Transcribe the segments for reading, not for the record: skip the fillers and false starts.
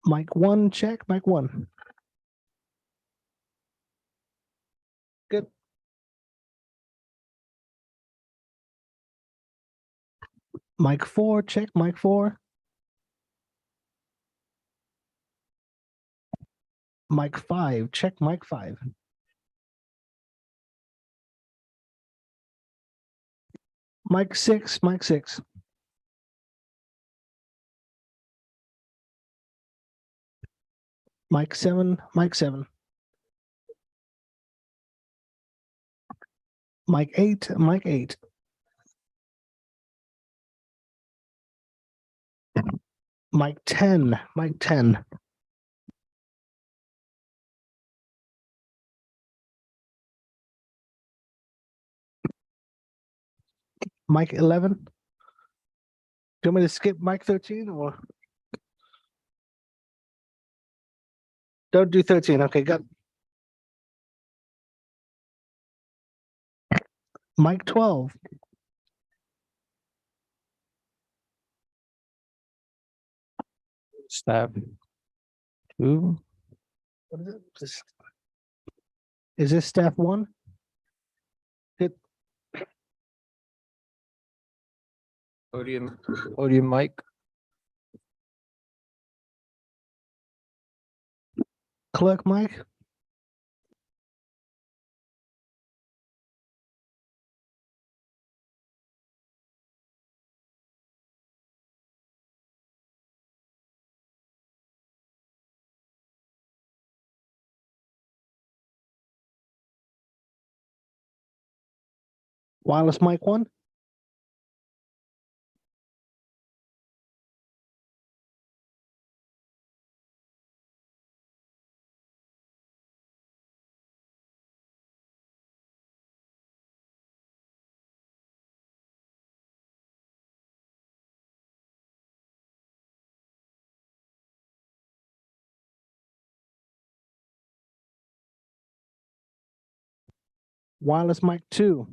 Mic one, check, mic one. Good. Mic four, check, mic four. Mic five, check, mic five. Mic six, mic six. Mic seven, mic seven. Mic eight, mic eight. Mic 10, mic 10. Mic 11. Do you want me to skip mic 13 or? Don't do 13. Okay, got mic 12. Staff 2. What is it? Is this staff one? Good. Podium mic. Clerk mic. Wireless mic one. Wireless mic two.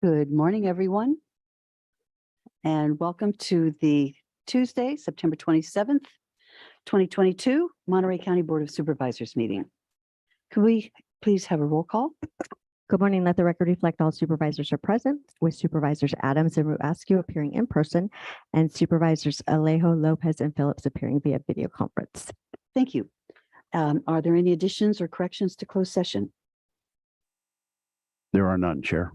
Good morning, everyone. And welcome to the Tuesday, September 27th, 2022 Monterey County Board of Supervisors meeting. Could we please have a roll call? Good morning. Let the record reflect all supervisors are present, with Supervisors Adams and Ruascu appearing in person and Supervisors Alejo, Lopez, and Phillips appearing via video conference. Thank you. Are there any additions or corrections to closed session? There are none, Chair.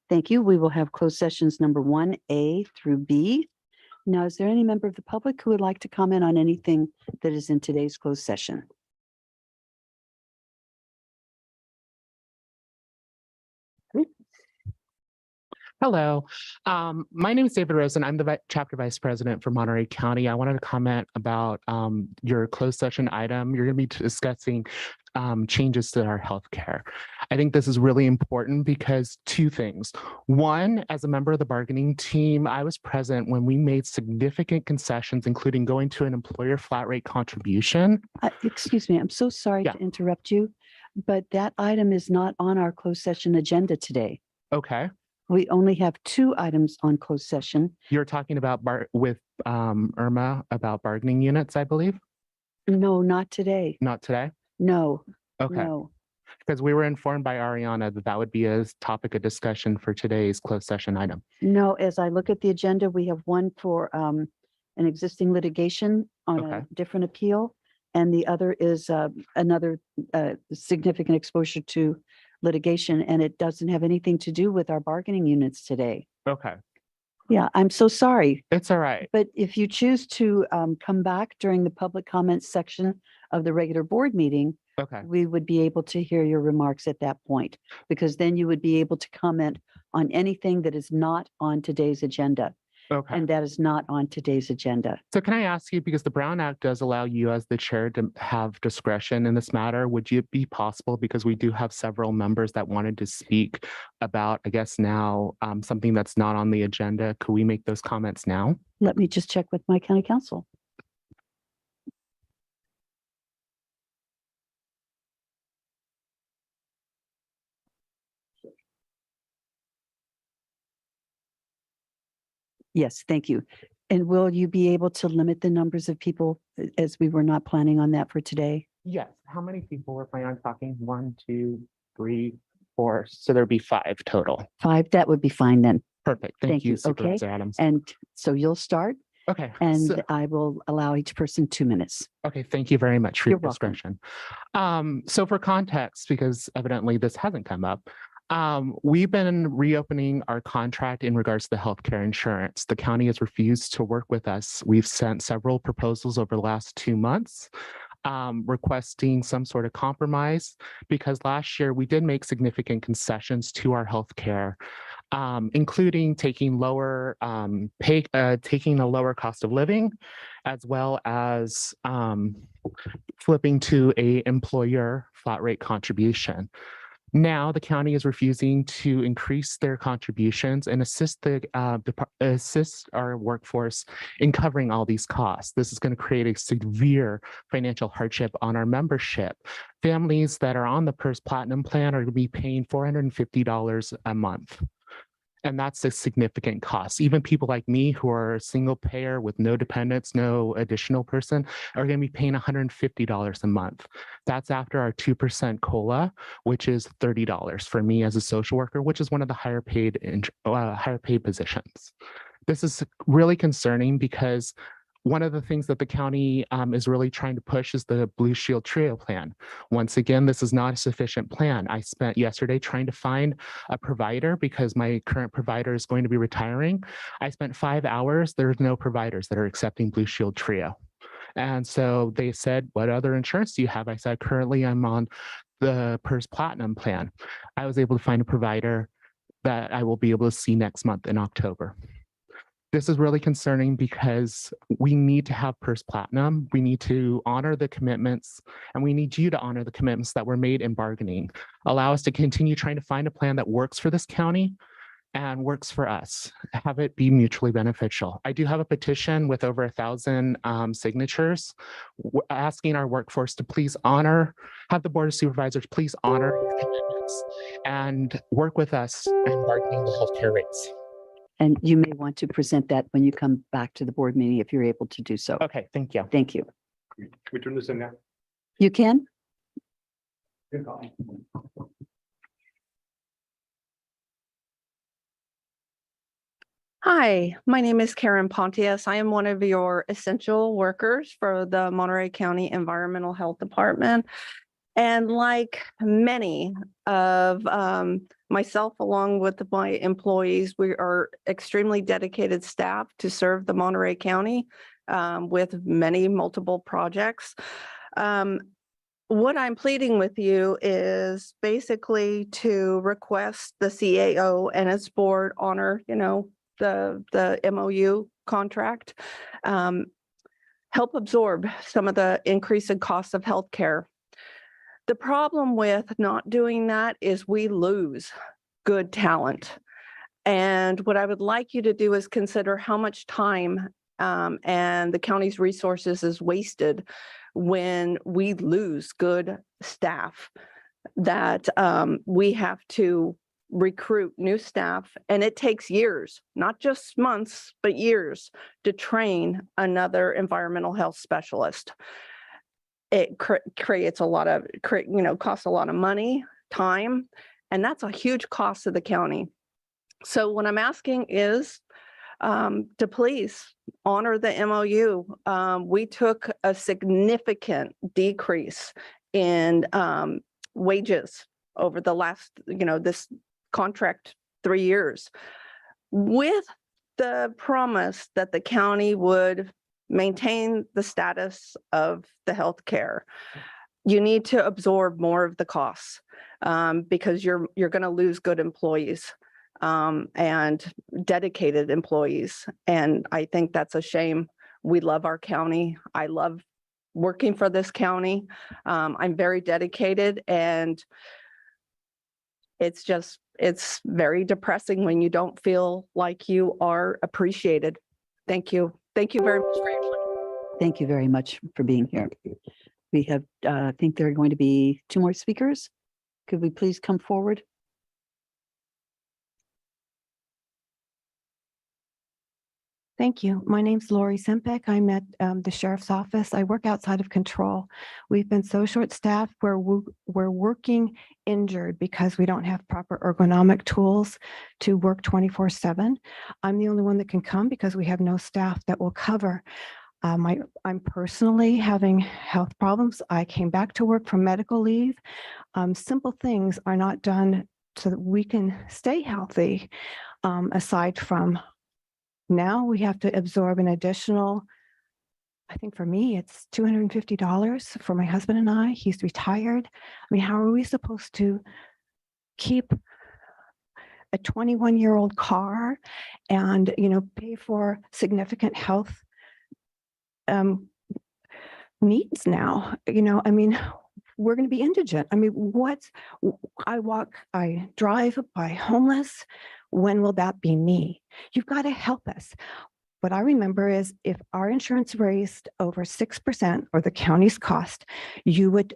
Thank you. We will have closed sessions number 1A through B. Now, is there any member of the public who would like to comment on anything that is in today's closed session? Hello, my name is David Rosen. I'm the chapter vice president for Monterey County. I wanted to comment about your closed session item. You're going to be discussing changes to our healthcare. I think this is really important because two things. One, as a member of the bargaining team, I was present when we made significant concessions, including going to an employer flat rate contribution. Excuse me, I'm so sorry Yeah. to interrupt you, but that item is not on our closed session agenda today. Okay. We only have 2 items on closed session. You're talking about with Irma about bargaining units, I believe? No, not today. Not today? No, Okay. no. Because we were informed by Ariana that that would be a topic of discussion for today's closed session item. No, as I look at the agenda, we have one for an existing litigation on a Okay. different appeal. And the other is another significant exposure to litigation, and it doesn't have anything to do with our bargaining units today. Okay. Yeah, I'm so sorry. It's all right. But if you choose to come back during the public comments section of the regular board meeting, Okay. we would be able to hear your remarks at that point, because then you would be able to comment on anything that is not on today's agenda. Okay. And that is not on today's agenda. So can I ask you, because the Brown Act does allow you as the chair to have discretion in this matter, would it be possible, because we do have several members that wanted to speak about, I guess now, something that's not on the agenda, could we make those comments now? Let me just check with my county council. Yes, thank you. And will you be able to limit the numbers of people, as we were not planning on that for today? Yes. How many people were planning on talking? 1, 2, 3, 4. So there'd be 5 total. 5, that would be fine then. Perfect. Thank Thank you. you, Okay. Supervisor Adams. And so you'll start Okay. and so- I will allow each person 2 minutes. Okay, thank you very much for You're your welcome. discretion. So for context, because evidently this hasn't come up, we've been reopening our contract in regards to the healthcare insurance. The county has refused to work with us. We've sent several proposals over the last 2 months, requesting some sort of compromise, because last year we did make significant concessions to our healthcare, including taking lower taking a lower cost of living, as well as flipping to a employer flat rate contribution. Now the county is refusing to increase their contributions and assist our workforce in covering all these costs. This is going to create a severe financial hardship on our membership. Families that are on the PERS Platinum plan are going to be paying $450 a month. And that's a significant cost. Even people like me who are a single payer with no dependents, no additional person, are going to be paying $150 a month. That's after our 2% COLA, which is $30 for me as a social worker, which is one of the higher paid positions. This is really concerning because one of the things that the county is really trying to push is the Blue Shield Trio plan. Once again, this is not a sufficient plan. I spent yesterday trying to find a provider because my current provider is going to be retiring. I spent 5 hours. There's no providers that are accepting Blue Shield Trio. And so they said, what other insurance do you have? I said, currently I'm on the PERS Platinum plan. I was able to find a provider that I will be able to see next month in October. This is really concerning because we need to have PERS Platinum. We need to honor the commitments, and we need you to honor the commitments that were made in bargaining. Allow us to continue trying to find a plan that works for this county and works for us. Have it be mutually beneficial. I do have a petition with over 1,000 signatures asking our workforce to please have the Board of Supervisors please honor these commitments and work with us in bargaining the healthcare rates. And you may want to present that when you come back to the board meeting if you're able to do so. Okay, thank you. Thank you. Can we turn this in now? You can? Hi, my name is Karen Pontius. I am one of your essential workers for the Monterey County Environmental Health Department. And like many of myself, along with my employees, we are extremely dedicated staff to serve the Monterey County with many multiple projects. What I'm pleading with you is basically to request the CAO and its board honor, the MOU contract, help absorb some of the increase in costs of healthcare. The problem with not doing that is we lose good talent. And what I would like you to do is consider how much time and the county's resources is wasted when we lose good staff, that we have to recruit new staff, and it takes years, not just months, but years to train another environmental health specialist. It creates a lot of, costs a lot of money, time, and that's a huge cost to the county. So what I'm asking is to please honor the MOU. We took a significant decrease in wages over the last, this contract 3 years, with the promise that the county would maintain the status of the healthcare. You need to absorb more of the costs because you're going to lose good employees and dedicated employees. And I think that's a shame. We love our county. I love working for this county. I'm very dedicated, and it's very depressing when you don't feel like you are appreciated. Thank you. Thank you very much for your time. Thank you very much for being here. We have, I think there are going to be 2 more speakers. Could we please come forward? Thank you. My name's Lori Sempek. I'm at the sheriff's office. I work outside of control. We've been so short-staffed where we're working injured because we don't have proper ergonomic tools to work 24/7. I'm the only one that can come because we have no staff that will cover. I'm personally having health problems. I came back to work from medical leave. Simple things are not done so that we can stay healthy, aside from now we have to absorb an additional, I think for me, it's $250 for my husband and I. He's retired. I mean, how are we supposed to keep a 21-year-old car and, pay for significant health needs now? We're going to be indigent. I drive by homeless. When will that be me? You've got to help us. What I remember is if our insurance raised over 6% or the county's cost, you would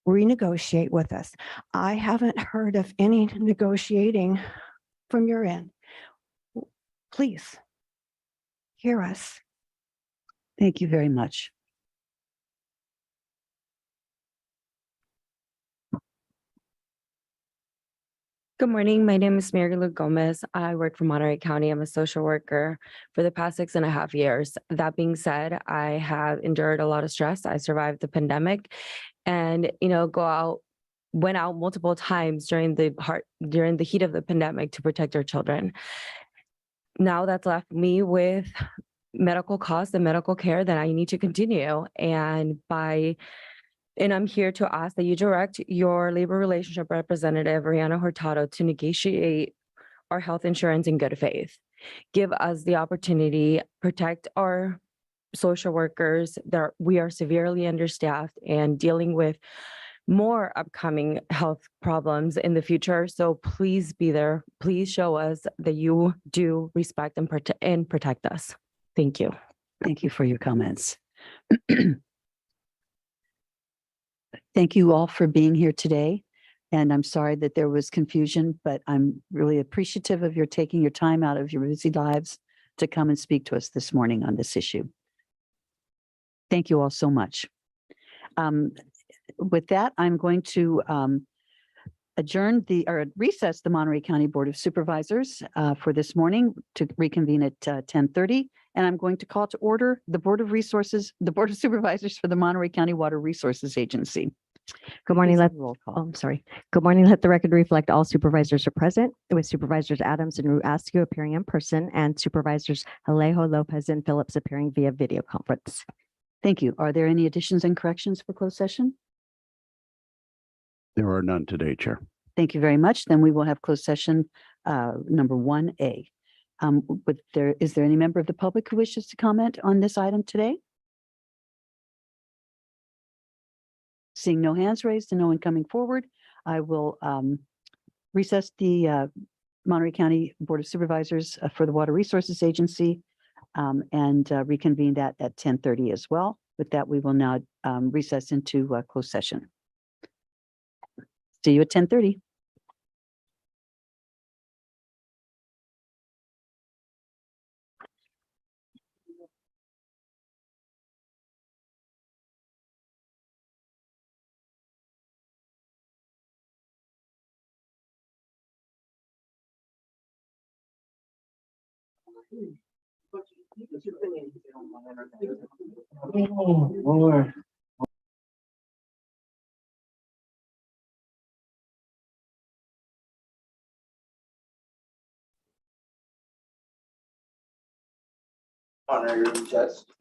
renegotiate with us. I haven't heard of any negotiating from your end. Please hear us. Thank you very much. Good morning. My name is Mary Lou Gomez. I work for Monterey County. I'm a social worker for the past 6.5 years. That being said, I have endured a lot of stress. I survived the pandemic and, went out multiple times during the heat of the pandemic to protect our children. Now that's left me with medical costs and medical care that I need to continue. And I'm here to ask that you direct your labor relationship representative, Rihanna Hurtado, to negotiate our health insurance in good faith. Give us the opportunity, protect our social workers that we are severely understaffed and dealing with more upcoming health problems in the future. So please be there. Please show us that you do respect and protect us. Thank you. Thank you for your comments. Thank you all for being here today. And I'm sorry that there was confusion, but I'm really appreciative of your taking your time out of your busy lives to come and speak to us this morning on this issue. Thank you all so much. With that, I'm going to recess the Monterey County Board of Supervisors for this morning to reconvene at 10:30. And I'm going to call to order the Board of Supervisors for the Monterey County Water Resources Agency. Good morning. Please have Let, a roll call. I'm sorry. Good morning. Let the record reflect all supervisors are present with Supervisors Adams and Ru Askew appearing in person and Supervisors Alejo, Lopez, and Phillips appearing via video conference. Thank you. Are there any additions and corrections for closed session? There are none today, Chair. Thank you very much. Then we will have closed session number 1A. Is there any member of the public who wishes to comment on this item today? Seeing no hands raised and no one coming forward, I will recess the Monterey County Board of Supervisors for the Water Resources Agency and reconvene that at 10:30 as well. With that, we will now recess into closed session. See you at 10:30. Honor your chest.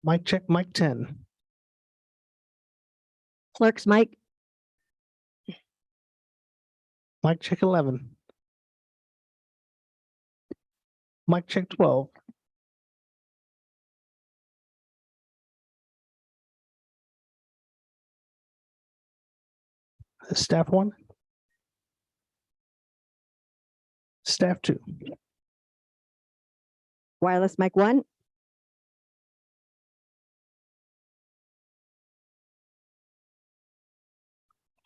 Mic check, mic 10. Clerk's mic. Mic check 11. Mic check 12. Staff 1. Staff 2. Wireless mic 1.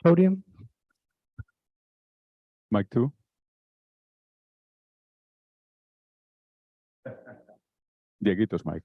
Podium. Mic 2. Dieguito's mic.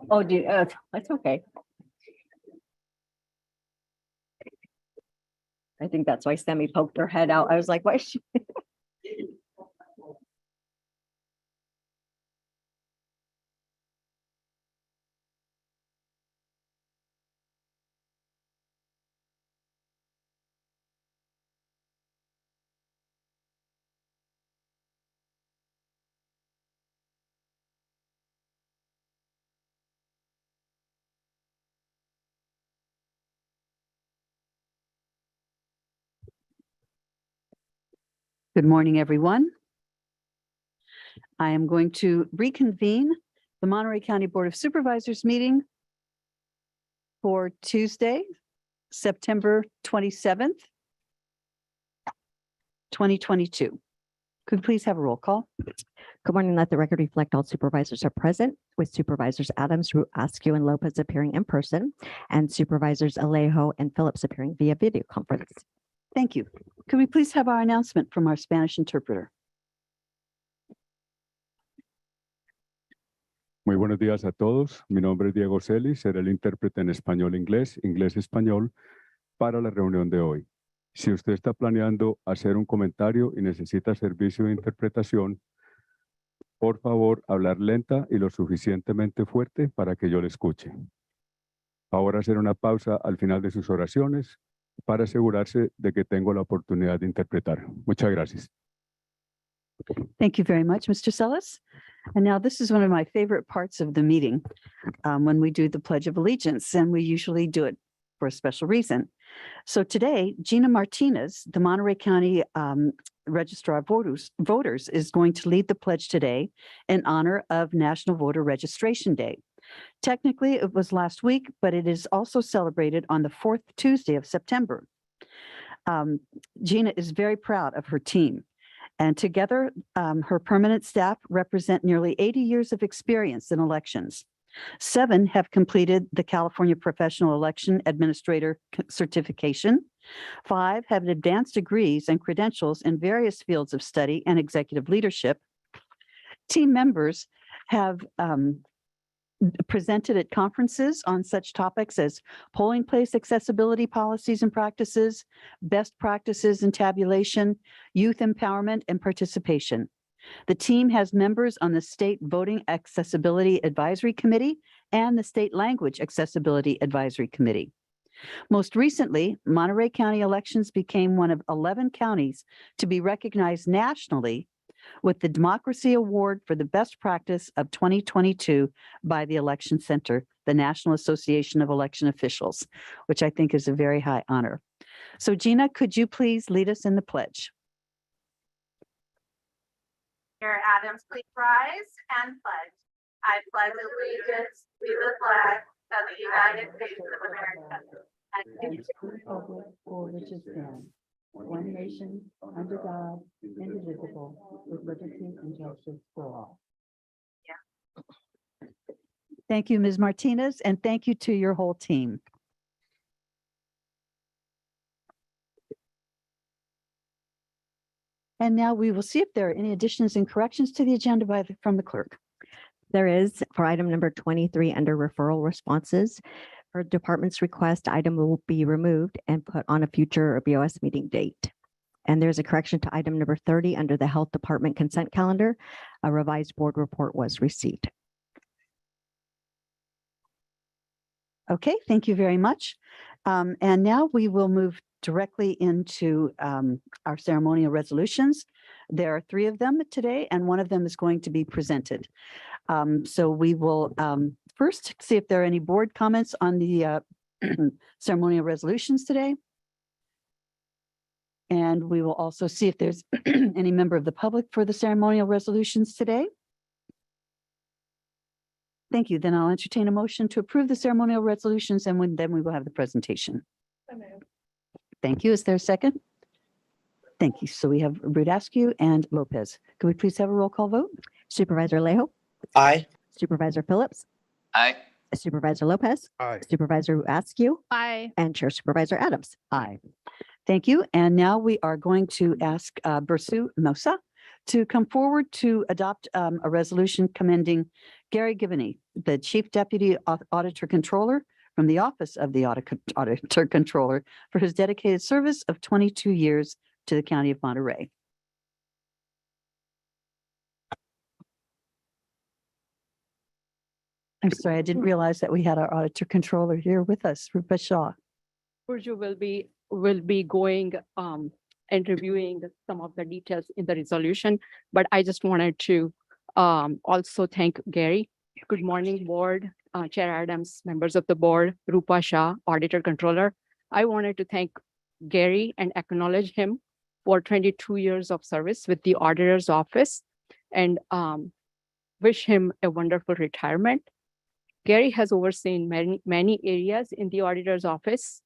Oh, that's okay. I think that's why Sammy poked her head out. I was like, why is she? Good morning, everyone. I am going to reconvene the Monterey County Board of Supervisors meeting for Tuesday, September 27th, 2022. Could we please have a roll call? Good morning. Let the record reflect all supervisors are present, with Supervisors Adams, Askew, and Lopez appearing in person, and Supervisors Alejo and Phillips appearing via video conference. Thank you. Could we please have our announcement from our Spanish interpreter? Muy buenos días a todos. Mi nombre es Diego Celis, seré el intérprete en español-inglés, inglés-español para la reunión de hoy. Si usted está planeando hacer un comentario y necesita servicio de interpretación, por favor, hablar lenta y lo suficientemente fuerte para que yo le escuche. Ahora hacer una pausa al final de sus oraciones para asegurarse de que tengo la oportunidad de interpretar. Muchas gracias. Thank you very much, Mr. Celis. And now this is one of my favorite parts of the meeting when we do the Pledge of Allegiance, and we usually do it for a special reason. So today, Gina Martinez, the Monterey County Registrar of Voters, is going to lead the pledge today in honor of National Voter Registration Day. Technically, it was last week, but it is also celebrated on the fourth Tuesday of September. Gina is very proud of her team. And together, her permanent staff represent nearly 80 years of experience in elections. 7 have completed the California Professional Election Administrator certification. 5 have advanced degrees and credentials in various fields of study and executive leadership. Team members have presented at conferences on such topics as polling place accessibility policies and practices, best practices and tabulation, youth empowerment and participation. The team has members on the State Voting Accessibility Advisory Committee and the State Language Accessibility Advisory Committee. Most recently, Monterey County elections became one of 11 counties to be recognized nationally with the Democracy Award for the Best Practice of 2022 by the Election Center, the National Association of Election Officials, which I think is a very high honor. So Gina, could you please lead us in the pledge? Mayor Adams, please rise and pledge. I pledge allegiance to the flag of the United States of America and to the republic for which it stands, one nation, under God, indivisible, with liberty and justice for all. Yeah. Thank you, Ms. Martinez, and thank you to your whole team. And now we will see if there are any additions and corrections to the agenda from the clerk. There is, for item number 23 under referral responses, for department's request, item will be removed and put on a future BOS meeting date. And there's a correction to item number 30 under the Health Department consent calendar. A revised board report was received. Okay, thank you very much. And now we will move directly into our ceremonial resolutions. There are 3 of them today, and one of them is going to be presented. So we will first see if there are any board comments on the ceremonial resolutions today. And we will also see if there's any member of the public for the ceremonial resolutions today. Thank you. Then I'll entertain a motion to approve the ceremonial resolutions, and then we will have the presentation. Thank you. Is there a second? Thank you. So we have Askew and Lopez. Could we please have a roll call vote? Supervisor Alejo, Aye. Supervisor Phillips, Aye. Supervisor Lopez, Aye. Supervisor Askew, Aye. and Chair Supervisor Adams. Aye. Thank you. And now we are going to ask Bursu Mosa to come forward to adopt a resolution commending Gary Givney, the Chief Deputy Auditor Controller from the Office of the Auditor Controller for his dedicated service of 22 years to the County of Monterey. I'm sorry, I didn't realize that we had our Auditor Controller here with us, Rupa Shah. Burju will be going and reviewing some of the details in the resolution, but I just wanted to also thank Gary. Good morning, board, Chair Adams, members of the board, Rupa Shah, Auditor Controller. I wanted to thank Gary and acknowledge him for 22 years of service with the Auditor's Office and wish him a wonderful retirement. Gary has overseen many areas in the Auditor's Office,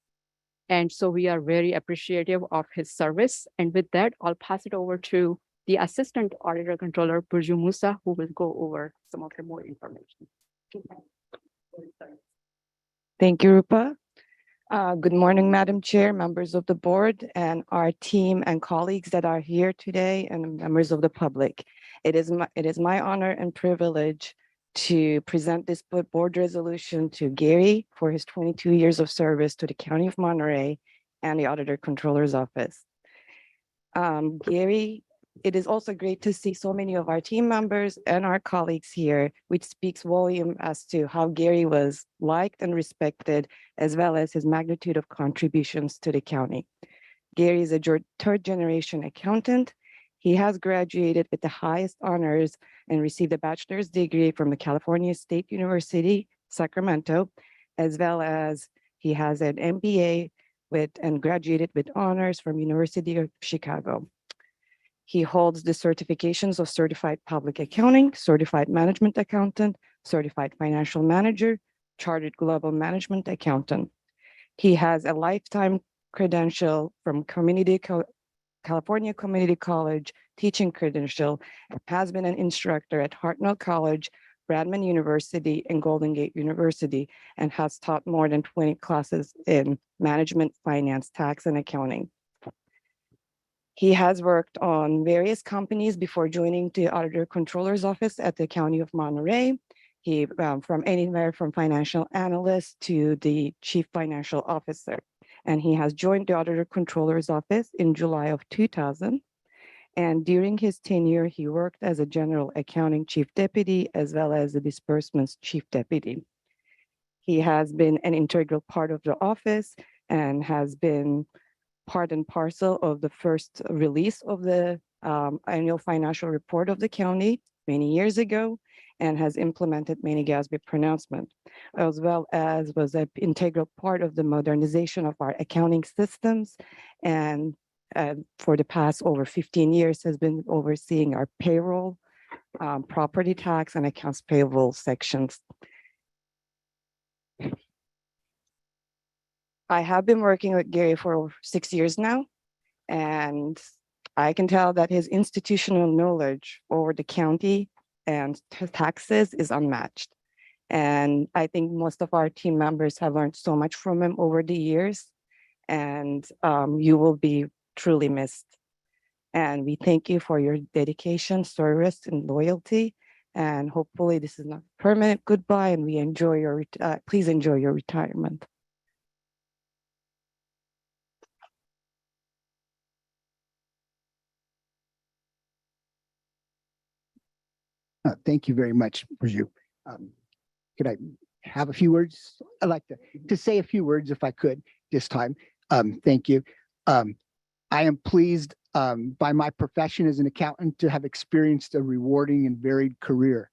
and so we are very appreciative of his service. And with that, I'll pass it over to the Assistant Auditor Controller, Burju Musa, who will go over some of the more information. Thank you, Rupa. Good morning, Madam Chair, members of the board, and our team and colleagues that are here today, and members of the public. It is my honor and privilege to present this board resolution to Gary for his 22 years of service to the County of Monterey and the Auditor Controller's Office. Gary, it is also great to see so many of our team members and our colleagues here, which speaks volume as to how Gary was liked and respected, as well as his magnitude of contributions to the county. Gary is a third generation accountant. He has graduated with the highest honors and received a bachelor's degree from the California State University, Sacramento, as well as he has an MBA and graduated with honors from University of Chicago. He holds the certifications of Certified Public Accounting, Certified Management Accountant, Certified Financial Manager, Chartered Global Management Accountant. He has a lifetime credential from California Community College teaching credential, and has been an instructor at Hartnell College, Bradman University, and Golden Gate University, and has taught more than 20 classes in management, finance, tax, and accounting. He has worked on various companies before joining the Auditor Controller's Office at the County of Monterey. He from anywhere from financial analyst to the Chief Financial Officer. And he has joined the Auditor Controller's Office in July of 2000. And during his tenure, he worked as a General Accounting Chief Deputy, as well as the Disbursements Chief Deputy. He has been an integral part of the office and has been part and parcel of the first release of the annual financial report of the county many years ago, and has implemented many GASB pronouncements, as well as was an integral part of the modernization of our accounting systems, and for the past over 15 years has been overseeing our payroll, property tax, and accounts payable sections. I have been working with Gary for over 6 years now, and I can tell that his institutional knowledge over the county and taxes is unmatched. And I think most of our team members have learned so much from him over the years, and you will be truly missed. And we thank you for your dedication, service, and loyalty. And hopefully this is not permanent goodbye, and we enjoy your, please enjoy your retirement. Thank you very much, Burju. Could I have a few words? I'd like to say a few words if I could this time. Thank you. I am pleased by my profession as an accountant to have experienced a rewarding and varied career.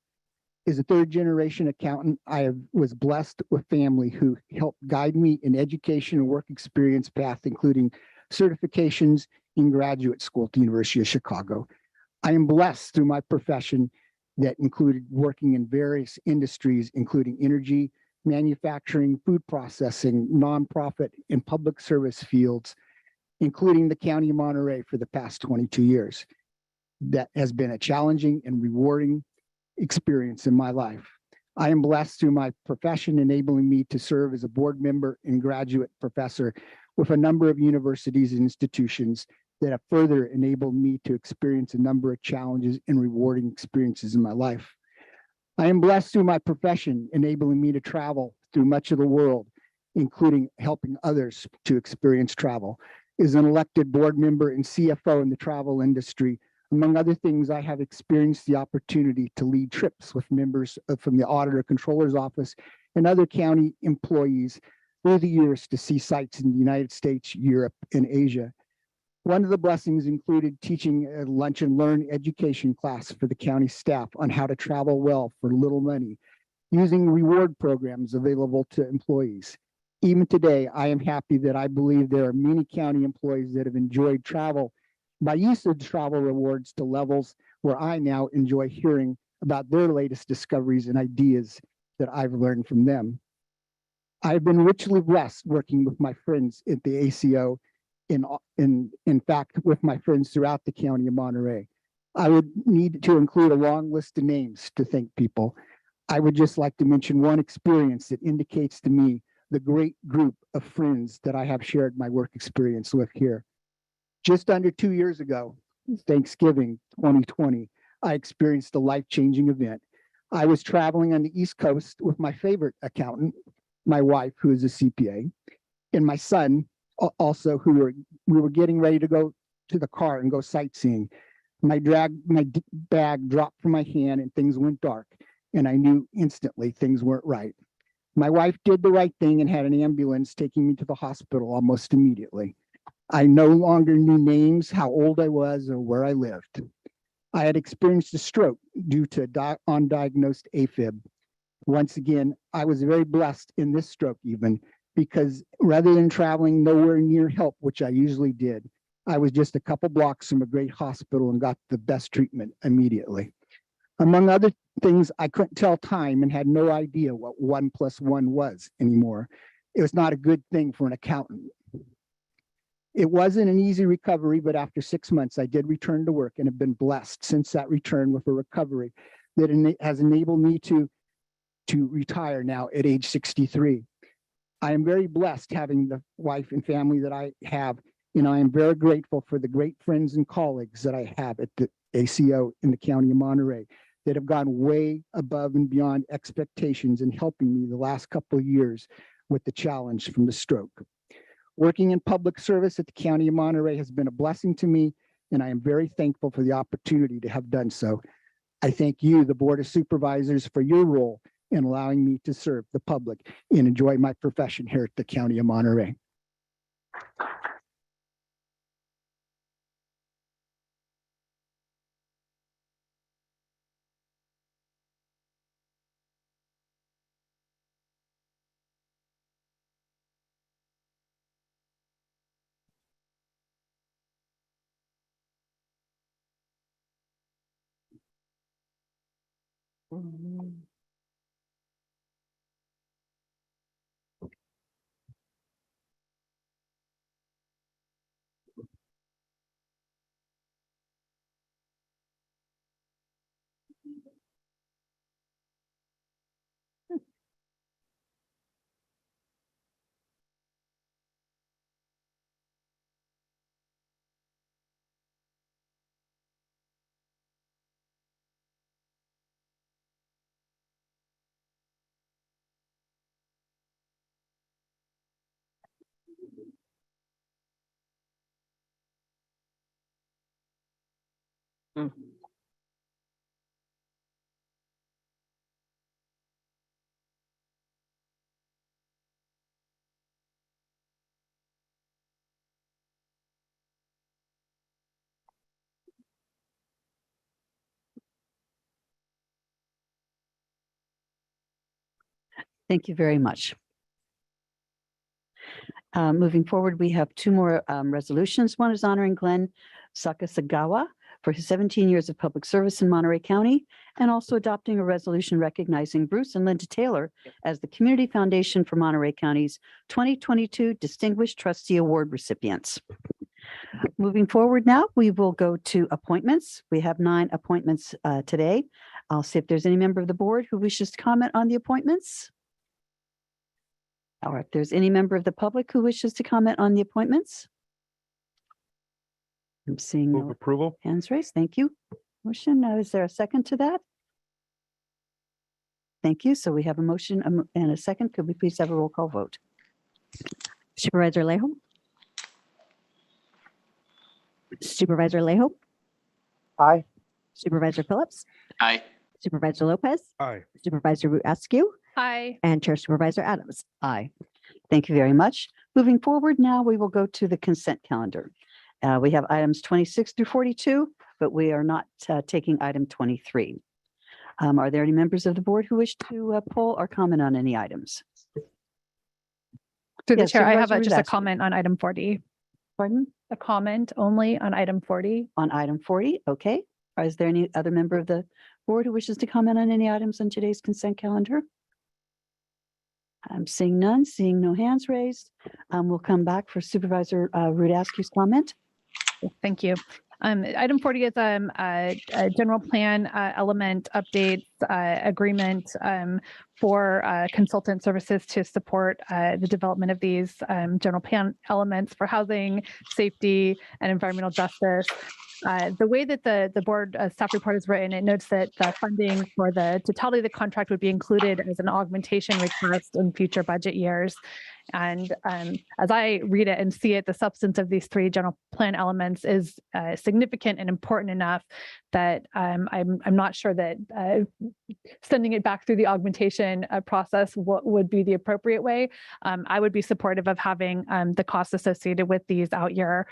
As a third generation accountant, I was blessed with family who helped guide me in education and work experience path, including certifications in graduate school at the University of Chicago. I am blessed through my profession that included working in various industries, including energy, manufacturing, food processing, nonprofit, and public service fields, including the County of Monterey for the past 22 years. That has been a challenging and rewarding experience in my life. I am blessed through my profession, enabling me to serve as a board member and graduate professor with a number of universities and institutions that have further enabled me to experience a number of challenges and rewarding experiences in my life. I am blessed through my profession, enabling me to travel through much of the world, including helping others to experience travel. As an elected board member and CFO in the travel industry, among other things, I have experienced the opportunity to lead trips with members from the Auditor Controller's Office and other county employees through the years to see sites in the United States, Europe, and Asia. One of the blessings included teaching a lunch and learn education class for the county staff on how to travel well for little money, using reward programs available to employees. Even today, I am happy that I believe there are many county employees that have enjoyed travel by use of travel rewards to levels where I now enjoy hearing about their latest discoveries and ideas that I've learned from them. I've been richly blessed working with my friends at the ACO, in fact, with my friends throughout the county of Monterey. I would need to include a long list of names to thank people. I would just like to mention one experience that indicates to me the great group of friends that I have shared my work experience with here. Just under 2 years ago, Thanksgiving 2020, I experienced a life-changing event. I was traveling on the East Coast with my favorite accountant, my wife, who is a CPA, and my son, also, we were getting ready to go to the car and go sightseeing. My bag dropped from my hand and things went dark, and I knew instantly things weren't right. My wife did the right thing and had an ambulance taking me to the hospital almost immediately. I no longer knew names, how old I was, or where I lived. I had experienced a stroke due to undiagnosed AFib. Once again, I was very blessed in this stroke even, because rather than traveling nowhere near help, which I usually did, I was just a couple blocks from a great hospital and got the best treatment immediately. Among other things, I couldn't tell time and had no idea what 1 + 1 was anymore. It was not a good thing for an accountant. It wasn't an easy recovery, but after 6 months, I did return to work and have been blessed since that return with a recovery that has enabled me to retire now at age 63. I am very blessed having the wife and family that I have, and I am very grateful for the great friends and colleagues that I have at the ACO in the county of Monterey that have gone way above and beyond expectations in helping me the last couple of years with the challenge from the stroke. Working in public service at the county of Monterey has been a blessing to me, and I am very thankful for the opportunity to have done so. I thank you, the Board of Supervisors, for your role in allowing me to serve the public and enjoy my profession here at the county of Monterey. Thank you very much. Moving forward, we have two more resolutions. One is honoring Glenn Sakasagawa for his 17 years of public service in Monterey County, and also adopting a resolution recognizing Bruce and Linda Taylor as the Community Foundation for Monterey County's 2022 Distinguished Trustee Award recipients. Moving forward now, we will go to appointments. We have 9 appointments today. I'll see if there's any member of the board who wishes to comment on the appointments. Or if there's any member of the public who wishes to comment on the appointments. I'm seeing Move no approval. hands raised. Thank you. Motion, is there a second to that? Thank you. So we have a motion and a second. Could we please have a roll call vote? Supervisor Lejo. Supervisor Lejo. Aye. Supervisor Phillips. Aye. Supervisor Lopez. Aye. Supervisor Root Askew. Aye. And Chair Supervisor Adams. Aye. Thank you very much. Moving forward now, we will go to the consent calendar. We have items 26 through 42, but we are not taking item 23. Are there any members of the board who wish to poll or comment on any items? Through the Yes, chair, I have Supervisor just a Rudasky. comment on item 40. Pardon? A comment only on item 40. On item 40, okay. Is there any other member of the board who wishes to comment on any items on today's consent calendar? I'm seeing none, seeing no hands raised. We'll come back for Supervisor Rudasky's comment. Thank you. Item 40 is a general plan element update agreement for consultant services to support the development of these general plan elements for housing, safety, and environmental justice. The way that the board staff report is written, it notes that the funding for the totality of the contract would be included as an augmentation request in future budget years. And as I read it and see it, the substance of these three general plan elements is significant and important enough that I'm not sure that sending it back through the augmentation process would be the appropriate way. I would be supportive of having the costs associated with these out year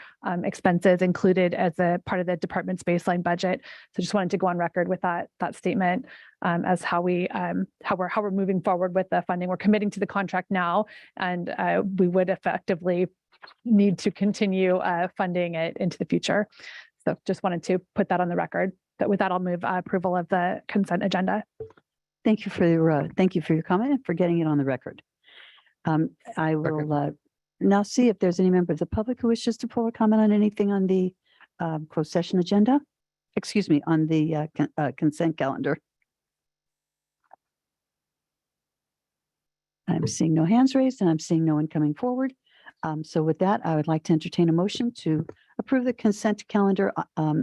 expenses included as a part of the department's baseline budget. So just wanted to go on record with that statement as how we're moving forward with the funding. We're committing to the contract now, and we would effectively need to continue funding it into the future. So just wanted to put that on the record. But with that, I'll move approval of the consent agenda. Thank you for your comment and for getting it on the record. I will now see if there's any member of the public who wishes to pull a comment on anything on the closed session agenda. Excuse me, on the consent calendar. I'm seeing no hands raised and I'm seeing no one coming forward. So with that, I would like to entertain a motion to approve the consent calendar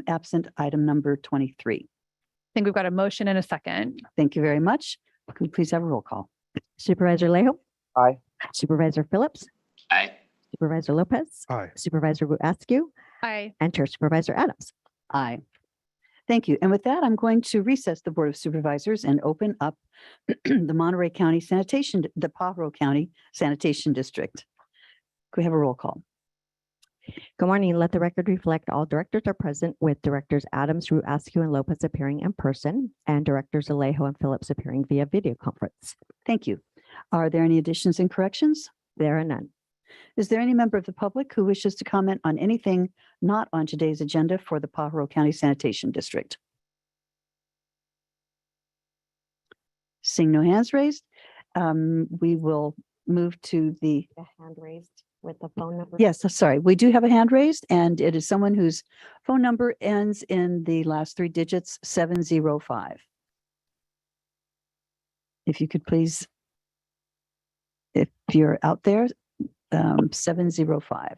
absent item number 23. I think we've got a motion and a second. Thank you very much. Can we please have a roll call? Supervisor Lejo. Aye. Supervisor Phillips. Aye. Supervisor Lopez. Aye. Supervisor Root Askew. Aye. And Chair Supervisor Adams. Aye. Thank you. And with that, I'm going to recess the Board of Supervisors and open up the Monterey County Sanitation, the Paho County Sanitation District. Could we have a roll call? Good morning. Let the record reflect all directors are present, with Directors Adams, Root Askew, and Lopez appearing in person, and Directors Alejo and Phillips appearing via video conference. Thank you. Are there any additions and corrections? There are none. Is there any member of the public who wishes to comment on anything not on today's agenda for the Paho County Sanitation District? Seeing no hands raised, we will move to the hand raised with the phone number. Yes, sorry. We do have a hand raised, and it is someone whose phone number ends in the last three digits 705. If you could please, if you're out there, 705.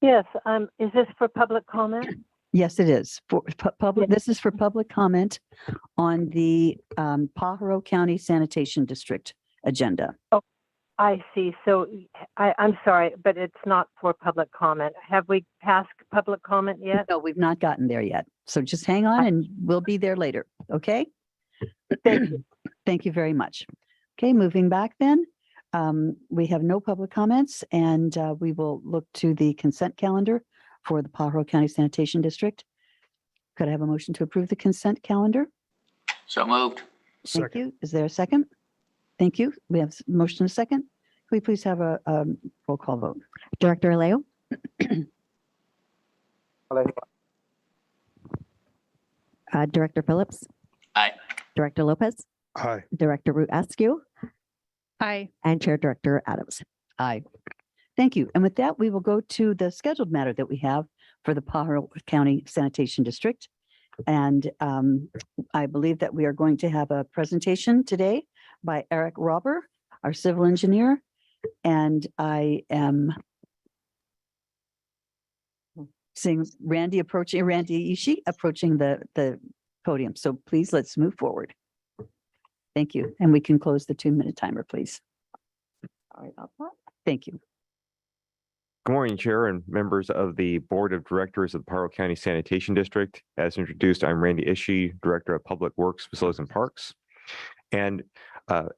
Yes, is this for public comment? Yes, it is for public. This is for public comment on the Paho County Sanitation District agenda. Oh, I see. So I'm sorry, but it's not for public comment. Have we passed public comment yet? No, we've not gotten there yet. So just hang on and we'll be there later. Okay? Thank you. Thank you very much. Okay, moving back then. We have no public comments, and we will look to the consent calendar for the Paho County Sanitation District. Could I have a motion to approve the consent calendar? So moved. Thank you. Is there a second? Thank you. We have a motion and a second. Can we please have a roll call vote? Director Alejo. Director Phillips. Aye. Director Lopez. Aye. Director Root Askew. Aye. And Chair Director Adams. Aye. Thank you. And with that, we will go to the scheduled matter that we have for the Paho County Sanitation District. And I believe that we are going to have a presentation today by Eric Robber, our civil engineer. And I am seeing Randy Ishii approaching the podium. So please, let's move forward. Thank you. And we can close the 2-minute timer, please. Sorry about that. Thank you. Good morning, Chair and members of the Board of Directors of the Paho County Sanitation District. As introduced, I'm Randy Ishii, Director of Public Works, Facilities and Parks. And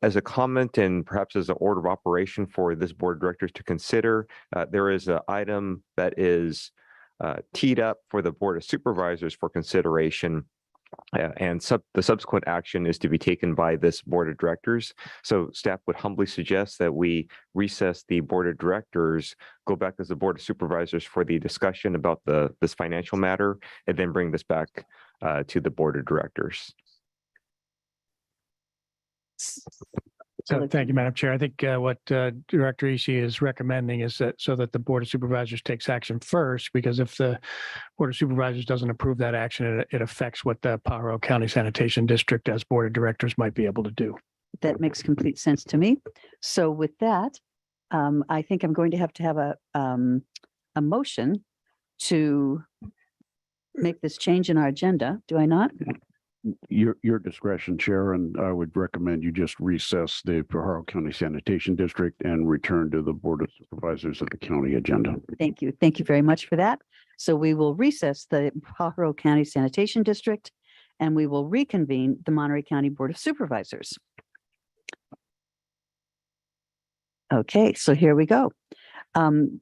as a comment and perhaps as an order of operation for this Board of Directors to consider, there is an item that is teed up for the Board of Supervisors for consideration. And the subsequent action is to be taken by this Board of Directors. So staff would humbly suggest that we recess the Board of Directors, go back as the Board of Supervisors for the discussion about this financial matter, and then bring this back to the Board of Directors. So thank you, Madam Chair. I think what Director Ishii is recommending is that so that the Board of Supervisors takes action first, because if the Board of Supervisors doesn't approve that action, it affects what the Paho County Sanitation District as Board of Directors might be able to do. That makes complete sense to me. So with that, I think I'm going to have a motion to make this change in our agenda. Do I not? Your discretion, Chair, and I would recommend you just recess the Paho County Sanitation District and return to the Board of Supervisors of the county agenda. Thank you. Thank you very much for that. So we will recess the Paho County Sanitation District and we will reconvene the Monterey County Board of Supervisors. Okay, so here we go.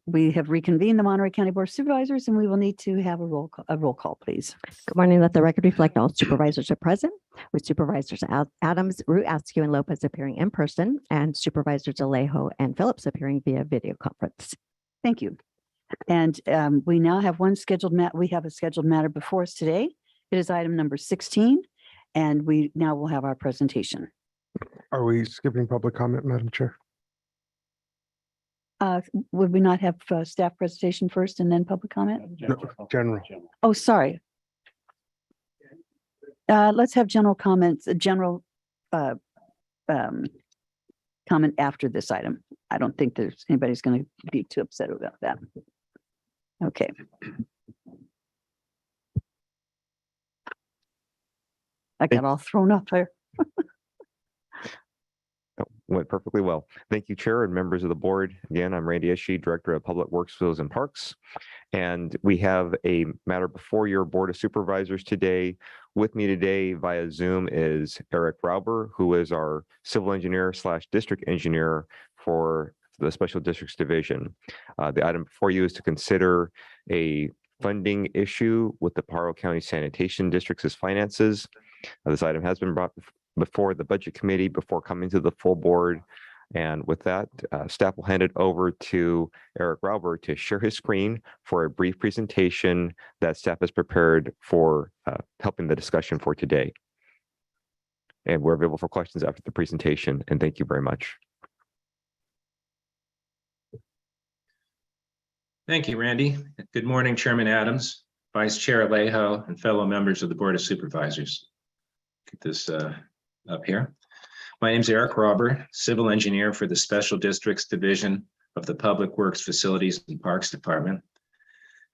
We have reconvened the Monterey County Board of Supervisors and we will need to have a roll call, please. Good morning. Let the record reflect all supervisors are present, with Supervisors Adams, Root, Askew, and Lopez appearing in person, and Supervisors Alejo and Phillips appearing via video conference. Thank you. And we now have we have a scheduled matter before us today. It is item number 16, and we now will have our presentation. Are we skipping public comment, Madam Chair? Would we not have staff presentation first and then public comment? No, general. Oh, sorry. Let's have general comments, general comment after this item. I don't think there's anybody's going to be too upset about that. Okay. I got all thrown up here. Went perfectly well. Thank you, Chair and members of the board. Again, I'm Randy Ishii, Director of Public Works, Facilities and Parks. And we have a matter before your Board of Supervisors today. With me today via Zoom is Eric Rauber, who is our civil engineer / district engineer for the Special Districts Division. The item before you is to consider a funding issue with the Paho County Sanitation District's finances. This item has been brought before the Budget Committee before coming to the full board. And with that, staff will hand it over to Eric Rauber to share his screen for a brief presentation that staff has prepared for helping the discussion for today. And we're available for questions after the presentation. And thank you very much. Thank you, Randy. Good morning, Chairman Adams, Vice Chair Alejo, and fellow members of the Board of Supervisors. Get this up here. My name is Eric Rauber, civil engineer for the Special Districts Division of the Public Works, Facilities and Parks Department.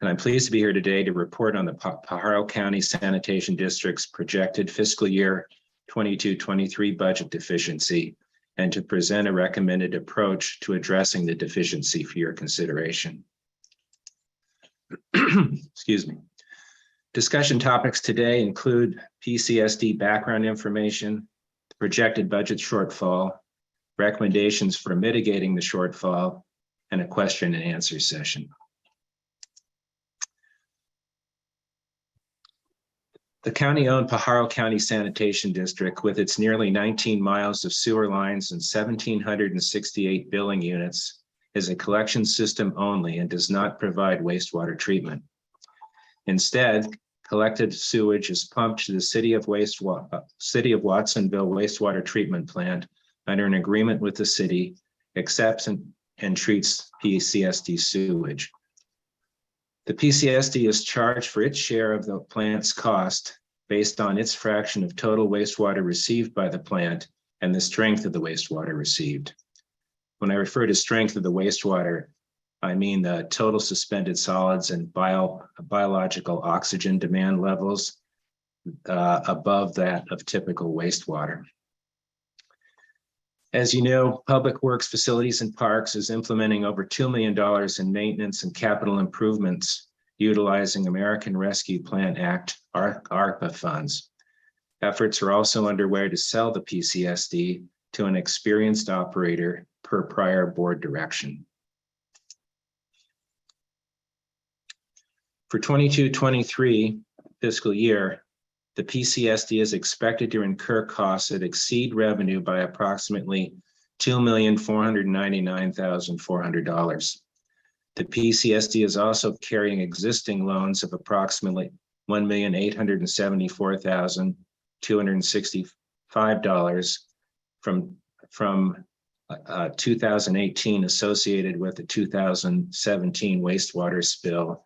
And I'm pleased to be here today to report on the Paho County Sanitation District's projected fiscal year 22-23 budget deficiency and to present a recommended approach to addressing the deficiency for your consideration. Excuse me. Discussion topics today include PCSD background information, the projected budget shortfall, recommendations for mitigating the shortfall, and a question and answer session. The county-owned Paho County Sanitation District, with its nearly 19 miles of sewer lines and 1,768 billing units, is a collection system only and does not provide wastewater treatment. Instead, collected sewage is pumped to the City of Watsonville wastewater treatment plant under an agreement with the city, accepts and treats PCSD sewage. The PCSD is charged for its share of the plant's cost based on its fraction of total wastewater received by the plant and the strength of the wastewater received. When I refer to strength of the wastewater, I mean the total suspended solids and biological oxygen demand levels above that of typical wastewater. As you know, Public Works Facilities and Parks is implementing over $2 million in maintenance and capital improvements utilizing American Rescue Plan Act, ARPA funds. Efforts are also underway to sell the PCSD to an experienced operator per prior board direction. For 22-23 fiscal year, the PCSD is expected to incur costs that exceed revenue by approximately $2,499,400. The PCSD is also carrying existing loans of approximately $1,874,265 from 2018 associated with the 2017 wastewater spill,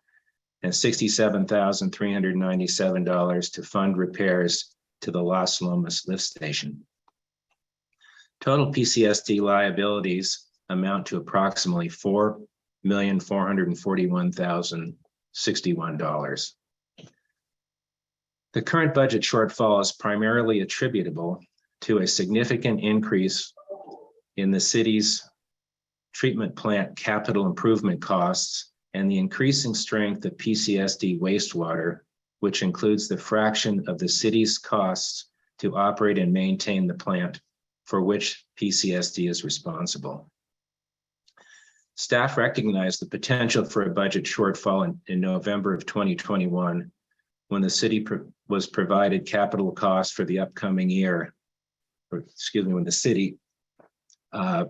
and $67,397 to fund repairs to the Las Lomas lift station. Total PCSD liabilities amount to approximately $4,441,061. The current budget shortfall is primarily attributable to a significant increase in the city's treatment plant capital improvement costs and the increasing strength of PCSD wastewater, which includes the fraction of the city's costs to operate and maintain the plant for which PCSD is responsible. Staff recognized the potential for a budget shortfall in November of 2021 when the city was provided capital costs for the upcoming year, when the city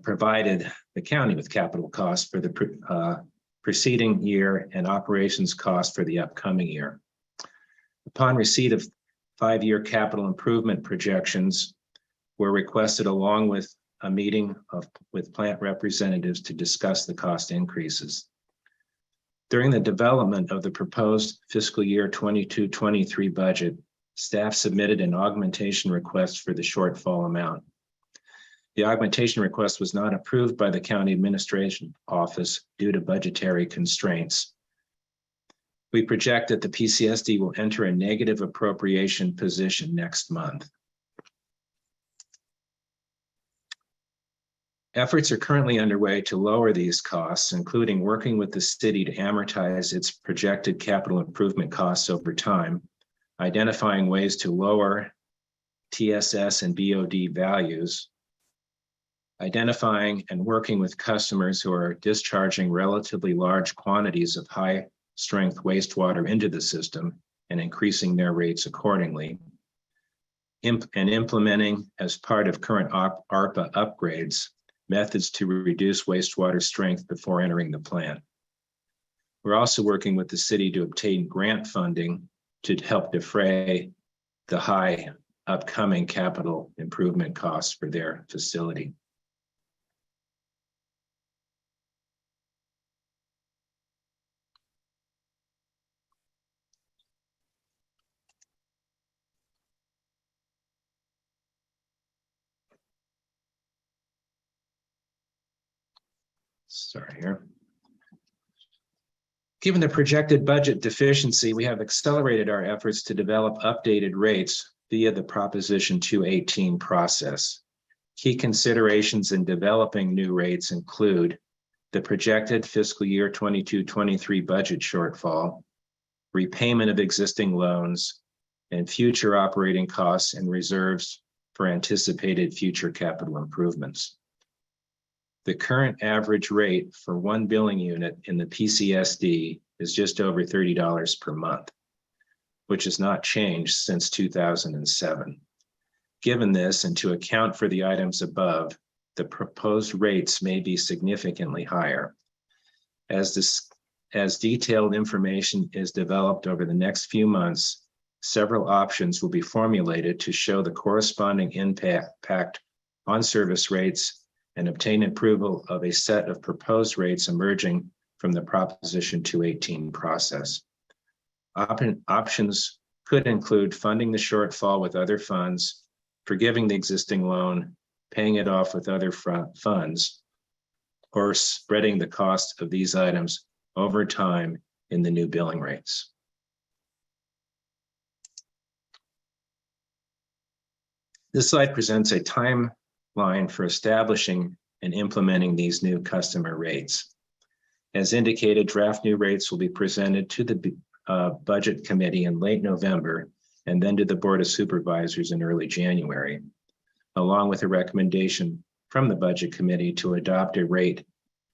provided the county with capital costs for the preceding year and operations costs for the upcoming year. Upon receipt of 5-year capital improvement projections were requested along with a meeting with plant representatives to discuss the cost increases. During the development of the proposed fiscal year 22-23 budget, staff submitted an augmentation request for the shortfall amount. The augmentation request was not approved by the county administration office due to budgetary constraints. We project that the PCSD will enter a negative appropriation position next month. Efforts are currently underway to lower these costs, including working with the city to amortize its projected capital improvement costs over time, identifying ways to lower TSS and BOD values, identifying and working with customers who are discharging relatively large quantities of high-strength wastewater into the system and increasing their rates accordingly, and implementing as part of current ARPA upgrades, methods to reduce wastewater strength before entering the plant. We're also working with the city to obtain grant funding to help defray the high upcoming capital improvement costs for their facility. Sorry here. Given the projected budget deficiency, we have accelerated our efforts to develop updated rates via the Proposition 218 process. Key considerations in developing new rates include the projected fiscal year 22-23 budget shortfall, repayment of existing loans, and future operating costs and reserves for anticipated future capital improvements. The current average rate for one billing unit in the PCSD is just over $30 per month, which has not changed since 2007. Given this, and to account for the items above, the proposed rates may be significantly higher. As detailed information is developed over the next few months, several options will be formulated to show the corresponding impact on service rates and obtain approval of a set of proposed rates emerging from the Proposition 218 process. Options could include funding the shortfall with other funds, forgiving the existing loan, paying it off with other funds, or spreading the cost of these items over time in the new billing rates. This slide presents a timeline for establishing and implementing these new customer rates. As indicated, draft new rates will be presented to the Budget Committee in late November and then to the Board of Supervisors in early January, along with a recommendation from the Budget Committee to adopt a rate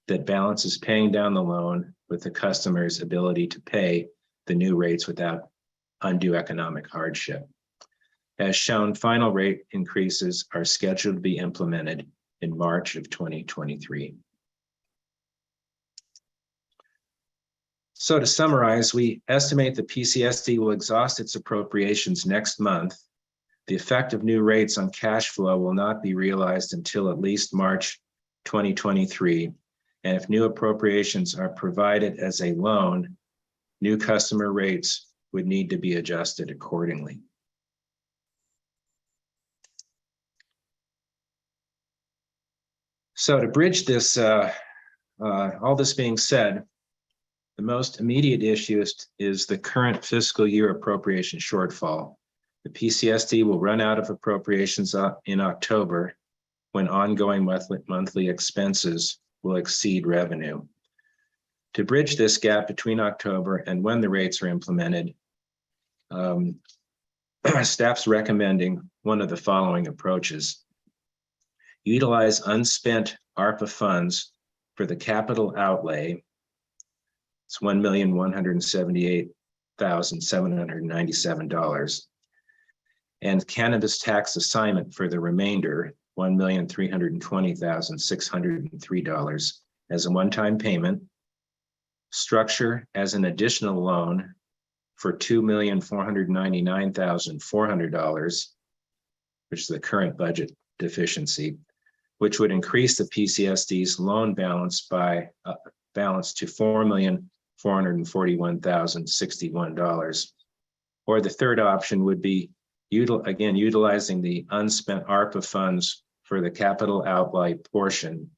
that balances paying down the loan with the customer's ability to pay the new rates without undue economic hardship. As shown, final rate increases are scheduled to be implemented in March of 2023. So to summarize, we estimate the PCSD will exhaust its appropriations next month. The effect of new rates on cash flow will not be realized until at least March 2023. And if new appropriations are provided as a loan, new customer rates would need to be adjusted accordingly. So to bridge this, all this being said, the most immediate issue is the current fiscal year appropriation shortfall. The PCSD will run out of appropriations in October when ongoing monthly expenses will exceed revenue. To bridge this gap between October and when the rates are implemented, staff's recommending one of the following approaches. Utilize unspent ARPA funds for the capital outlay. It's $1,178,797. And cannabis tax assignment for the remainder, $1,320,603 as a one-time payment. Structure as an additional loan for $2,499,400, which is the current budget deficiency, which would increase the PCSD's loan balance by balance to $4,441,061. Or the third option would be utilizing the unspent ARPA funds for the capital outlay portion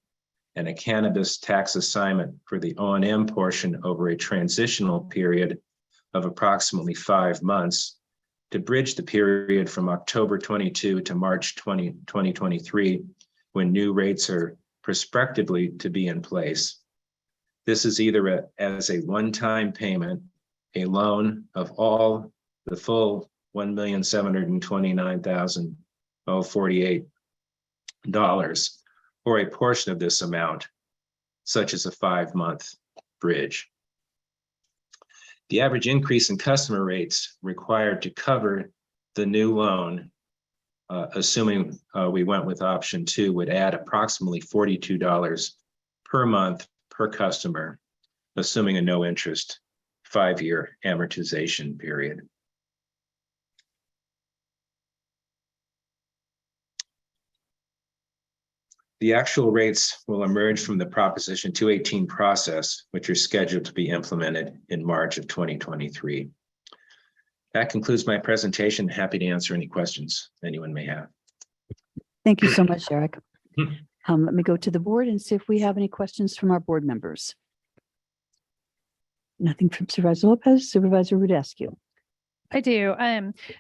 and a cannabis tax assignment for the O&M portion over a transitional period of approximately 5 months to bridge the period from October 22 to March 2023, when new rates are prospectively to be in place. This is either as a one-time payment, a loan of all the full $1,729,048, or a portion of this amount, such as a 5-month bridge. The average increase in customer rates required to cover the new loan, assuming we went with option 2, would add approximately $42 per month per customer, assuming a no interest 5-year amortization period. The actual rates will emerge from the Proposition 218 process, which are scheduled to be implemented in March of 2023. That concludes my presentation. Happy to answer any questions anyone may have. Thank you so much, Eric. Let me go to the board and see if we have any questions from our board members. Nothing from Supervisor Lopez. Supervisor Rudescu. I do.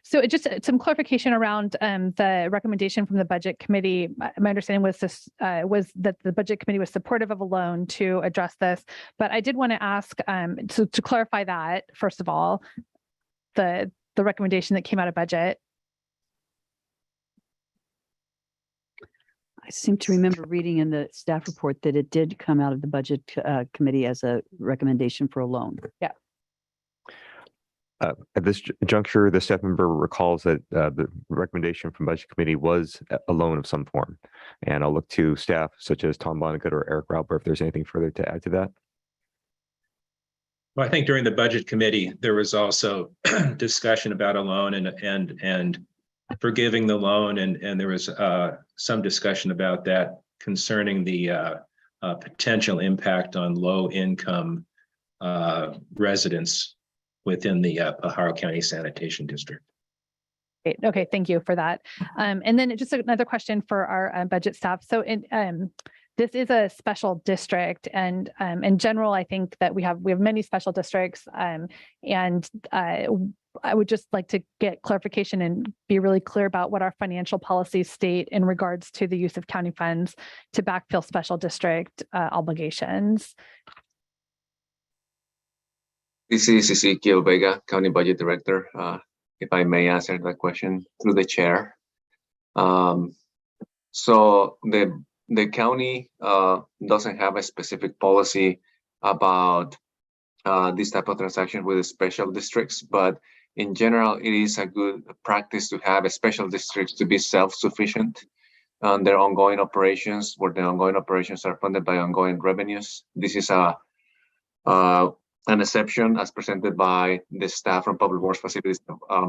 So just some clarification around the recommendation from the Budget Committee. My understanding was this was that the Budget Committee was supportive of a loan to address this, but I did want to ask to clarify that, first of all, the recommendation that came out of budget. I seem to remember reading in the staff report that it did come out of the Budget Committee as a recommendation for a loan. Yeah. At this juncture, the staff member recalls that the recommendation from Budget Committee was a loan of some form. And I'll look to staff such as Tom Vonnegut or Eric Rauber if there's anything further to add to that. Well, I think during the Budget Committee, there was also discussion about a loan and forgiving the loan. And there was some discussion about that concerning the potential impact on low income residents within the Paho County Sanitation District. Great. Okay, thank you for that. And then just another question for our budget staff. So this is a special district, and in general, I think that we have many special districts, and I would just like to get clarification and be really clear about what our financial policies state in regards to the use of county funds to backfill special district obligations. This is Ezekiel Vega, County Budget Director. If I may answer that question through the chair. So the county doesn't have a specific policy about this type of transaction with the special districts, but in general, it is a good practice to have a special districts to be self-sufficient on their ongoing operations, where the ongoing operations are funded by ongoing revenues. This is an exception as presented by the staff from Public Works Facilities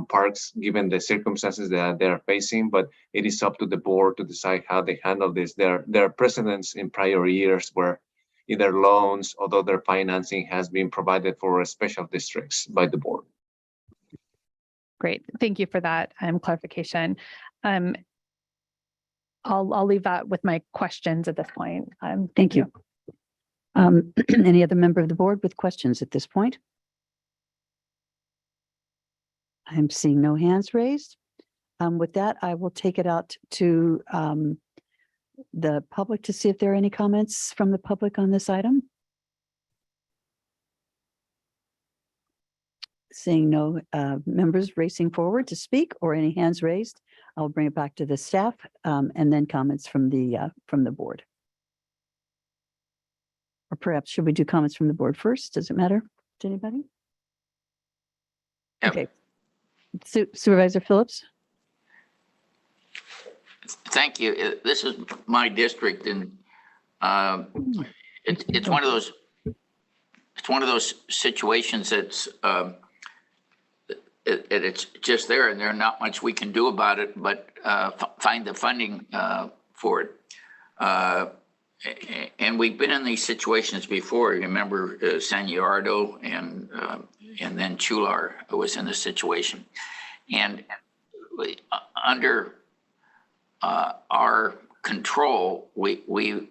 Parks, given the circumstances that they are facing, but it is up to the board to decide how they handle this. There are precedents in prior years where either loans or other financing has been provided for special districts by the board. Great, thank you for that clarification. I'll leave that with my questions at this point. Thank you. Any other member of the board with questions at this point? I'm seeing no hands raised. With that, I will take it out to the public to see if there are any comments from the public on this item. Seeing no members racing forward to speak or any hands raised, I'll bring it back to the staff and then comments from the board. Or perhaps should we do comments from the board first? Does it matter to anybody? Yep. Okay. Supervisor Phillips. Thank you. This is my district, and it's one of those. It's one of those situations that's it's just there, and there's not much we can do about it, but find the funding for it. And we've been in these situations before. Remember San Gerardo and then Chular was in this situation, and under our control, we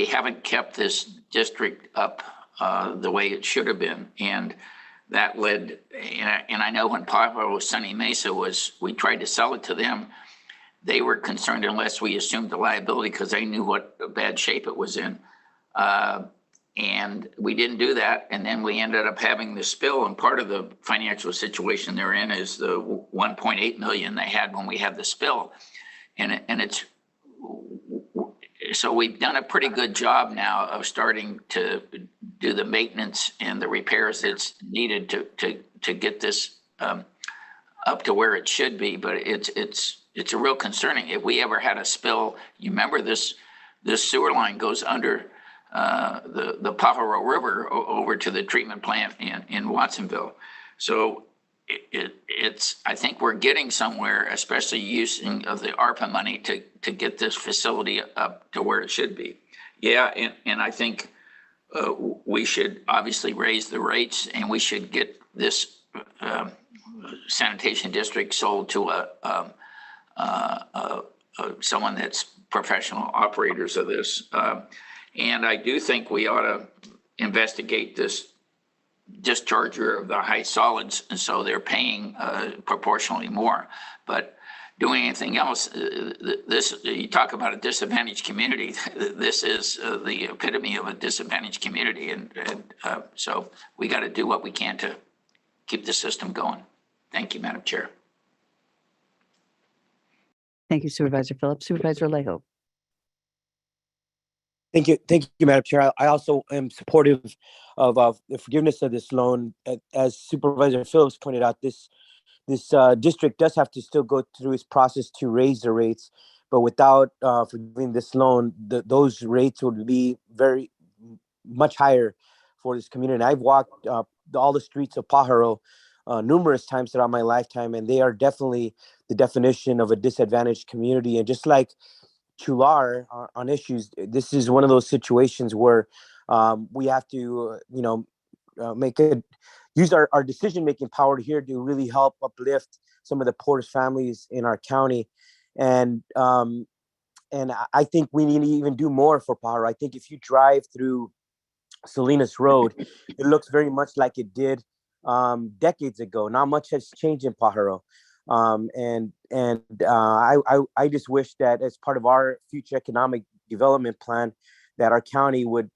haven't kept this district up the way it should have been, and that led. And I know when Paho Sunny Mesa we tried to sell it to them. They were concerned unless we assumed the liability because they knew what bad shape it was in. And we didn't do that. And then we ended up having the spill. And part of the financial situation they're in is the 1.8 million they had when we had the spill. So we've done a pretty good job now of starting to do the maintenance and the repairs that's needed to get this up to where it should be. But it's a real concerning. If we ever had a spill, you remember this sewer line goes under the Paho River over to the treatment plant in Watsonville. So I think we're getting somewhere, especially using of the ARPA money to get this facility up to where it should be. Yeah, and I think we should obviously raise the rates, and we should get this sanitation district sold to someone that's professional operators of this. And I do think we ought to investigate this discharger of the high solids, and so they're paying proportionally more. But doing anything else, you talk about a disadvantaged community. This is the epitome of a disadvantaged community, and so we got to do what we can to keep the system going. Thank you, Madam Chair. Thank you, Supervisor Phillips. Supervisor Alejo. Thank you, Madam Chair. I also am supportive of the forgiveness of this loan. As Supervisor Phillips pointed out, this district does have to still go through its process to raise the rates, but without forgiving this loan, those rates would be very much higher for this community. And I've walked all the streets of Pajaro numerous times throughout my lifetime, and they are definitely the definition of a disadvantaged community. And just like Chular on issues, this is one of those situations where we have to, use our decision-making power here to really help uplift some of the poorest families in our county. And I think we need to even do more for Pajaro. I think if you drive through Salinas Road, it looks very much like it did decades ago. Not much has changed in Pajaro. I just wish that as part of our future economic development plan, that our county would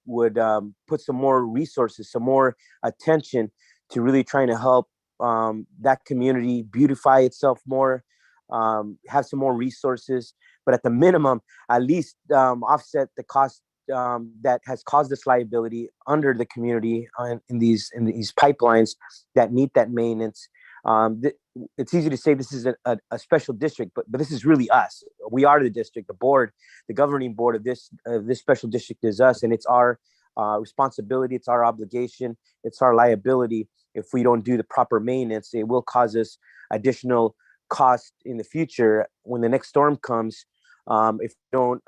put some more resources, some more attention to really trying to help that community beautify itself more, have some more resources, but at the minimum, at least offset the cost that has caused this liability under the community in these pipelines that need that maintenance. It's easy to say this is a special district, but this is really us. We are the district. The board, the governing board of this special district is us, and it's our responsibility. It's our obligation. It's our liability. If we don't do the proper maintenance, it will cause us additional cost in the future when the next storm comes. If we don't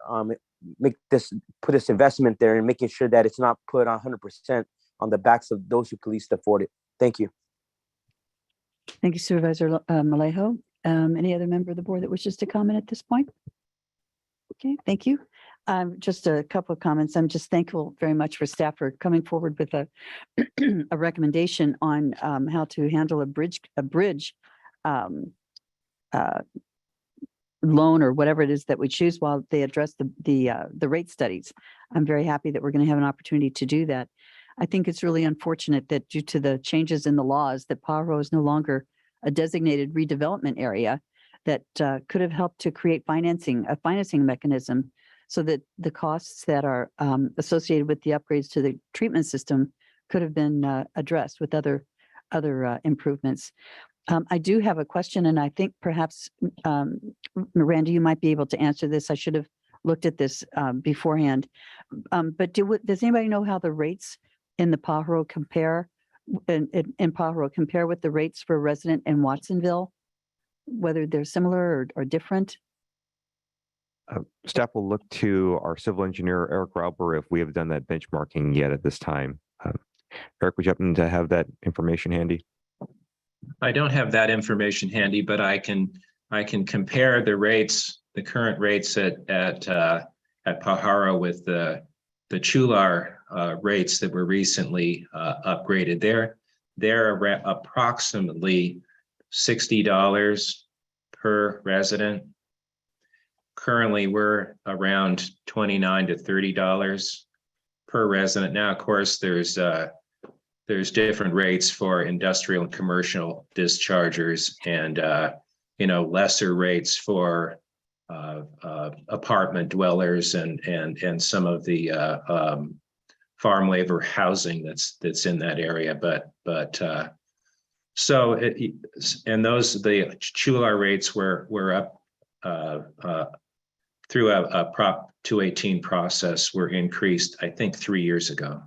put this investment there and making sure that it's not put 100% on the backs of those who can least afford it. Thank you. Thank you, Supervisor Malejo. Any other member of the board that wishes to comment at this point? Okay, thank you. Just a couple of comments. I'm just thankful very much for staff for coming forward with a recommendation on how to handle a bridge loan or whatever it is that we choose while they address the rate studies. I'm very happy that we're going to have an opportunity to do that. I think it's really unfortunate that due to the changes in the laws that Paho is no longer a designated redevelopment area that could have helped to create a financing mechanism so that the costs that are associated with the upgrades to the treatment system could have been addressed with other improvements. I do have a question, and I think perhaps, Miranda, you might be able to answer this. I should have looked at this beforehand. But does anybody know how the rates in the Paho compare with the rates for a resident in Watsonville, whether they're similar or different? Staff will look to our civil engineer, Eric Rauber, if we have done that benchmarking yet at this time. Eric, would you happen to have that information handy? I don't have that information handy, but I can compare the rates, the current rates at Pajaro with the Chular rates that were recently upgraded. They're approximately $60 per resident. Currently, we're around $29 to $30 per resident. Now, of course, there's different rates for industrial and commercial dischargers, and lesser rates for apartment dwellers and some of the farm labor housing that's in that area. The Chular rates were up through a Prop 218 process, were increased, I think, 3 years ago.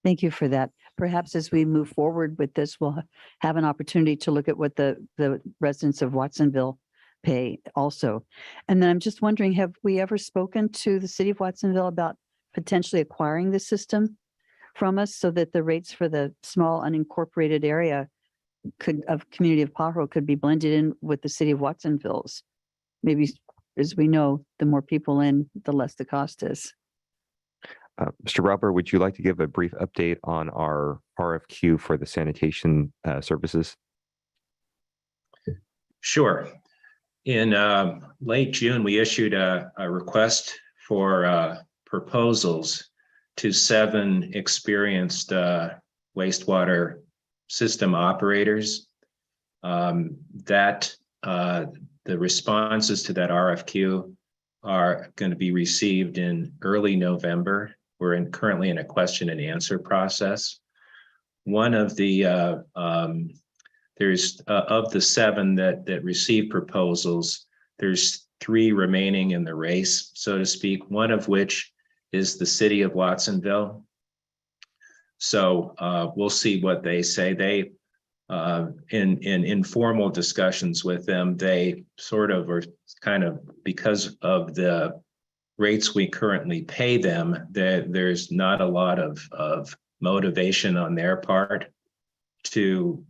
Thank you for that. Perhaps as we move forward with this, we'll have an opportunity to look at what the residents of Watsonville pay also. And then I'm just wondering, have we ever spoken to the city of Watsonville about potentially acquiring the system from us so that the rates for the small unincorporated area of community of Paho could be blended in with the city of Watsonville's? Maybe, as we know, the more people in, the less the cost is. Mr. Rauber, would you like to give a brief update on our RFQ for the sanitation services? Sure. In late June, we issued a request for proposals to 7 experienced wastewater system operators. The responses to that RFQ are going to be received in early November. We're currently in a question and answer process. One of the of the 7 that received proposals, there's 3 remaining in the race, so to speak. One of which is the city of Watsonville. So we'll see what they say. They in informal discussions with them, they sort of are kind of, because of the rates we currently pay them, there's not a lot of motivation on their part to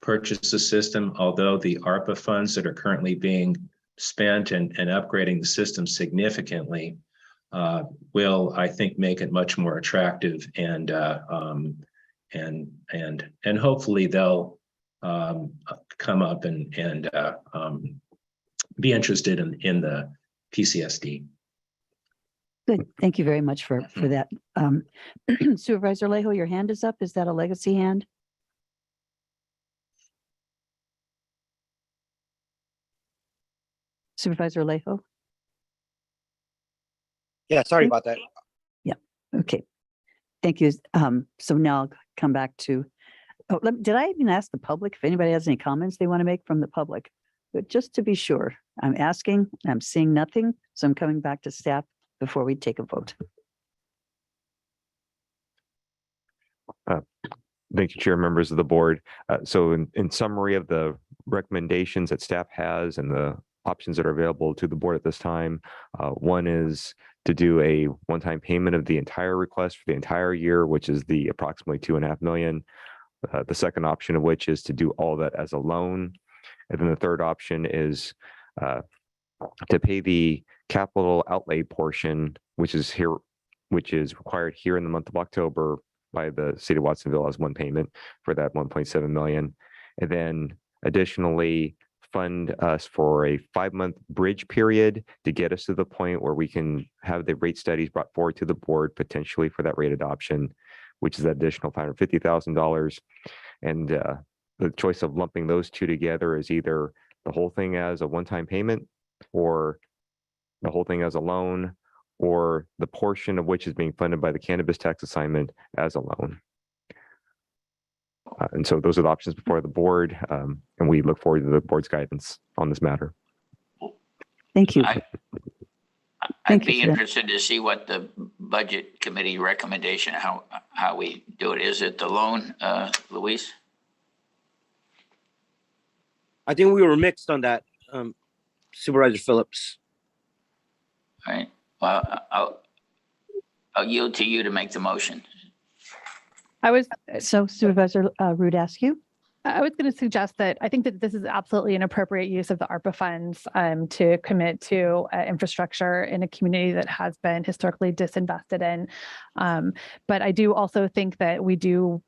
purchase the system, although the ARPA funds that are currently being spent and upgrading the system significantly will, I think, make it much more attractive, and hopefully they'll come up and be interested in the PCSD. Good. Thank you very much for that. Supervisor Lejo, your hand is up. Is that a legacy hand? Supervisor Lejo? Yeah, sorry about that. Yeah, okay. Thank you. So now I'll come back to, did I even ask the public if anybody has any comments they want to make from the public? But just to be sure, I'm asking, I'm seeing nothing, so I'm coming back to staff before we take a vote. Thank you, Chair, members of the board. So in summary of the recommendations that staff has and the options that are available to the board at this time, one is to do a one-time payment of the entire request for the entire year, which is the approximately $2.5 million. The second option of which is to do all that as a loan. And then the third option is to pay the capital outlay portion, which is required here in the month of October by the city of Watsonville as one payment for that 1.7 million. And then additionally fund us for a 5-month bridge period to get us to the point where we can have the rate studies brought forward to the board potentially for that rate adoption, which is an additional $550,000. And the choice of lumping those two together is either the whole thing as a one-time payment, or the whole thing as a loan, or the portion of which is being funded by the cannabis tax assignment as a loan. And so those are the options before the board, and we look forward to the board's guidance on this matter. Thank you. I'd be interested to see what the budget committee recommendation, how we do it. Is it the loan, Luis? I think we were mixed on that, Supervisor Phillips. All right. Well, I'll yield to you to make the motion. So Supervisor Rude asked you. I was going to suggest that I think that this is absolutely an appropriate use of the ARPA funds to commit to infrastructure in a community that has been historically disinvested in. But I do also think that we do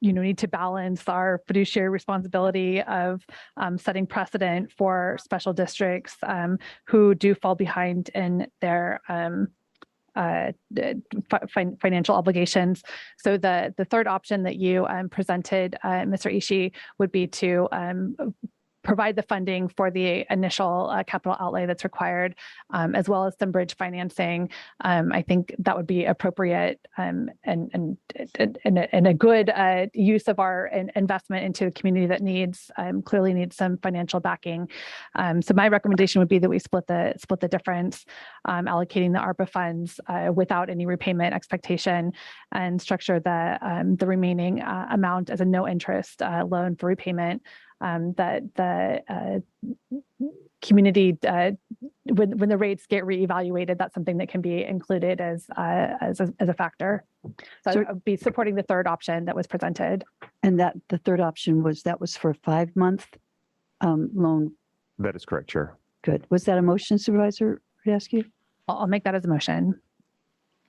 need to balance our fiduciary responsibility of setting precedent for special districts who do fall behind in their financial obligations. So the third option that you presented, Mr. Ishii, would be to provide the funding for the initial capital outlay that's required, as well as some bridge financing. I think that would be appropriate and a good use of our investment into a community that clearly needs some financial backing. So my recommendation would be that we split the difference, allocating the ARPA funds without any repayment expectation, and structure the remaining amount as a no interest loan for repayment. That the community, when the rates get reevaluated, that's something that can be included as a factor. So I would be supporting the third option that was presented. And that the third option was for a 5-month loan. That is correct, Chair. Good. Was that a motion, Supervisor Radescu? I'll make that as a motion.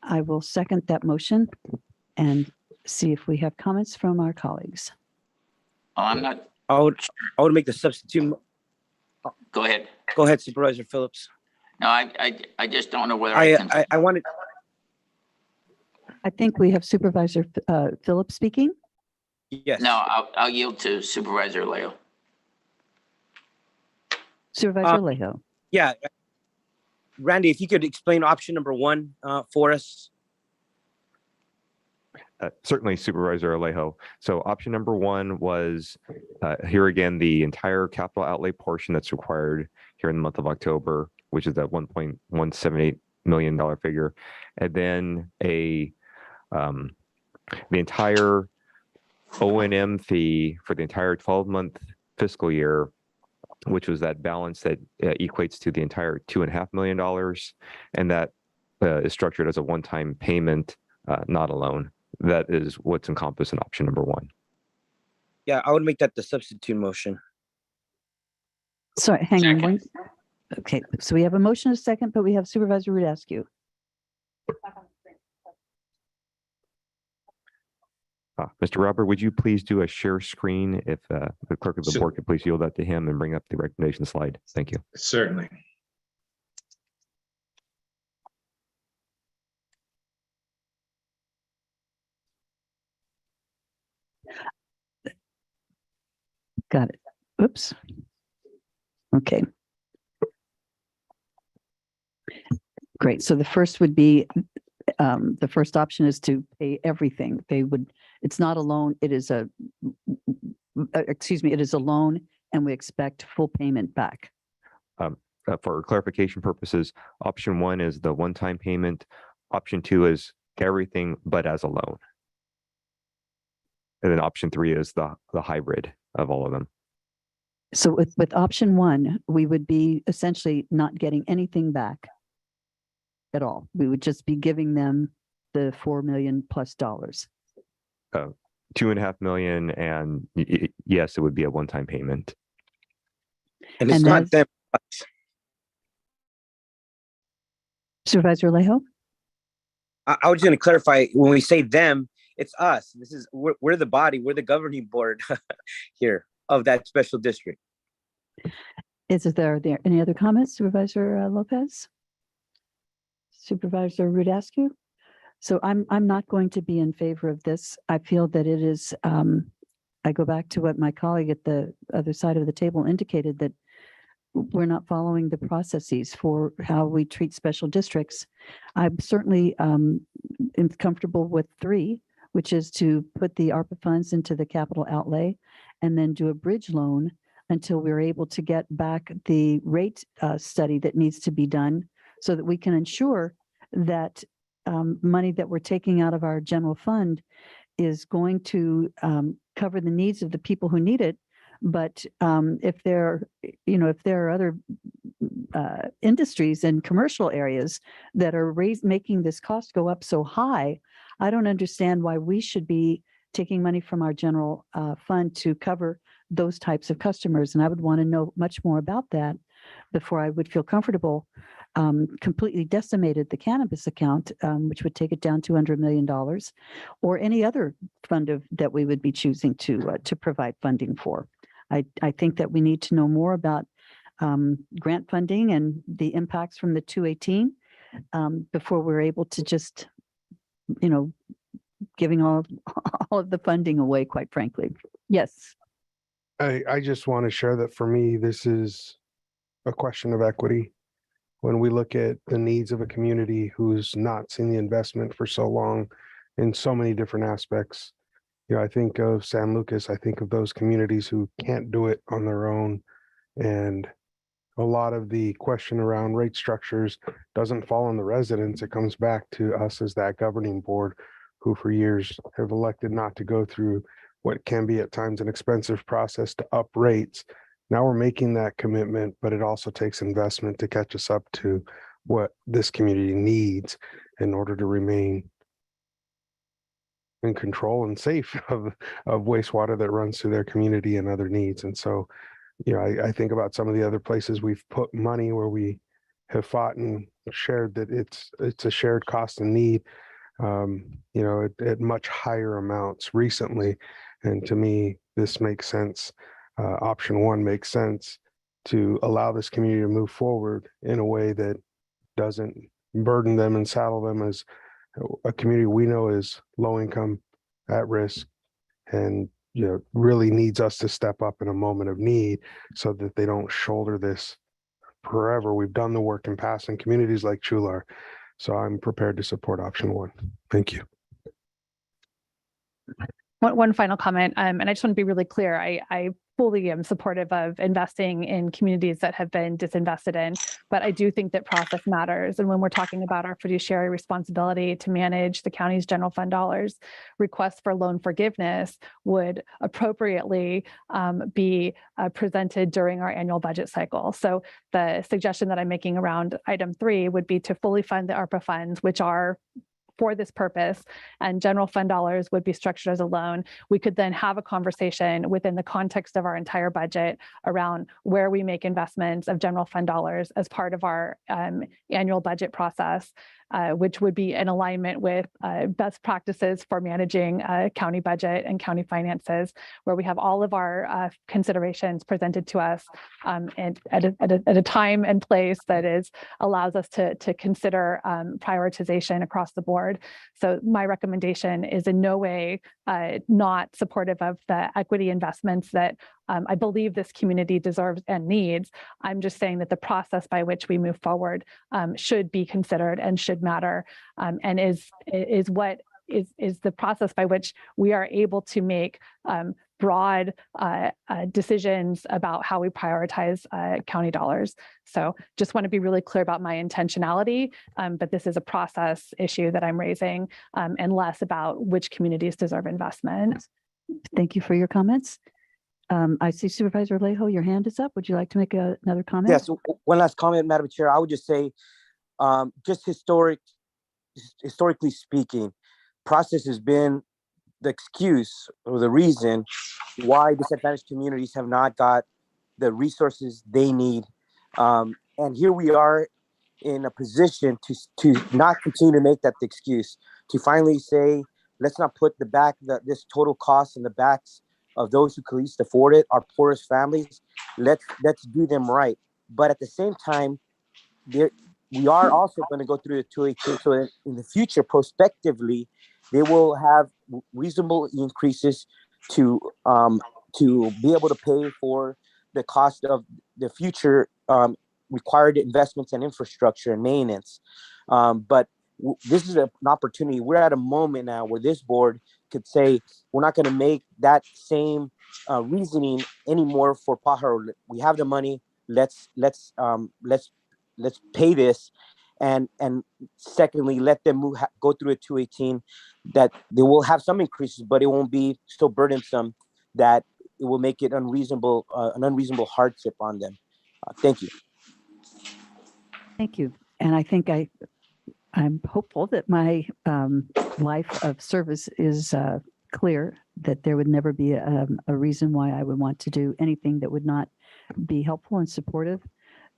I will second that motion and see if we have comments from our colleagues. I'm not. I would make the substitute. Go ahead. Go ahead, Supervisor Phillips. No, I just don't know whether I wanted. I think we have Supervisor Phillips speaking. Yes. No, I'll yield to Supervisor Leo. Supervisor Lejo. Yeah. Randy, if you could explain option number 1 for us. Certainly, Supervisor Alejo. So option number 1 was here again, the entire capital outlay portion that's required here in the month of October, which is that $1.178 million figure. And then the entire O&M fee for the entire 12-month fiscal year, which was that balance that equates to the entire $2.5 million. And that is structured as a one-time payment, not a loan. That is what's encompassed in option number 1. Yeah, I would make that the substitute motion. Sorry, hang on. Okay, so we have a motion, a second, but we have Supervisor Rudascu. Mr. Robert, would you please do a share screen if the clerk of the board could please yield that to him and bring up the recommendation slide? Thank you. Certainly. Got it. Oops. Okay. Great. So the first would be, the first option is to pay everything. They would, it's not a loan, it is a, excuse me, it is a loan and we expect full payment back. For clarification purposes, option 1 is the one-time payment. Option 2 is everything but as a loan. And then option 3 is the hybrid of all of them. So with option 1, we would be essentially not getting anything back at all. We would just be giving them the $4 million plus dollars. 2.5 million, and yes, it would be a one-time payment. And it's not them. Supervisor Alejo? I was going to clarify, when we say them, it's us. This is, we're the body, we're the governing board here of that special district. Is there any other comments, Supervisor Lopez? Supervisor Rudascu? So I'm not going to be in favor of this. I feel that it is, I go back to what my colleague at the other side of the table indicated, that we're not following the processes for how we treat special districts. I'm certainly comfortable with 3, which is to put the ARPA funds into the capital outlay and then do a bridge loan until we're able to get back the rate study that needs to be done so that we can ensure that money that we're taking out of our general fund is going to cover the needs of the people who need it. But if there are other industries and commercial areas that are making this cost go up so high, I don't understand why we should be taking money from our general fund to cover those types of customers. And I would want to know much more about that before I would feel comfortable completely decimated the cannabis account, which would take it down to $100 million, or any other fund that we would be choosing to provide funding for. I think that we need to know more about grant funding and the impacts from the 218 before we're able to just, giving all of the funding away, quite frankly. Yes. I just want to share that for me, this is a question of equity. When we look at the needs of a community who's not seen the investment for so long in so many different aspects, I think of San Lucas, I think of those communities who can't do it on their own. And a lot of the question around rate structures doesn't fall on the residents. It comes back to us as that governing board who for years have elected not to go through what can be at times an expensive process to up rates. Now we're making that commitment, but it also takes investment to catch us up to what this community needs in order to remain in control and safe of wastewater that runs through their community and other needs. And so, I think about some of the other places we've put money where we have fought and shared that it's a shared cost and need, at much higher amounts recently. And to me, this makes sense. Option 1 makes sense to allow this community to move forward in a way that doesn't burden them and saddle them as a community we know is low income, at risk, and really needs us to step up in a moment of need so that they don't shoulder this forever. We've done the work in past in communities like Chular, so I'm prepared to support option 1. Thank you. One final comment, and I just want to be really clear. I fully am supportive of investing in communities that have been disinvested in, but I do think that process matters. And when we're talking about our fiduciary responsibility to manage the county's general fund dollars, requests for loan forgiveness would appropriately be presented during our annual budget cycle. So the suggestion that I'm making around item 3 would be to fully fund the ARPA funds, which are for this purpose, and general fund dollars would be structured as a loan, we could then have a conversation within the context of our entire budget around where we make investments of general fund dollars as part of our annual budget process, which would be in alignment with best practices for managing county budget and county finances, where we have all of our considerations presented to us and at a time and place that allows us to consider prioritization across the board. So my recommendation is in no way not supportive of the equity investments that I believe this community deserves and needs. I'm just saying that the process by which we move forward should be considered and should matter, and is the process by which we are able to make broad decisions about how we prioritize county dollars. So just want to be really clear about my intentionality, but this is a process issue that I'm raising, and less about which communities deserve investment. Thank you for your comments. I see Supervisor Alejo, your hand is up. Would you like to make another comment? Yes, one last comment, Madam Chair. I would just say, just historically speaking, process has been the excuse or the reason why disadvantaged communities have not got the resources they need. And here we are in a position to not continue to make that the excuse, to finally say, let's not put this total cost in the backs of those who can least afford it, our poorest families. Let's do them right. But at the same time, we are also going to go through the 218. So in the future, prospectively, they will have reasonable increases to be able to pay for the cost of the future required investments and infrastructure and maintenance. But this is an opportunity. We're at a moment now where this board could say, we're not going to make that same reasoning anymore for Paho. We have the money. Let's pay this, and secondly, let them go through a 218. That they will have some increases, but it won't be so burdensome that it will make it unreasonable, an unreasonable hardship on them. Thank you. Thank you. And I think I'm hopeful that my life of service is clear, that there would never be a reason why I would want to do anything that would not be helpful and supportive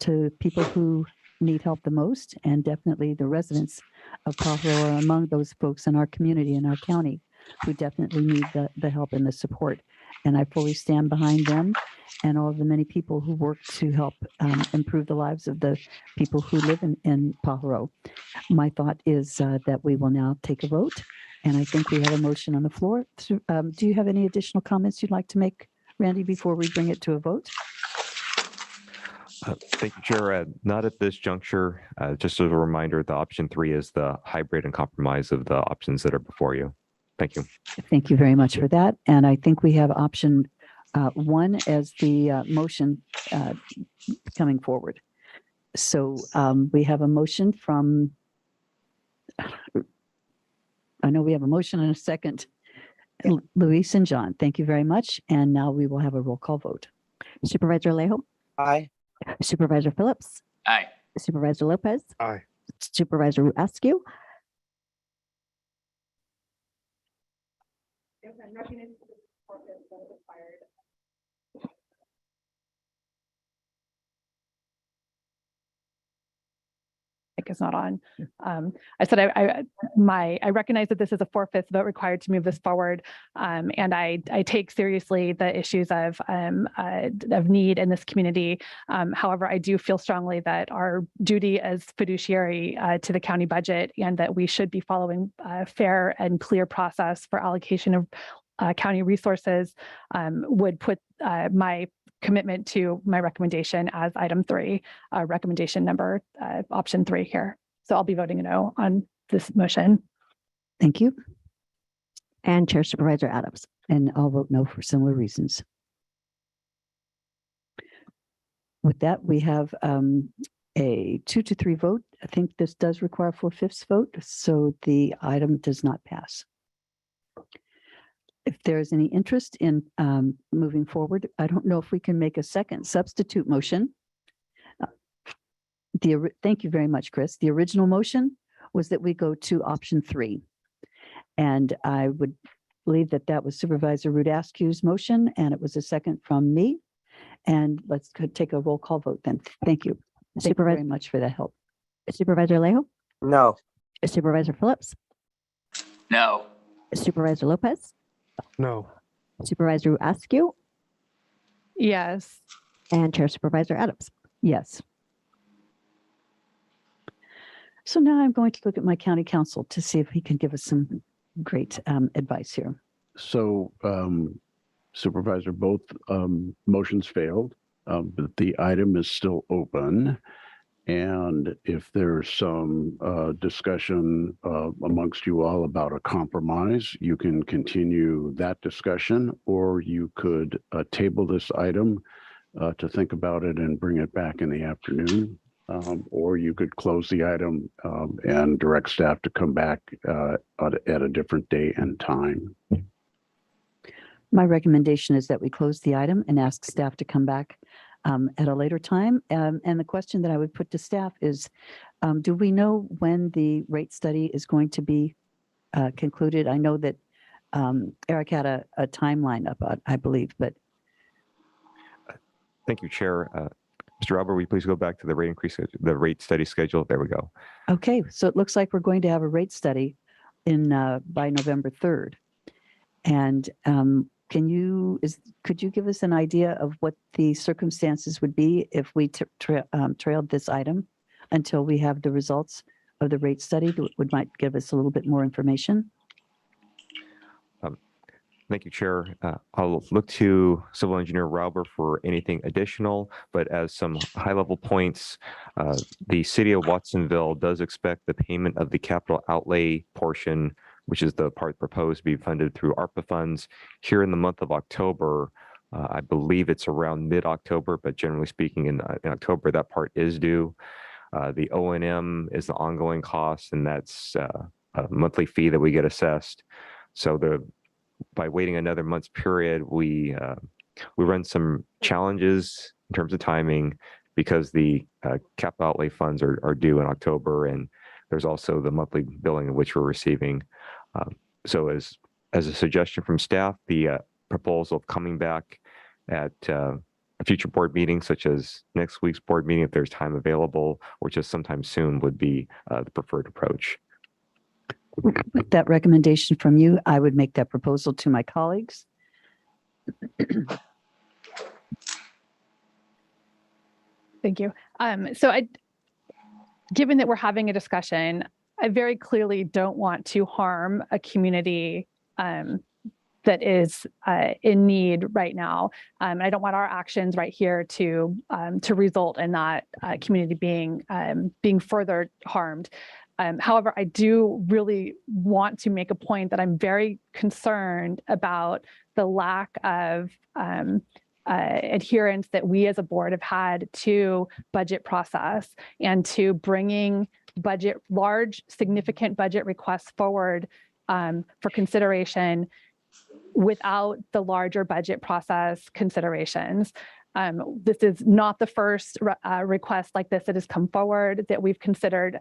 to people who need help the most. And definitely the residents of Paho are among those folks in our community, in our county, who definitely need the help and the support. And I fully stand behind them and all of the many people who work to help improve the lives of the people who live in Paho. My thought is that we will now take a vote. And I think we have a motion on the floor. Do you have any additional comments you'd like to make, Randy, before we bring it to a vote? Thank you, Chair. Not at this juncture. Just as a reminder, the option 3 is the hybrid and compromise of the options that are before you. Thank you. Thank you very much for that. And I think we have option 1 as the motion coming forward. So we have a motion from, I know we have a motion and a second. Luis and John, thank you very much. And now we will have a roll call vote. Supervisor Alejo. Aye. Supervisor Phillips. Aye. Supervisor Lopez. Aye. Supervisor Askew. Is not on. I said I recognize that this is a 4/5 vote required to move this forward, and I take seriously the issues of need in this community. However, I do feel strongly that our duty as fiduciary to the county budget, and that we should be following a fair and clear process for allocation of county resources, would put my commitment to my recommendation as item 3, recommendation number option 3 here. So I'll be voting no on this motion. Thank you. And Chair Supervisor Adams. And I'll vote no for similar reasons. With that, we have a 2-3 vote. I think this does require 4/5 vote, so the item does not pass. If there is any interest in moving forward, I don't know if we can make a second substitute motion. Thank you very much, Chris. The original motion was that we go to option 3. And I would believe that that was Supervisor Rudaskew's motion, and it was a second from me. And let's take a roll call vote then. Thank you. Thank you very much for that help. Supervisor Alejo, No. Supervisor Phillips, No. Supervisor Lopez, No. Supervisor Askew, Yes. and Chair Supervisor Adams. Yes. So now I'm going to look at my county council to see if he can give us some great advice here. So Supervisor, both motions failed, but the item is still open. And if there's some discussion amongst you all about a compromise, you can continue that discussion, or you could table this item to think about it and bring it back in the afternoon. Or you could close the item and direct staff to come back at a different day and time. My recommendation is that we close the item and ask staff to come back at a later time. And the question that I would put to staff is, do we know when the rate study is going to be concluded? I know that Eric had a timeline about, I believe, but. Thank you, Chair. Mr. Albert, will you please go back to the rate increase, the rate study schedule? There we go. Okay, so it looks like we're going to have a rate study in by November 3rd. And could you give us an idea of what the circumstances would be if we trailed this item until we have the results of the rate study that might give us a little bit more information? Thank you, Chair. I'll look to Civil Engineer Rauber for anything additional, but as some high-level points, the City of Watsonville does expect the payment of the capital outlay portion, which is the part proposed to be funded through ARPA funds, here in the month of October. I believe it's around mid-October, but generally speaking, in October, that part is due. The O&M is the ongoing cost, and that's a monthly fee that we get assessed. So by waiting another month's period, we run some challenges in terms of timing because the capital outlay funds are due in October, and there's also the monthly billing of which we're receiving. So as a suggestion from staff, the proposal of coming back at a future board meeting, such as next week's board meeting, if there's time available, or just sometime soon, would be the preferred approach. With that recommendation from you, I would make that proposal to my colleagues. Thank you. Given that we're having a discussion, I very clearly don't want to harm a community that is in need right now. I don't want our actions right here to result in that community being further harmed. However, I do really want to make a point that I'm very concerned about the lack of adherence that we as a board have had to budget process and to bringing large, significant budget requests forward for consideration without the larger budget process considerations. This is not the first request like this that has come forward that we've considered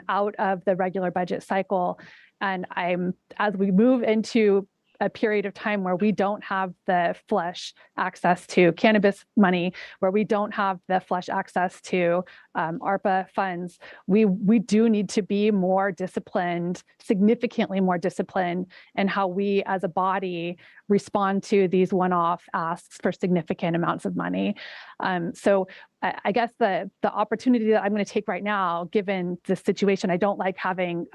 out of the regular budget cycle. And as we move into a period of time where we don't have the flush access to cannabis money, where we don't have the flush access to ARPA funds, we do need to be more disciplined, significantly more disciplined in how we as a body respond to these one-off asks for significant amounts of money. So I guess the opportunity that I'm going to take right now, given the situation, I don't like having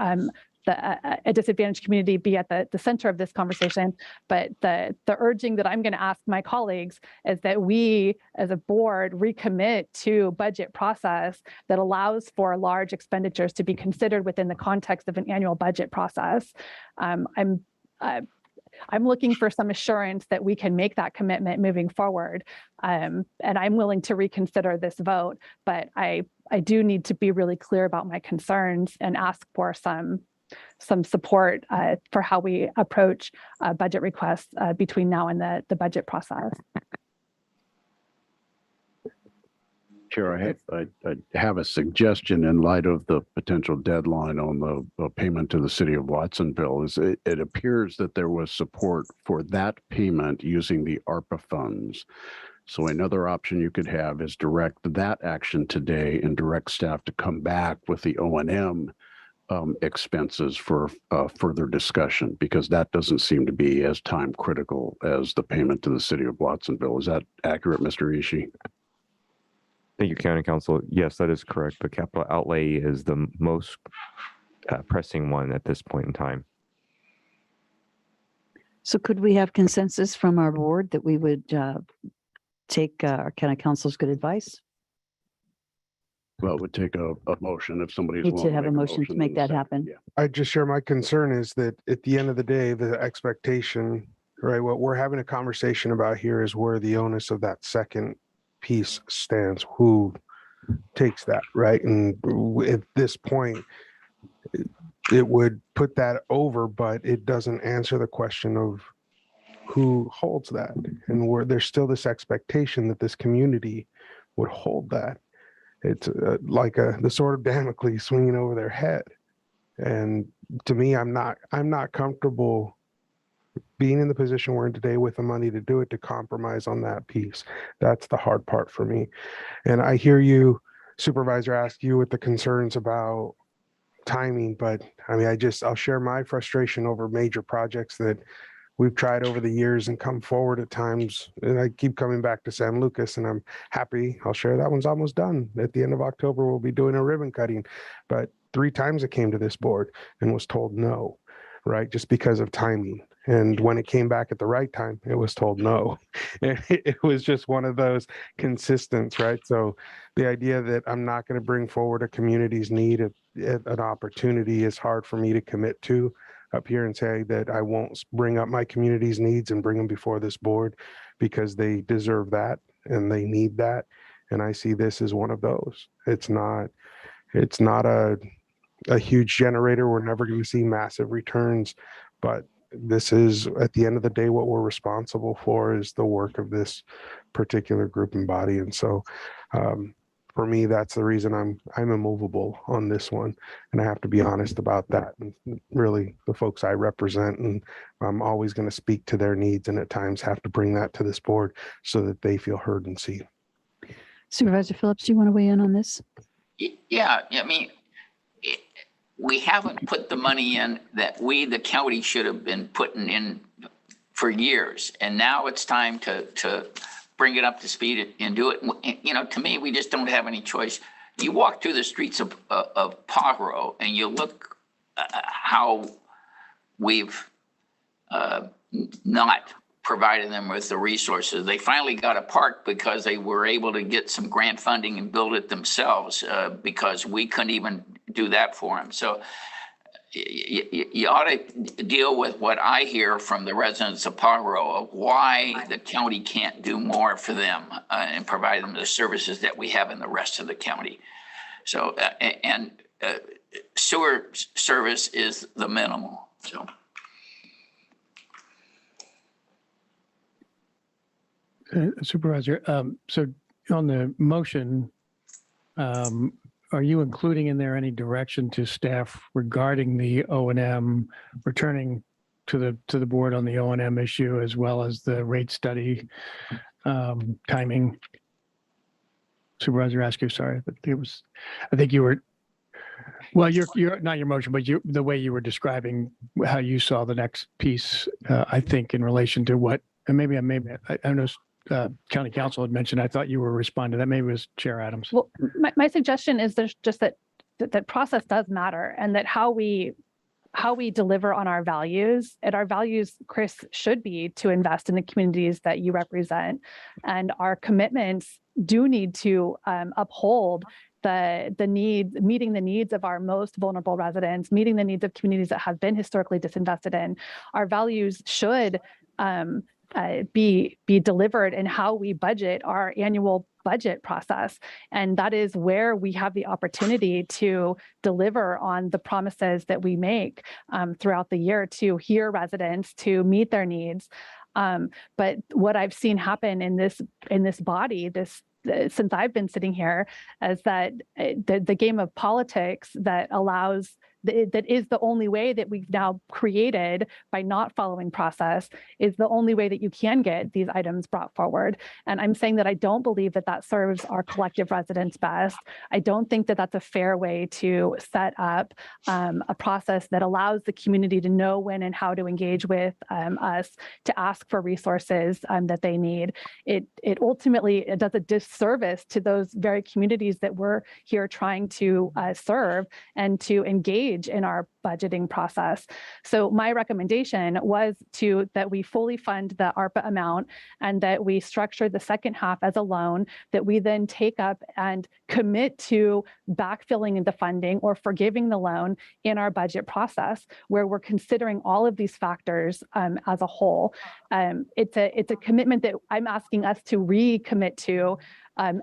a disadvantaged community be at the center of this conversation. But the urging that I'm going to ask my colleagues is that we as a board recommit to budget process that allows for large expenditures to be considered within the context of an annual budget process. I'm looking for some assurance that we can make that commitment moving forward. And I'm willing to reconsider this vote, but I do need to be really clear about my concerns and ask for some support for how we approach budget requests between now and the budget process. Chair, I have a suggestion in light of the potential deadline on the payment to the city of Watsonville. It appears that there was support for that payment using the ARPA funds. So another option you could have is direct that action today and direct staff to come back with the O&M expenses for further discussion, because that doesn't seem to be as time critical as the payment to the city of Watsonville. Is that accurate, Mr. Ishii? Thank you, County Council. Yes, that is correct. The capital outlay is the most pressing one at this point in time. So could we have consensus from our board that we would take our county council's good advice? Well, it would take a motion if somebody's Need willing to have a motion to make then that happen. Yeah. I just share my concern is that at the end of the day, the expectation, right, what we're having a conversation about here is where the onus of that second piece stands, who takes that, right? And at this point, it would put that over, but it doesn't answer the question of who holds that. And where there's still this expectation that this community would hold that. It's like the sword of Damocles swinging over their head. And to me, I'm not comfortable being in the position we're in today with the money to do it, to compromise on that piece. That's the hard part for me. And I hear you, Supervisor, ask you with the concerns about timing, but I mean, I'll share my frustration over major projects that we've tried over the years and come forward at times. And I keep coming back to San Lucas, and I'm happy. I'll share that one's almost done. At the end of October, we'll be doing a ribbon cutting. But 3 times it came to this board and was told no, right? Just because of timing. And when it came back at the right time, it was told no. And it was just one of those consistents, right? So the idea that I'm not going to bring forward a community's need at an opportunity is hard for me to commit to up here and say that I won't bring up my community's needs and bring them before this board, because they deserve that and they need that. And I see this as one of those. It's not a huge generator. We're never going to see massive returns, but this is, at the end of the day, what we're responsible for is the work of this particular group and body. And so for me, that's the reason I'm immovable on this one. And I have to be honest about that. And really, the folks I represent, and I'm always going to speak to their needs, and at times have to bring that to this board so that they feel heard and seen. Supervisor Phillips, do you want to weigh in on this? Yeah, I mean, we haven't put the money in that we, the county, should have been putting in for years. And now it's time to bring it up to speed and do it. You know, to me, we just don't have any choice. You walk through the streets of Paho and you look how we've not provided them with the resources. They finally got a park because they were able to get some grant funding and build it themselves, because we couldn't even do that for them. So you ought to deal with what I hear from the residents of Paho of why the county can't do more for them and provide them the services that we have in the rest of the county. So, sewer service is the minimal, so. Supervisor, so on the motion, are you including in there any direction to staff regarding the O&M, returning to the board on the O&M issue, as well as the rate study timing? Supervisor Askew, sorry, but I think you were, well, you're not your motion, but the way you were describing how you saw the next piece, I think in relation to what, and maybe I know County Council had mentioned, I thought you were responding to that. Maybe it was Chair Adams. Well, my suggestion is there's just that process does matter, and that how we deliver on our values, and our values, Chris, should be to invest in the communities that you represent, and our commitments do need to uphold meeting the needs of our most vulnerable residents, meeting the needs of communities that have been historically disinvested in. Our values should be delivered in how we budget our annual budget process. And that is where we have the opportunity to deliver on the promises that we make throughout the year, to hear residents, to meet their needs. But what I've seen happen in this body, this since I've been sitting here, is that the game of politics that allows that is the only way that we've now created by not following process is the only way that you can get these items brought forward. And I'm saying that I don't believe that that serves our collective residents best. I don't think that that's a fair way to set up a process that allows the community to know when and how to engage with us to ask for resources that they need. It ultimately does a disservice to those very communities that we're here trying to serve and to engage in our budgeting process. So my recommendation was that we fully fund the ARPA amount and that we structure the second half as a loan that we then take up and commit to backfilling the funding or forgiving the loan in our budget process, where we're considering all of these factors as a whole. It's a commitment that I'm asking us to recommit to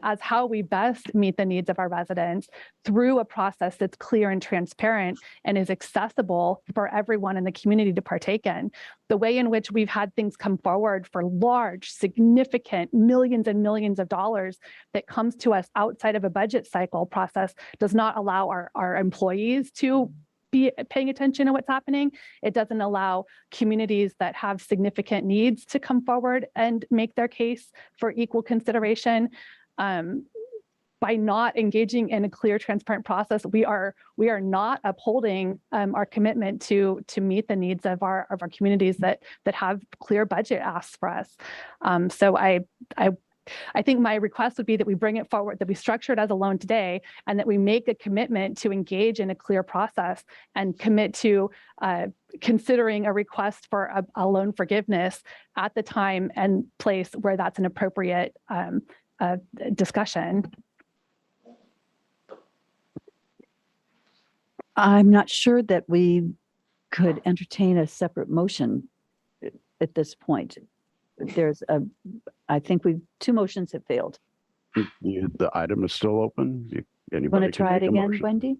as how we best meet the needs of our residents through a process that's clear and transparent and is accessible for everyone in the community to partake in. The way in which we've had things come forward for large, significant millions and millions of dollars that comes to us outside of a budget cycle process does not allow our employees to be paying attention to what's happening. It doesn't allow communities that have significant needs to come forward and make their case for equal consideration. By not engaging in a clear, transparent process, we are not upholding our commitment to meet the needs of our communities that have clear budget asks for us. So I think my request would be that we bring it forward, that we structure it as a loan today, and that we make a commitment to engage in a clear process and commit to considering a request for a loan forgiveness at the time and place where that's an appropriate discussion. I'm not sure that we could entertain a separate motion at this point. I think two motions have failed. The item is still open. Want Anybody to can try it make a again, motion. Wendy?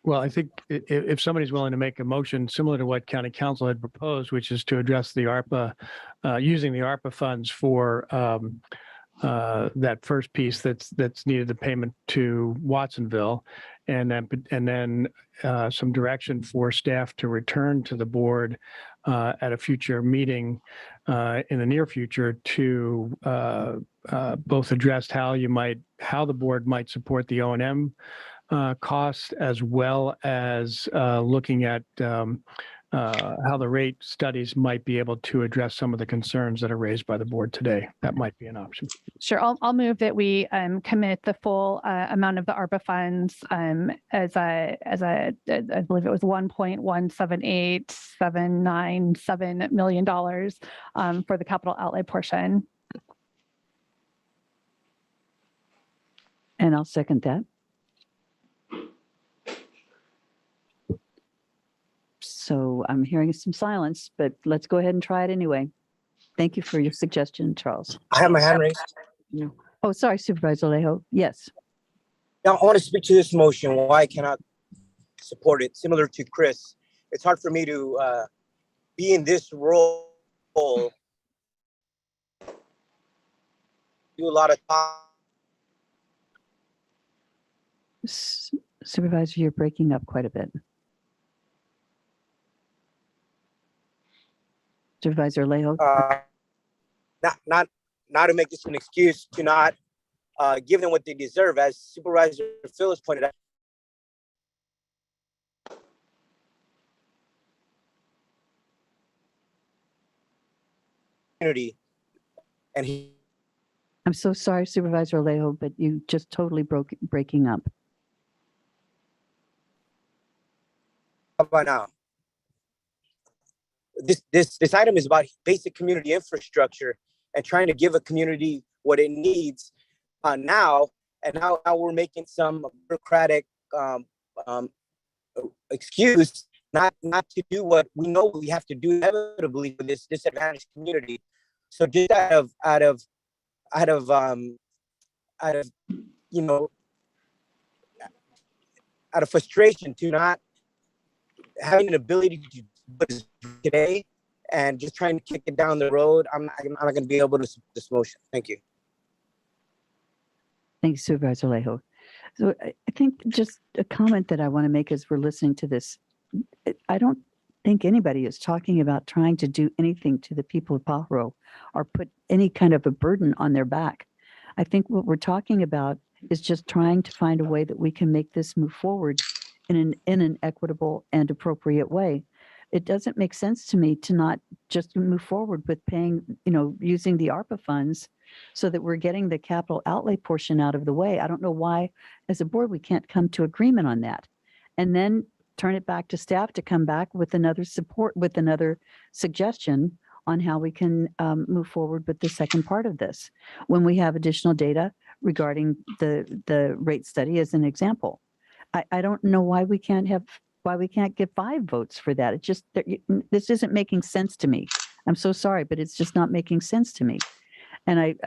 Well, I think if somebody's willing to make a motion similar to what County Council had proposed, which is to address the ARPA, using the ARPA funds for that first piece that's needed, the payment to Watsonville, and then some direction for staff to return to the board at a future meeting in the near future to both address how the board might support the O&M costs, as well as looking at how the rate studies might be able to address some of the concerns that are raised by the board today. That might be an option. Sure, I'll move that we commit the full amount of the ARPA funds as I believe it was $1.178797 million for the capital outlay portion. And I'll second that. So I'm hearing some silence, but let's go ahead and try it anyway. Thank you for your suggestion, Charles. I have my hand raised. No. Oh, sorry, Supervisor Alejo. Yes. Now, I want to speak to this motion, why I cannot support it. Similar to Chris, it's hard for me to be in this role, do a lot of Supervisor, you're breaking up quite a bit. Supervisor Alejo. Not to make this an excuse to not give them what they deserve, as Supervisor Phillips pointed out. And I'm so sorry, Supervisor Alejo, but you just totally breaking up. How about now? This item is about basic community infrastructure and trying to give a community what it needs now we're making some bureaucratic excuse not to do what we know we have to do inevitably for this disadvantaged community. So just out of frustration to not having an ability today and just trying to kick it down the road, I'm not going to be able to support this motion. Thank you. Thank you, Supervisor Lejo. So I think just a comment that I want to make as we're listening to this, I don't think anybody is talking about trying to do anything to the people of Paho or put any kind of a burden on their back. I think what we're talking about is just trying to find a way that we can make this move forward in an equitable and appropriate way. It doesn't make sense to me to not just move forward with paying, using the ARPA funds so that we're getting the capital outlay portion out of the way. I don't know why, as a board, we can't come to agreement on that. And then turn it back to staff to come back with another suggestion on how we can move forward with the second part of this when we have additional data regarding the rate study as an example. I don't know why we can't get 5 votes for that. It just, this isn't making sense to me. I'm so sorry, but it's just not making sense to me. And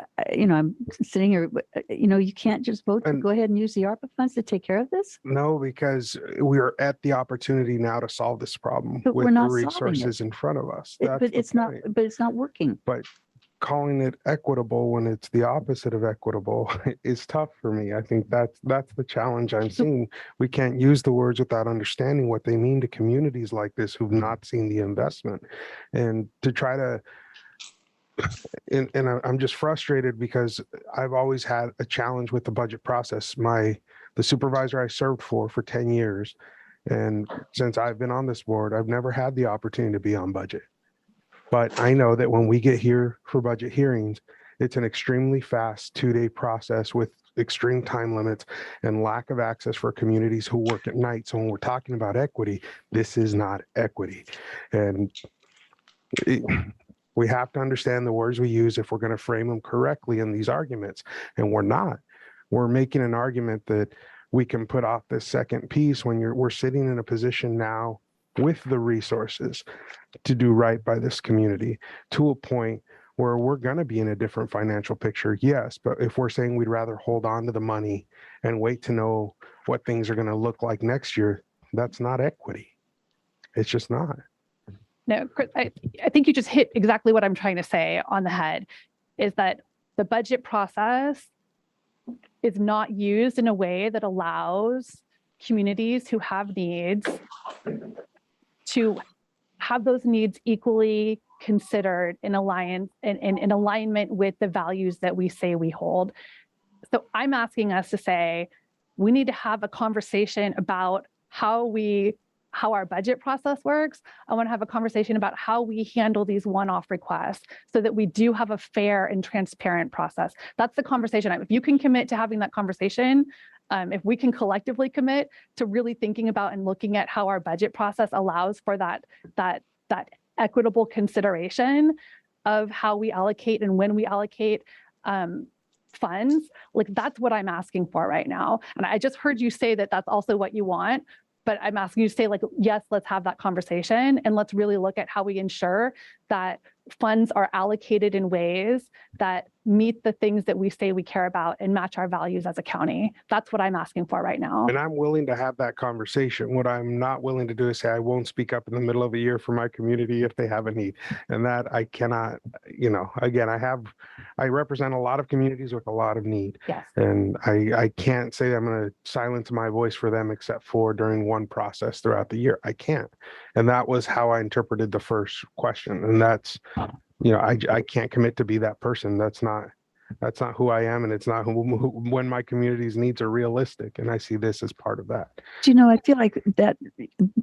I'm sitting here, you can't just vote to go ahead and use the ARPA funds to take care of this? No, because we are at the opportunity now to solve this problem But with we're the not solving resources it. in front of us. But it's not working. But calling it equitable when it's the opposite of equitable is tough for me. I think that's the challenge I'm seeing. We can't use the words without understanding what they mean to communities like this who've not seen the investment. And to try to and I'm just frustrated because I've always had a challenge with the budget process. The supervisor I served for 10 years, and since I've been on this board, I've never had the opportunity to be on budget. But I know that when we get here for budget hearings, it's an extremely fast 2-day process with extreme time limits and lack of access for communities who work at night. So when we're talking about equity, this is not equity. And we have to understand the words we use if we're going to frame them correctly in these arguments. And we're not. We're making an argument that we can put off this second piece when we're sitting in a position now with the resources to do right by this community to a point where we're going to be in a different financial picture. Yes, but if we're saying we'd rather hold on to the money and wait to know what things are going to look like next year, that's not equity. It's just not. No, Chris, I think you just hit exactly what I'm trying to say on the head, is that the budget process is not used in a way that allows communities who have needs to have those needs equally considered in alignment with the values that we say we hold. So I'm asking us to say, we need to have a conversation about how our budget process works. I want to have a conversation about how we handle these one-off requests so that we do have a fair and transparent process. That's the conversation. If you can commit to having that conversation, if we can collectively commit to really thinking about and looking at how our budget process allows for that equitable consideration of how we allocate and when we allocate funds, like that's what I'm asking for right now. And I just heard you say that that's also what you want. But I'm asking you to say, like, yes, let's have that conversation and let's really look at how we ensure that funds are allocated in ways that meet the things that we say we care about and match our values as a county. That's what I'm asking for right now. And I'm willing to have that conversation. What I'm not willing to do is say I won't speak up in the middle of a year for my community if they have a need. And that I cannot, again, I represent a lot of communities with a lot of need. Yes. And I can't say I'm going to silence my voice for them except for during one process throughout the year. I can't. And that was how I interpreted the first question. And that's, I can't commit to be that person. That's not who I am. And it's not when my community's needs are realistic. And I see this as part of that. I feel like that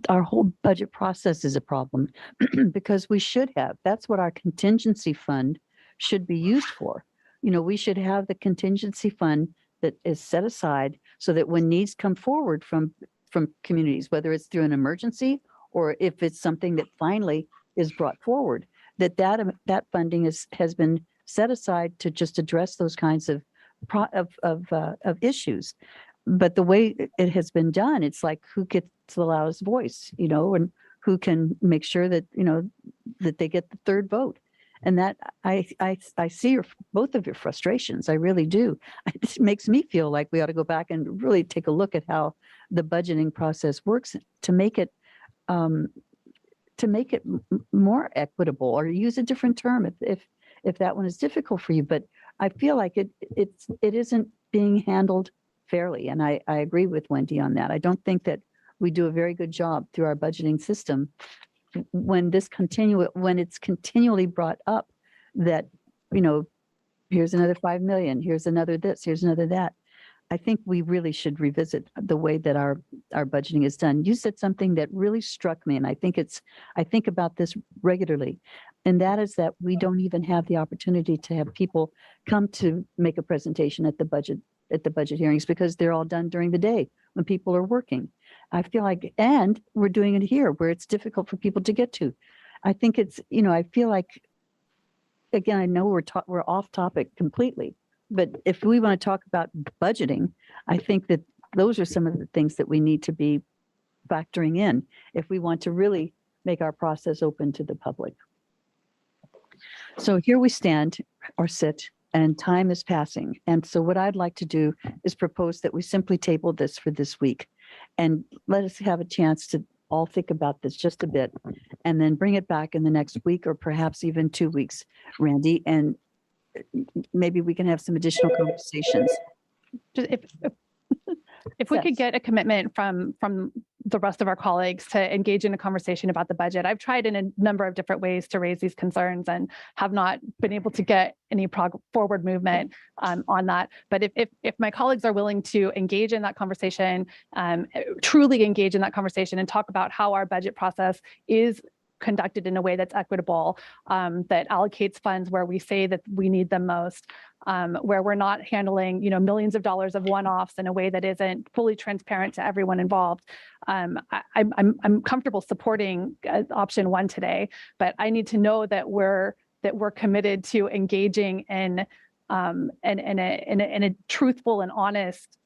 our whole budget process is a problem because we should have, that's what our contingency fund should be used for. We should have the contingency fund that is set aside so that when needs come forward from communities, whether it's through an emergency or if it's something that finally is brought forward, that funding has been set aside to just address those kinds of issues. But the way it has been done, it's like who gets the loudest voice, and who can make sure that that they get the third vote. And that I see both of your frustrations. I really do. It makes me feel like we ought to go back and really take a look at how the budgeting process works to make it to make it more equitable, or use a different term if that one is difficult for you. But I feel like it isn't being handled fairly. And I agree with Wendy on that. I don't think that we do a very good job through our budgeting system when it's continually brought up that, here's another 5 million, here's another this, here's another that. I think we really should revisit the way that our budgeting is done. You said something that really struck me, and I think about this regularly, and that is that we don't even have the opportunity to have people come to make a presentation at the budget hearings because they're all done during the day when people are working. I feel like, and we're doing it here where it's difficult for people to get to. I think it's, I feel like, again, I know we're off topic completely, but if we want to talk about budgeting, I think that those are some of the things that we need to be factoring in if we want to really make our process open to the public. So here we stand or sit, and time is passing. And so what I'd like to do is propose that we simply table this for this week and let us have a chance to all think about this just a bit and then bring it back in the next week or perhaps even 2 weeks, Randy, and maybe we can have some additional conversations. If we could get a commitment from the rest of our colleagues to engage in a conversation about the budget. I've tried in a number of different ways to raise these concerns and have not been able to get any forward movement on that. But if my colleagues are willing to engage in that conversation, truly engage in that conversation and talk about how our budget process is conducted in a way that's equitable, that allocates funds where we say that we need them most, where we're not handling, millions of dollars of one-offs in a way that isn't fully transparent to everyone involved. I'm comfortable supporting option 1 today, but I need to know that we're committed to engaging in a truthful and honest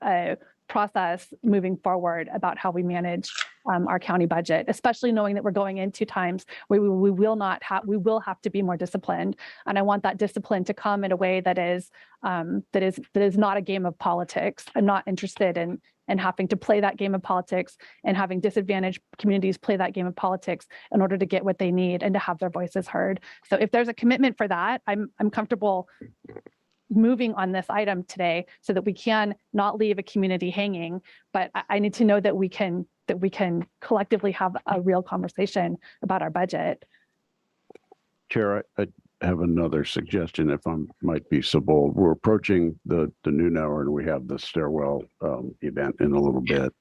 process moving forward about how we manage our county budget, especially knowing that we're going into times where we will have to be more disciplined. And I want that discipline to come in a way that is not a game of politics. I'm not interested in having to play that game of politics and having disadvantaged communities play that game of politics in order to get what they need and to have their voices heard. So if there's a commitment for that, I'm comfortable moving on this item today so that we can not leave a community hanging, but I need to know that we can collectively have a real conversation about our budget. Chair, I have another suggestion, if I might be so bold. We're approaching the noon hour and we have the stairwell event in a little bit.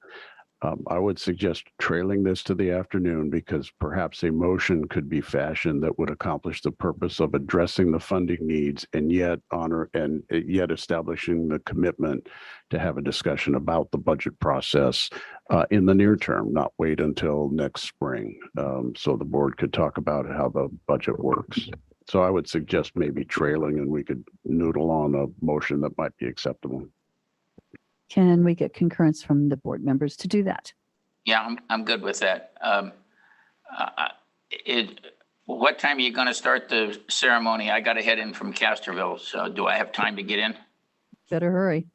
I would suggest trailing this to the afternoon because perhaps a motion could be fashioned that would accomplish the purpose of addressing the funding needs and yet establishing the commitment to have a discussion about the budget process in the near term, not wait until next spring. So the board could talk about how the budget works. So I would suggest maybe trailing and we could noodle on a motion that might be acceptable. Can we get concurrence from the board members to do that? Yeah, I'm good with that. What time are you going to start the ceremony? I got to head in from Castroville, so do I have time to get in? Better hurry.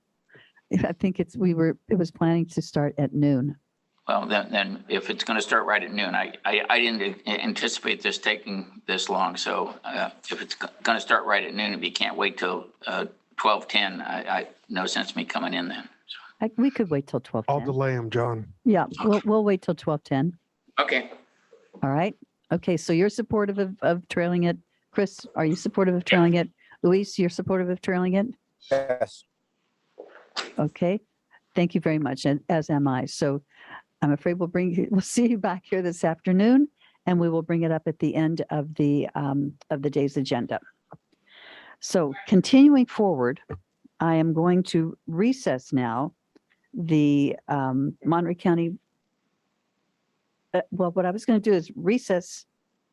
I think it was planning to start at noon. Well, then if it's going to start right at noon, I didn't anticipate this taking this long. So if it's going to start right at noon, if you can't wait till 12:10, I no sense me coming in then. We could wait till 12:10. I'll delay him, John. Yeah, we'll wait till 12:10. Okay. All right. Okay, so you're supportive of trailing it. Chris, are you supportive of trailing it? Luis, you're supportive of trailing it? Yes. Okay. Thank you very much, and as am I. So I'm afraid we'll see you back here this afternoon, and we will bring it up at the end of the day's agenda. So continuing forward, I am going to recess now the Monterey County. Well, what I was going to do is recess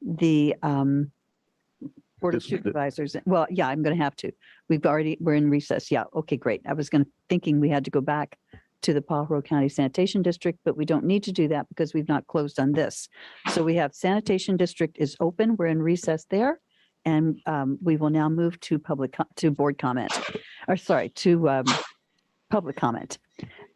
the Board of Supervisors. Well, yeah, I'm going to have to. We're in recess. Yeah. Okay, great. I was thinking we had to go back to the Paho County Sanitation District, but we don't need to do that because we've not closed on this. So we have Sanitation District is open. We're in recess there. And we will now move to public comment.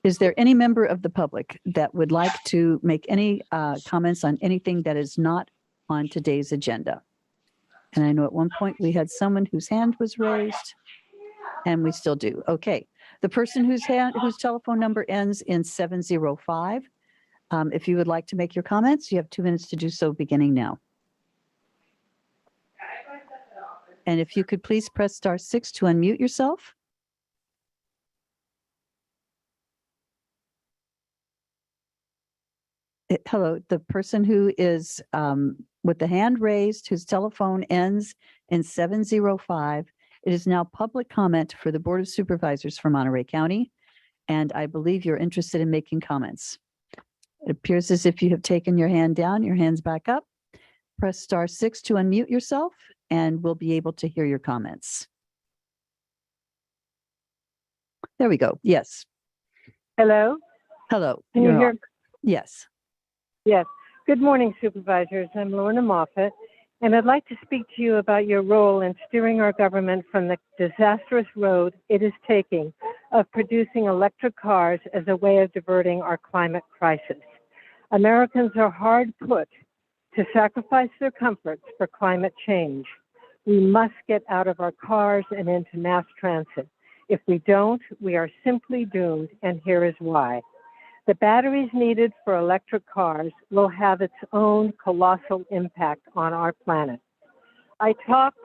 Is there any member of the public that would like to make any comments on anything that is not on today's agenda. And I know at one point we had someone whose hand was raised, and we still do. Okay. The person whose telephone number ends in 705. If you would like to make your comments, you have 2 minutes to do so beginning now. And if you could please press *6 to unmute yourself. Hello, the person who is with the hand raised, whose telephone ends in 705. It is now public comment for the Board of Supervisors for Monterey County. And I believe you're interested in making comments. It appears as if you have taken your hand down, your hands back up. Press *6 to unmute yourself, and we'll be able to hear your comments. There we go. Yes. Hello? Hello. Can you You're hear? on. Yes. Yes. Good morning, Supervisors. I'm Lorna Moffett, and I'd like to speak to you about your role in steering our government from the disastrous road it is taking of producing electric cars as a way of diverting our climate crisis. Americans are hard put to sacrifice their comforts for climate change. We must get out of our cars and into mass transit. If we don't, we are simply doomed, and here is why. The batteries needed for electric cars will have its own colossal impact on our planet. I talked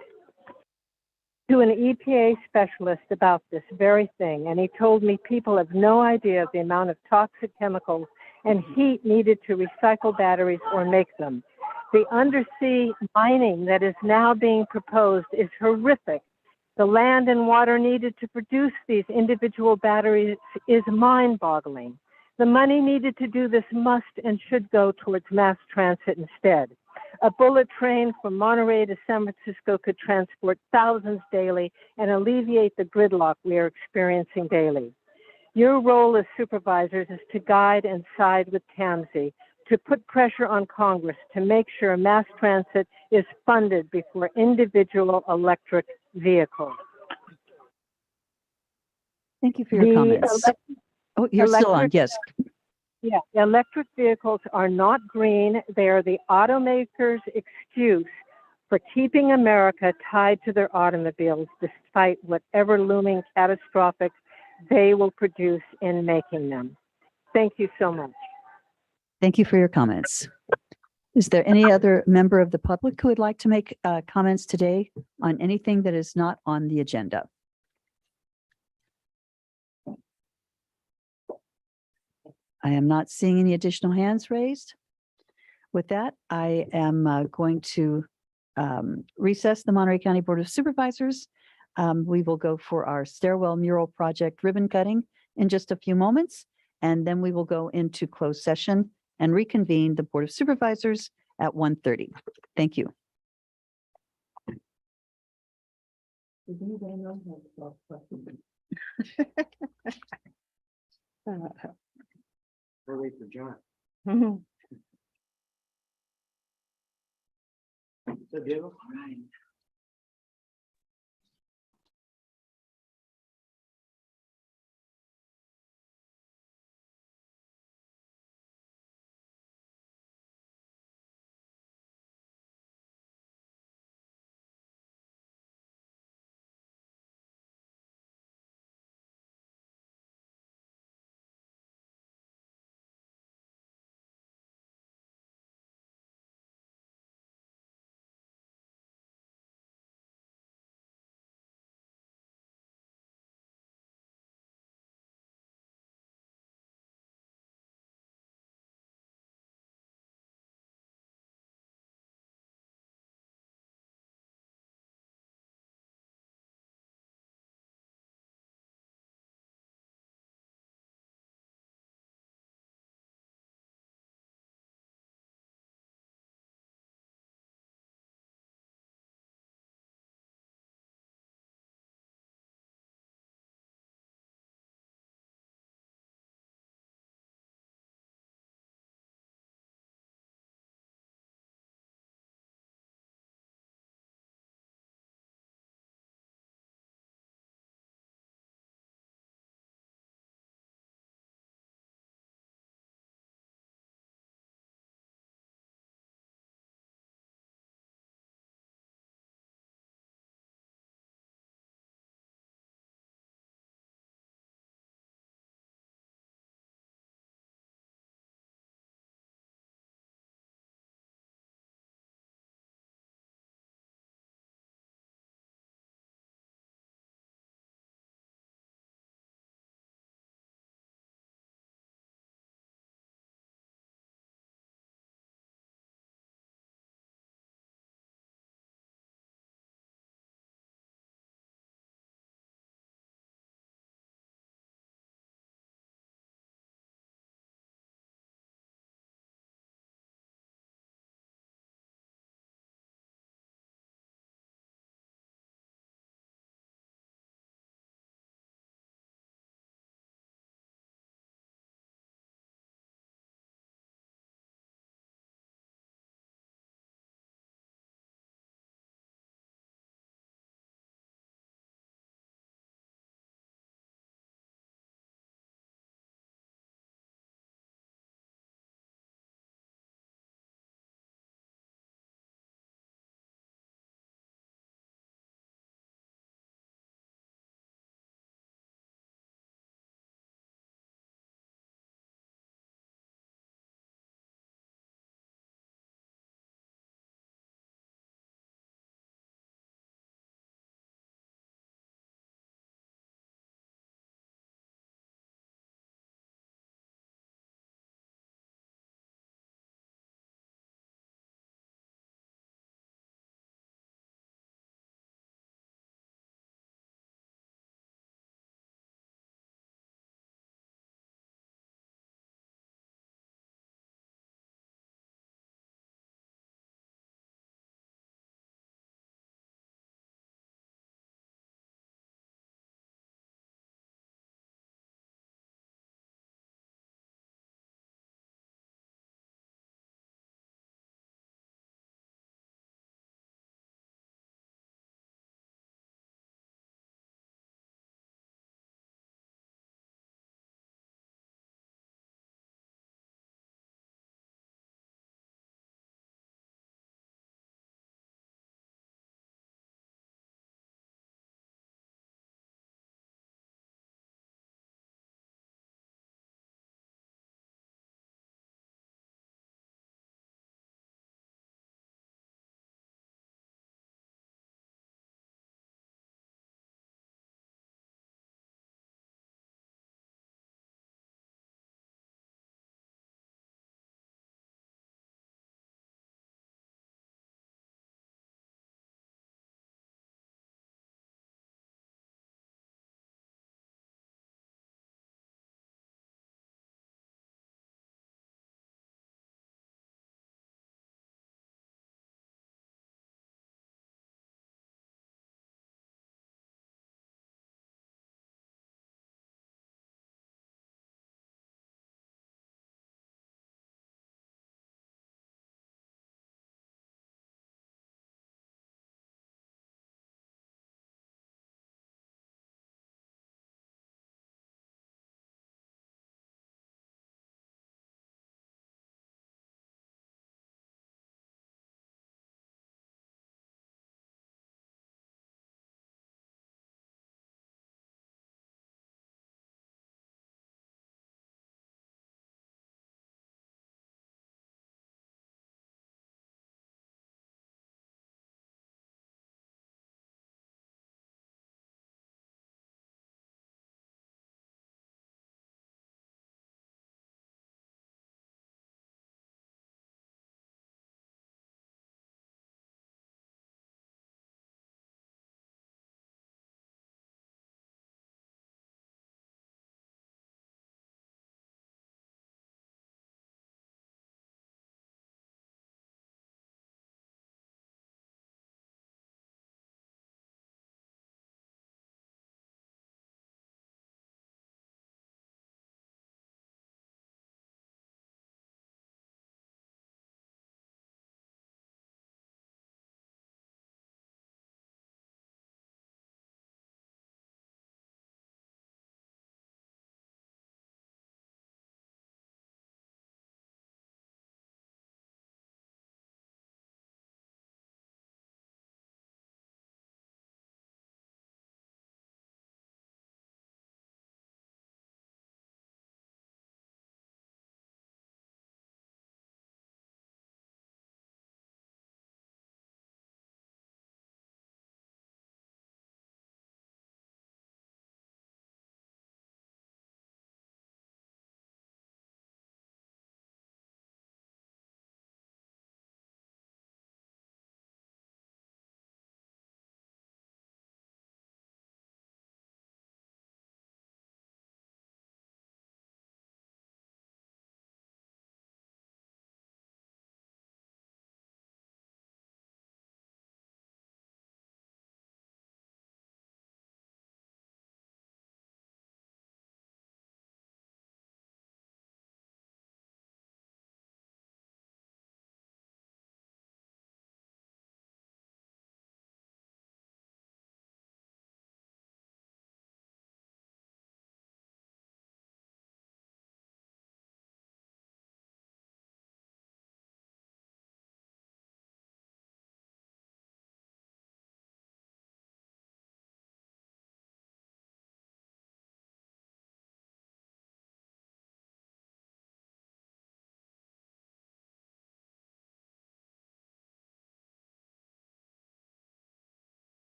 to an EPA specialist about this very thing, and he told me people have no idea of the amount of toxic chemicals and heat needed to recycle batteries or make them. The undersea mining that is now being proposed is horrific. The land and water needed to produce these individual batteries is mind-boggling. The money needed to do this must and should go towards mass transit instead. A bullet train from Monterey to San Francisco could transport thousands daily and alleviate the gridlock we are experiencing daily. Your role as supervisors is to guide and side with TAMSI, to put pressure on Congress to make sure mass transit is funded before individual electric vehicles. Thank you for your comments. Oh, you're still on. Yes. Yeah, electric vehicles are not green. They are the automakers' excuse for keeping America tied to their automobiles, despite whatever looming catastrophic they will produce in making them. Thank you so much. Thank you for your comments. Is there any other member of the public who would like to make comments today on anything that is not on the agenda? I am not seeing any additional hands raised. With that, I am going to recess the Monterey County Board of Supervisors. We will go for our stairwell mural project ribbon cutting in just a few moments, and then we will go into closed session and reconvene the Board of Supervisors at 1:30. Thank you. We'll wait for John. So, Diego? All right.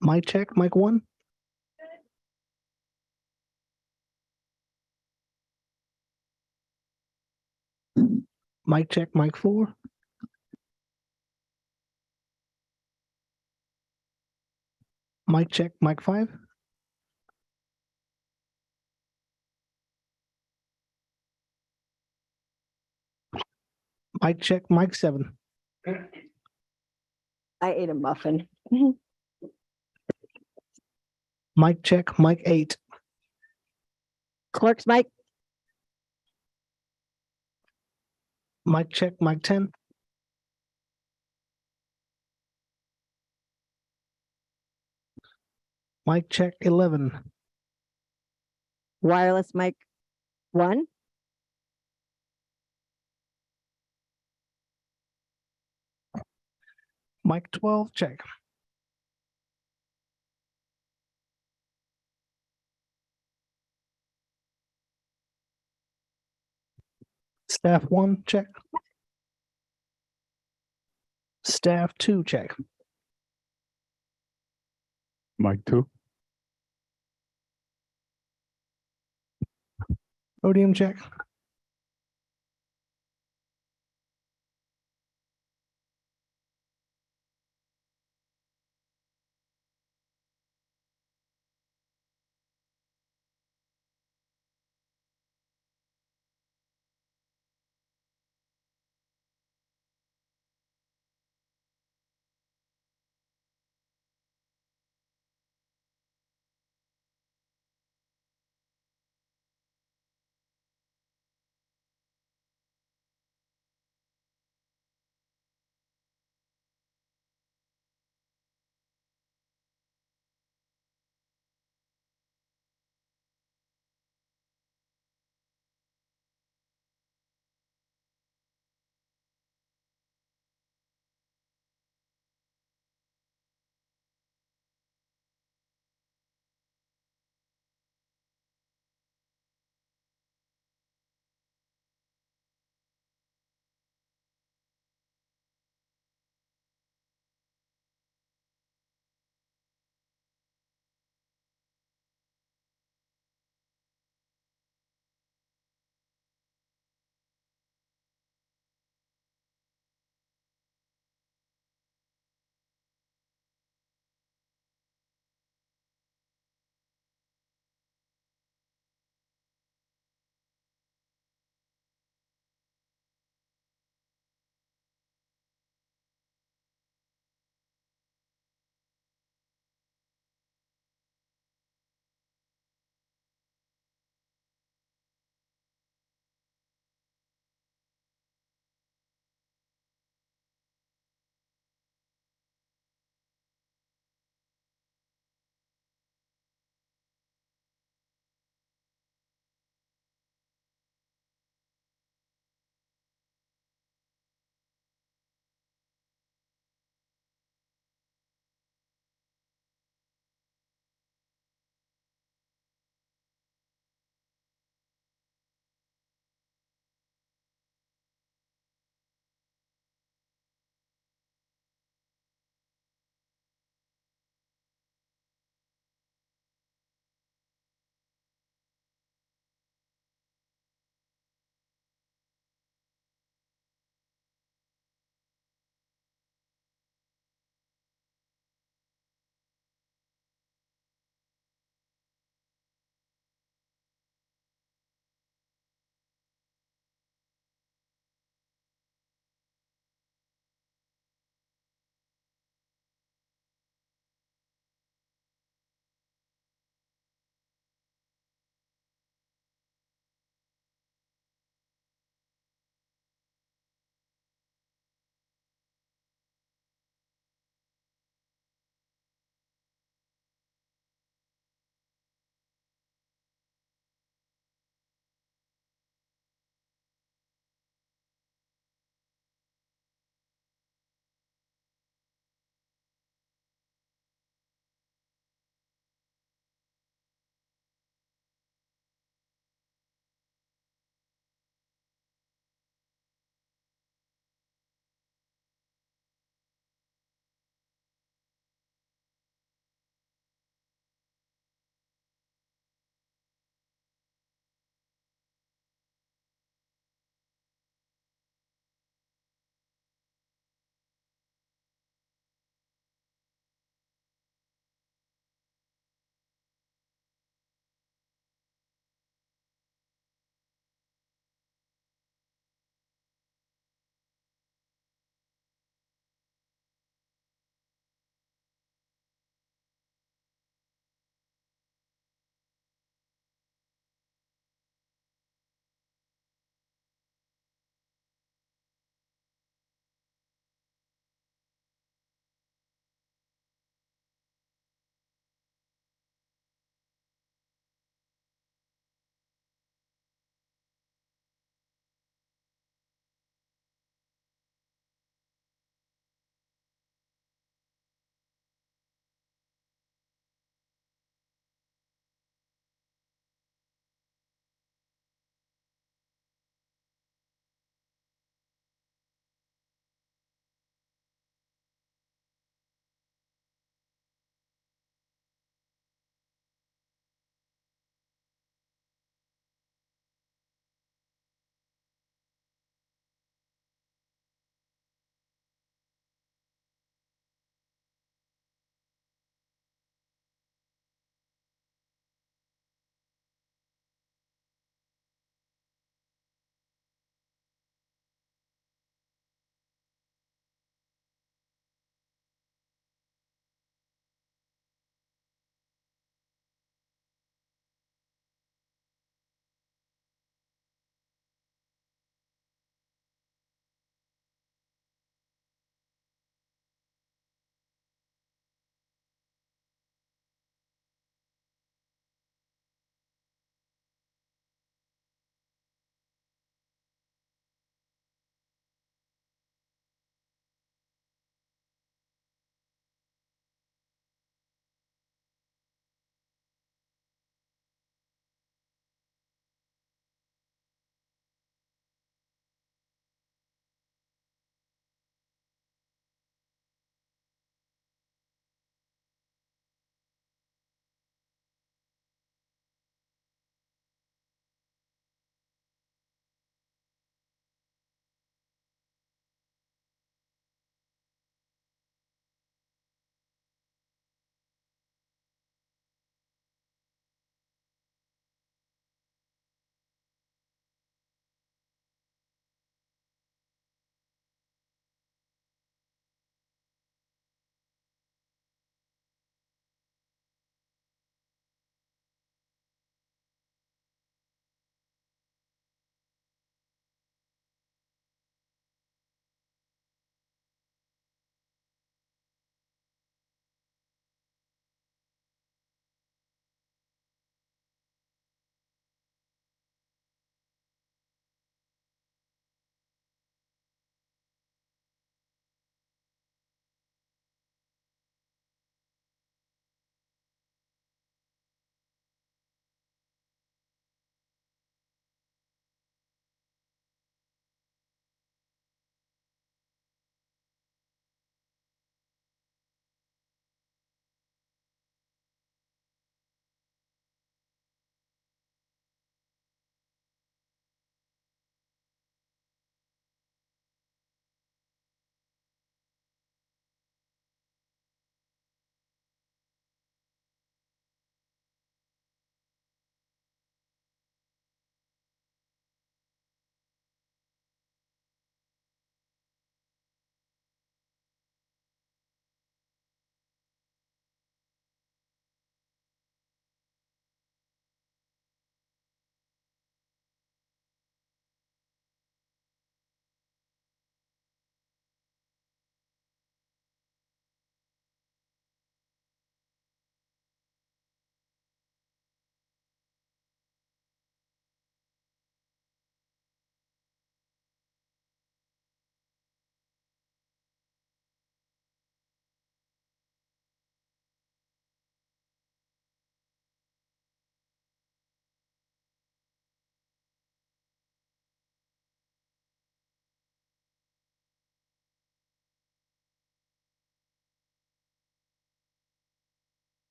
Mic check, mic one. Mic check, mic four. Mic check, mic five. Mic check, mic seven. I ate a muffin. Mic check, mic eight. Clerk's mic. Mic check, mic 10. Mic check 11. Wireless mic 1. Mic 12, check. Staff 1, check. Staff 2, check. Mic 2. Podium check.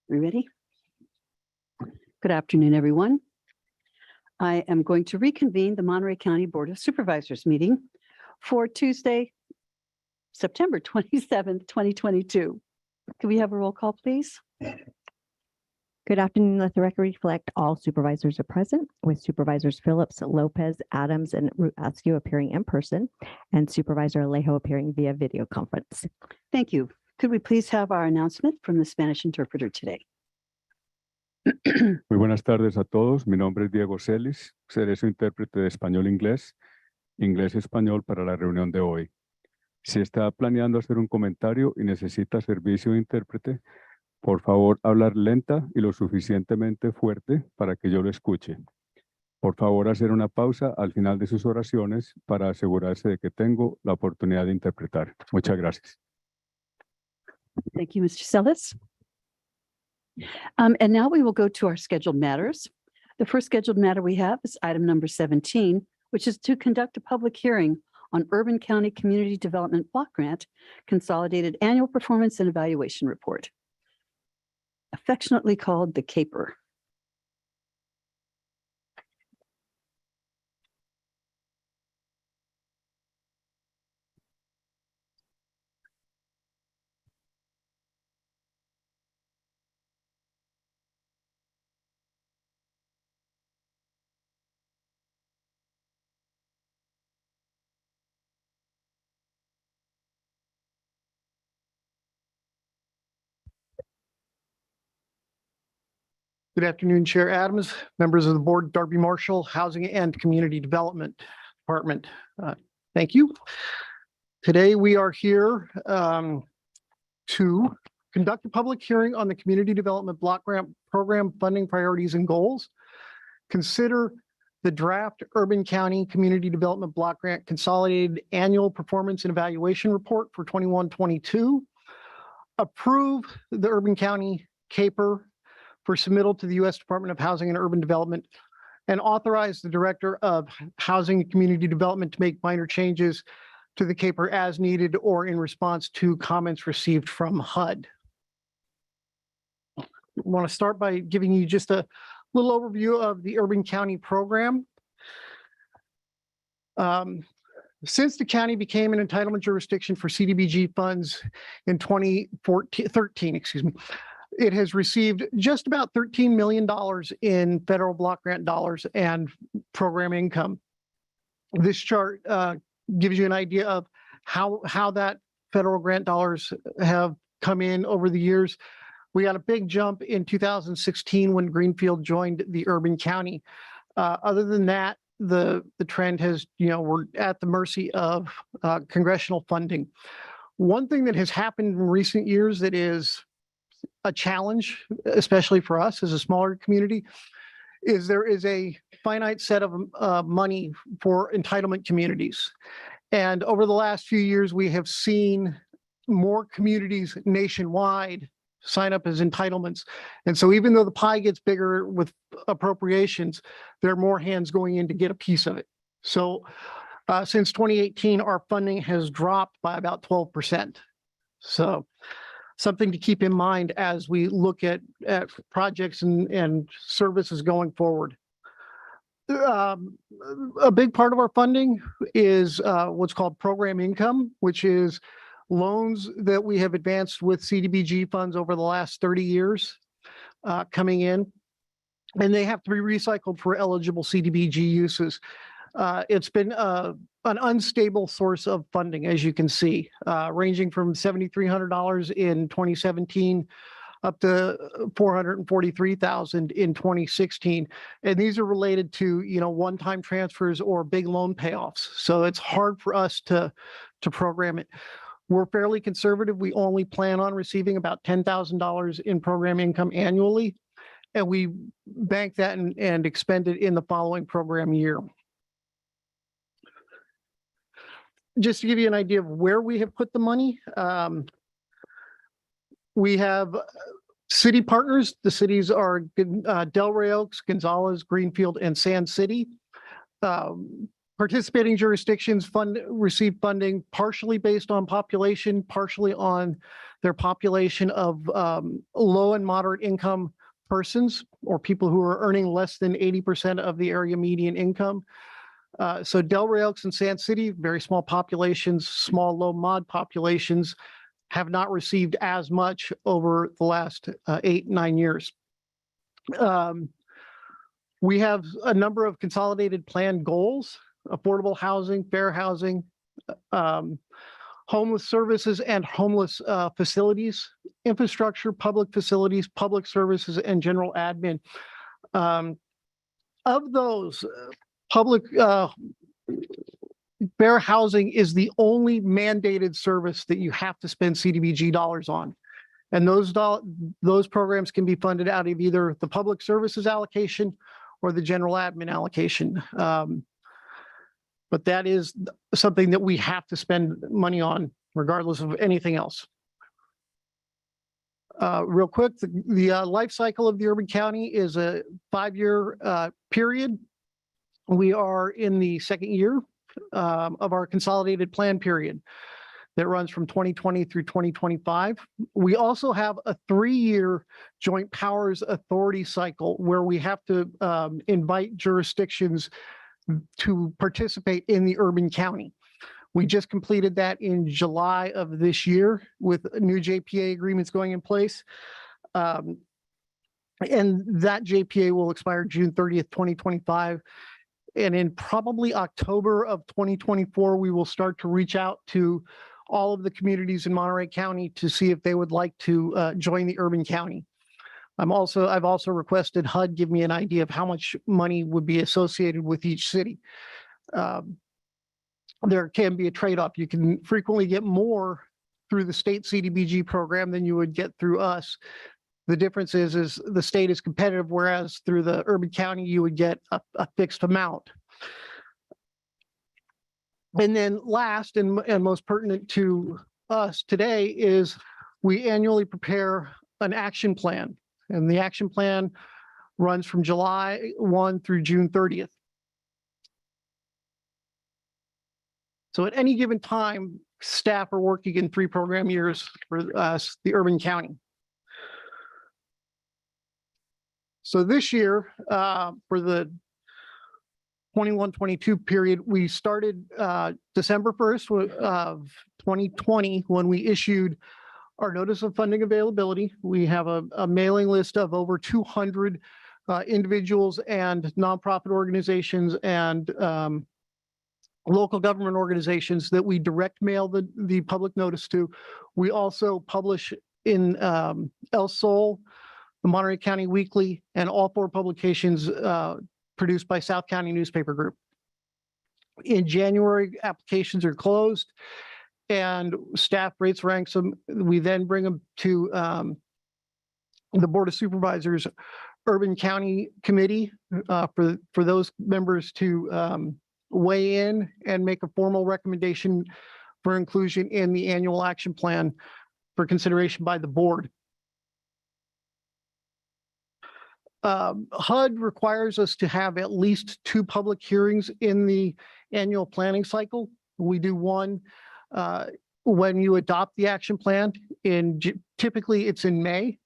We ready? Good afternoon, everyone. I am going to reconvene the Monterey County Board of Supervisors meeting for Tuesday, September 27th, 2022. Can we have a roll call, please? Good afternoon. Let the record reflect all supervisors are present, with Supervisors Phillips, Lopez, Adams, and Askew appearing in person, and Supervisor Alejo appearing via video conference. Thank you. Could we please have our announcement from the Spanish interpreter today? Muy buenas tardes a todos. Mi nombre es Diego Celis. Seré su intérprete de español-inglés, inglés-español para la reunión de hoy. Si está planeando hacer un comentario y necesita servicio de intérprete, por favor, hablar lenta y lo suficientemente fuerte para que yo lo escuche. Por favor, hacer una pausa al final de sus oraciones para asegurarse de que tengo la oportunidad de interpretar. Muchas gracias. Thank you, Mr. Celis. And now we will go to our scheduled matters. The first scheduled matter we have is item number 17, which is to conduct a public hearing on Urban County Community Development Block Grant Consolidated Annual Performance and Evaluation Report, affectionately called the CAPER. Good afternoon, Chair Adams, members of the board, Darby Marshall, Housing and Community Development Department. Thank you. Today we are here to conduct a public hearing on the Community Development Block Grant Program funding priorities and goals. Consider the draft Urban County Community Development Block Grant Consolidated Annual Performance and Evaluation Report for 21-22. Approve the Urban County CAPER for submittal to the U.S. Department of Housing and Urban Development, and authorize the Director of Housing and Community Development to make minor changes to the CAPER as needed or in response to comments received from HUD. I want to start by giving you just a little overview of the Urban County program. Since the county became an entitlement jurisdiction for CDBG funds in 2013, it has received just about $13 million in federal block grant dollars and program income. This chart gives you an idea of how that federal grant dollars have come in over the years. We got a big jump in 2016 when Greenfield joined the Urban County. Other than that, the trend has, we're at the mercy of congressional funding. One thing that has happened in recent years that is a challenge, especially for us as a smaller community, is there is a finite set of money for entitlement communities. And over the last few years, we have seen more communities nationwide sign up as entitlements. And so even though the pie gets bigger with appropriations, there are more hands going in to get a piece of it. So since 2018, our funding has dropped by about 12%. So something to keep in mind as we look at projects and services going forward. A big part of our funding is what's called program income, which is loans that we have advanced with CDBG funds over the last 30 years coming in, and they have to be recycled for eligible CDBG uses. It's been an unstable source of funding, as you can see, ranging from $7,300 in 2017 up to $443,000 in 2016. And these are related to, one-time transfers or big loan payoffs. So it's hard for us to program it. We're fairly conservative. We only plan on receiving about $10,000 in program income annually, and we bank that and expend it in the following program year. Just to give you an idea of where we have put the money, we have city partners. The cities are Delray Oaks, Gonzales, Greenfield, and Sand City. Participating jurisdictions receive funding partially based on population, partially on their population of low and moderate income persons or people who are earning less than 80% of the area median income. So Delray Oaks and Sand City, very small populations, small, low mod populations, have not received as much over the last 8-9 years. We have a number of consolidated plan goals: affordable housing, fair housing, homeless services and homeless facilities, infrastructure, public facilities, public services, and general admin. Of those, public fair housing is the only mandated service that you have to spend CDBG dollars on. And those programs can be funded out of either the public services allocation or the general admin allocation. But that is something that we have to spend money on regardless of anything else. Real quick, the life cycle of the urban county is a 5-year period. We are in the second year of our consolidated plan period that runs from 2020 through 2025. We also have a 3-year joint powers authority cycle where we have to invite jurisdictions to participate in the urban county. We just completed that in July of this year with new JPA agreements going in place. And that JPA will expire June 30th, 2025. And in probably October of 2024, we will start to reach out to all of the communities in Monterey County to see if they would like to join the urban county. I've also requested HUD give me an idea of how much money would be associated with each city. There can be a trade-off. You can frequently get more through the state CDBG program than you would get through us. The difference is the state is competitive, whereas through the urban county, you would get a fixed amount. And then last and most pertinent to us today is we annually prepare an action plan. And the action plan runs from July 1 through June 30th. So at any given time, staff are working in 3 program years for us, the urban county. So this year, for the 21-22 period, we started December 1st of 2020 when we issued our notice of funding availability. We have a mailing list of over 200 individuals and nonprofit organizations and local government organizations that we direct mail the public notice to. We also publish in El Sol, the Monterey County Weekly, and all 4 publications produced by South County Newspaper Group. In January, applications are closed and staff rates ranks them. We then bring them to the Board of Supervisors Urban County Committee for those members to weigh in and make a formal recommendation for inclusion in the annual action plan for consideration by the board. HUD requires us to have at least 2 public hearings in the annual planning cycle. We do one when you adopt the action plan, typically it's in May,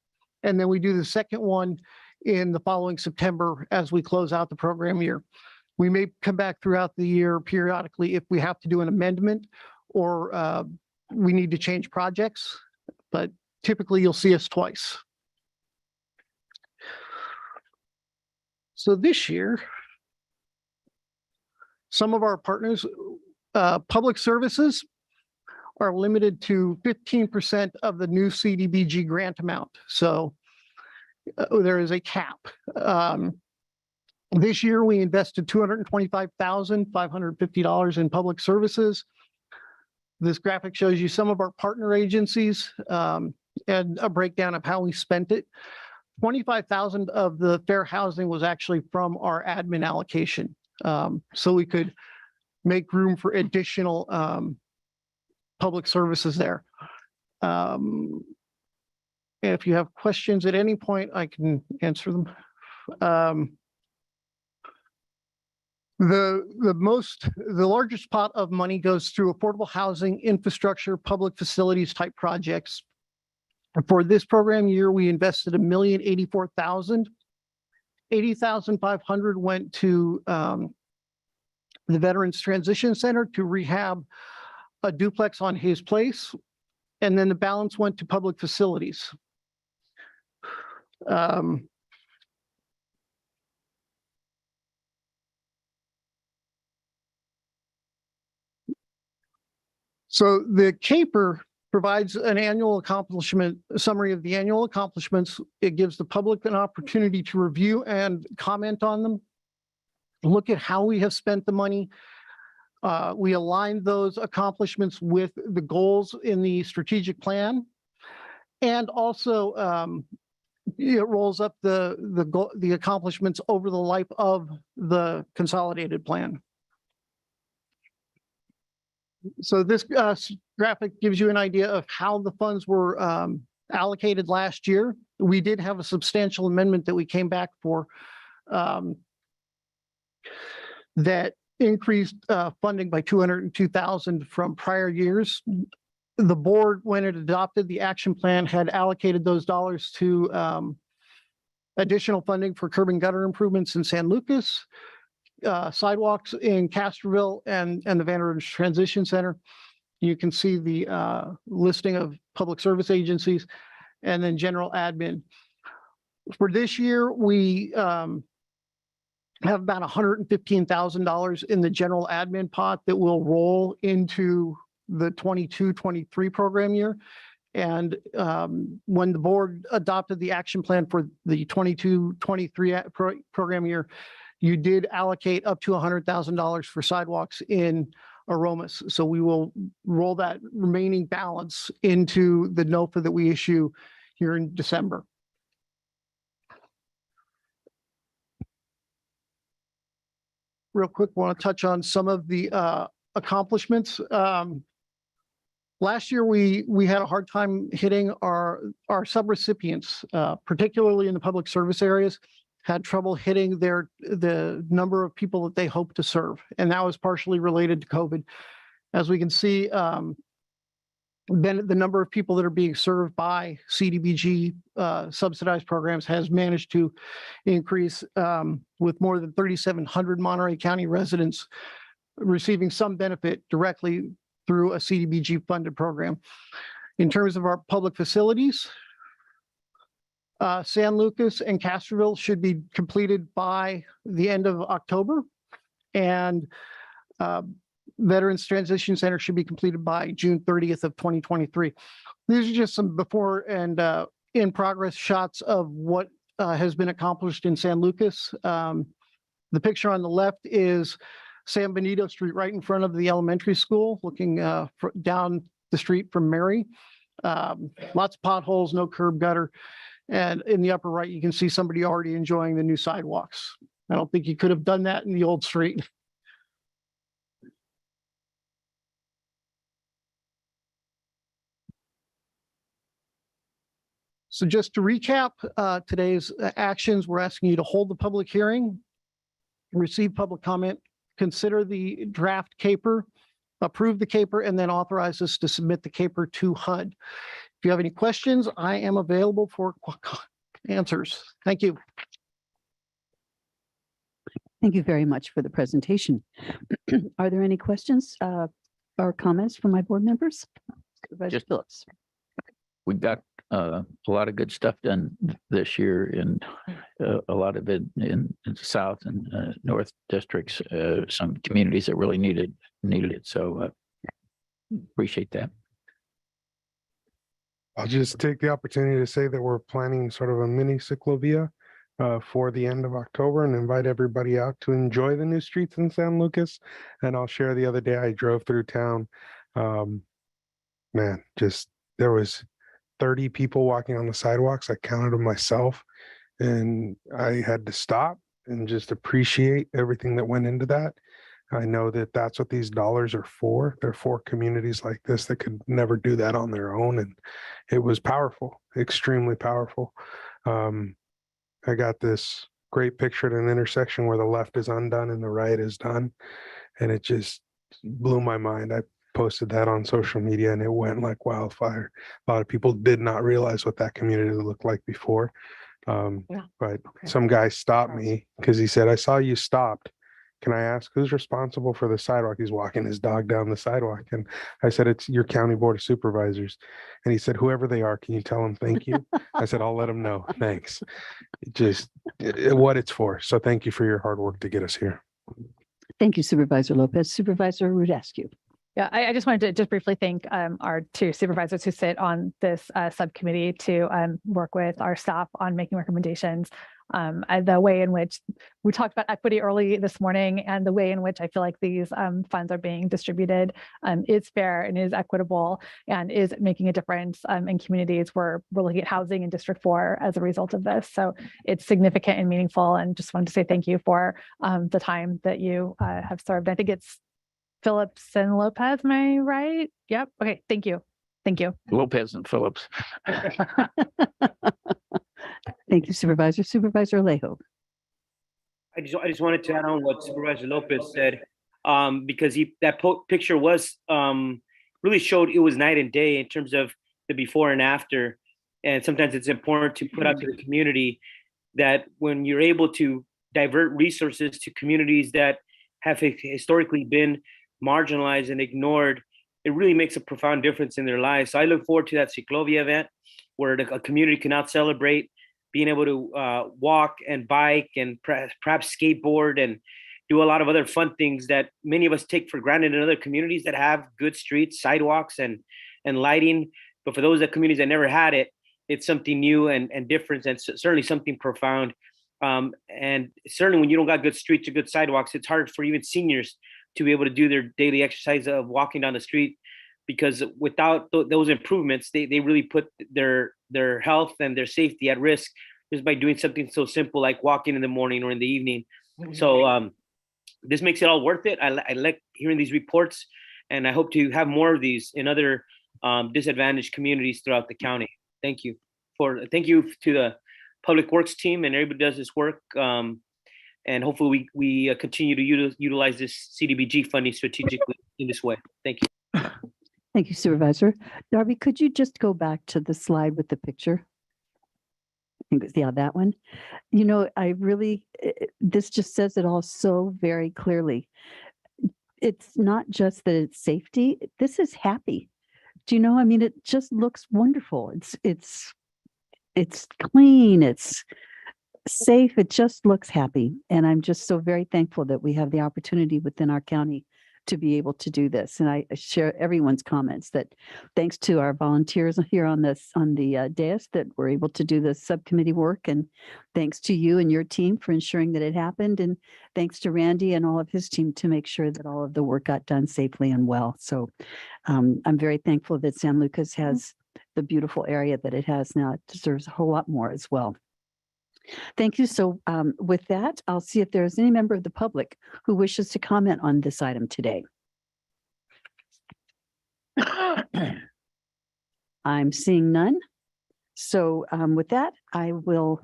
and then we do the second one in the following September as we close out the program year. We may come back throughout the year periodically if we have to do an amendment or we need to change projects, but typically you'll see us twice. So this year, some of our partners, public services, are limited to 15% of the new CDBG grant amount. So there is a cap. This year, we invested $225,550 in public services. This graphic shows you some of our partner agencies and a breakdown of how we spent it. 25,000 of the fair housing was actually from our admin allocation. So we could make room for additional public services there. If you have questions at any point, I can answer them. The largest pot of money goes through affordable housing, infrastructure, public facilities type projects. For this program year, we invested $1,084,000. 80,500 went to the Veterans Transition Center to rehab a duplex on Hayes Place, and then the balance went to public facilities. So the CAPER provides an annual accomplishment, a summary of the annual accomplishments. It gives the public an opportunity to review and comment on them, look at how we have spent the money. We align those accomplishments with the goals in the strategic plan. And also it rolls up the accomplishments over the life of the consolidated plan. So this graphic gives you an idea of how the funds were allocated last year. We did have a substantial amendment that we came back for that increased funding by $202,000 from prior years. The board, when it adopted the action plan, had allocated those dollars to additional funding for curb and gutter improvements in San Lucas, sidewalks in Castroville and the Veterans Transition Center. You can see the listing of public service agencies and then general admin. For this year, we have about $115,000 in the general admin pot that will roll into the 22-23 program year. And when the board adopted the action plan for the 22-23 program year, you did allocate up to $100,000 for sidewalks in Aromas. So we will roll that remaining balance into the NOFA that we issue here in December. Real quick, want to touch on some of the accomplishments. Last year, we had a hard time hitting our subrecipients, particularly in the public service areas, had trouble hitting the number of people that they hope to serve. And that was partially related to COVID. As we can see, then the number of people that are being served by CDBG subsidized programs has managed to increase with more than 3,700 Monterey County residents receiving some benefit directly through a CDBG funded program. In terms of our public facilities, San Lucas and Castroville should be completed by the end of October, and Veterans Transition Center should be completed by June 30th of 2023. These are just some before and in progress shots of what has been accomplished in San Lucas. The picture on the left is San Benito Street, right in front of the elementary school, looking down the street from Mary. Lots of potholes, no curb gutter. And in the upper right, you can see somebody already enjoying the new sidewalks. I don't think you could have done that in the old street. So just to recap today's actions, we're asking you to hold the public hearing, receive public comment, consider the draft CAPER, approve the CAPER, and then authorize us to submit the CAPER to HUD. If you have any questions, I am available for answers. Thank you. Thank you very much for the presentation. Are there any questions or comments from my board members? Supervisor Phillips. We got a lot of good stuff done this year, and a lot of it in the South and North districts, some communities that really needed it. So appreciate that. I'll just take the opportunity to say that we're planning sort of a mini ciclovia for the end of October and invite everybody out to enjoy the new streets in San Lucas. And I'll share the other day I drove through town. Man, just there was 30 people walking on the sidewalks. I counted them myself, and I had to stop and just appreciate everything that went into that. I know that that's what these dollars are for. They're for communities like this that could never do that on their own. And it was powerful, extremely powerful. I got this great picture at an intersection where the left is undone and the right is done. And it just blew my mind. posted that on social media and it went like wildfire. A lot of people did not realize what that community looked like before. But some guy stopped me because he said, I saw you stopped. Can I ask who's responsible for the sidewalk? He's walking his dog down the sidewalk. And I said, it's your county board of supervisors. And he said, whoever they are, can you tell them thank you? I said, I'll let them know. Thanks. What it's for. So thank you for your hard work to get us here. Thank you, Supervisor Lopez. Supervisor Rudescu. Yeah, I just wanted to just briefly thank our two supervisors who sit on this subcommittee to work with our staff on making recommendations. The way in which we talked about equity early this morning, and the way in which I feel like these funds are being distributed is fair and is equitable and is making a difference in communities where we're looking at housing in District 4 as a result of this. So it's significant and meaningful, and just wanted to say thank you for the time that you have served. I think it's Phillips and Lopez, am I right? Yep. Okay. Thank you. Thank you. Lopez and Phillips. Thank you, Supervisor. Supervisor Alejo. I just wanted to add on what Supervisor Lopez said, because that picture was really showed it was night and day in terms of the before and after. And sometimes it's important to put out to the community that when you're able to divert resources to communities that have historically been marginalized and ignored, it really makes a profound difference in their lives. So I look forward to that Ciclovia event where a community can now celebrate being able to walk and bike and perhaps skateboard and do a lot of other fun things that many of us take for granted in other communities that have good streets, sidewalks, and lighting. But for those communities that never had it, it's something new and different, and certainly something profound. And certainly when you don't got good streets or good sidewalks, it's hard for even seniors to be able to do their daily exercise of walking down the street, because without those improvements, they really put their health and their safety at risk just by doing something so simple like walking in the morning or in the evening. So this makes it all worth it. I like hearing these reports, and I hope to have more of these in other disadvantaged communities throughout the county. Thank you to the Public Works team and everybody does this work. And hopefully we continue to utilize this CDBG funding strategically in this way. Thank you. Thank you, Supervisor. Darby, could you just go back to the slide with the picture? I think it's, yeah, that one. You know, this just says it all so very clearly. It's not just that it's safety. This is happy. Do you know? I mean, it just looks wonderful. It's clean. It's safe. It just looks happy. And I'm just so very thankful that we have the opportunity within our county to be able to do this. And I share everyone's comments that thanks to our volunteers here on the dais that we're able to do this subcommittee work. And thanks to you and your team for ensuring that it happened. And thanks to Randy and all of his team to make sure that all of the work got done safely and well. So I'm very thankful that San Lucas has the beautiful area that it has now. It deserves a whole lot more as well. Thank you. So with that, I'll see if there's any member of the public who wishes to comment on this item today. I'm seeing none. So with that, I will,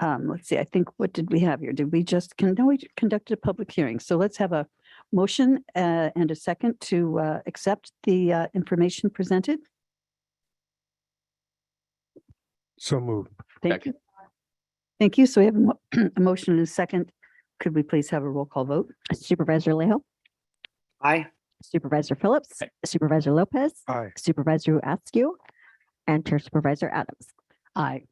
let's see, I think, what did we have here? Did we just, we conducted a public hearing. So let's have a motion and a second to accept the information presented. So moved. Thank you. Thank you. So we have a motion and a second. Could we please have a roll call vote? Supervisor Alejo. Aye. Supervisor Phillips. Supervisor Lopez. Aye. Supervisor Askew. And Chair Supervisor Adams. Aye.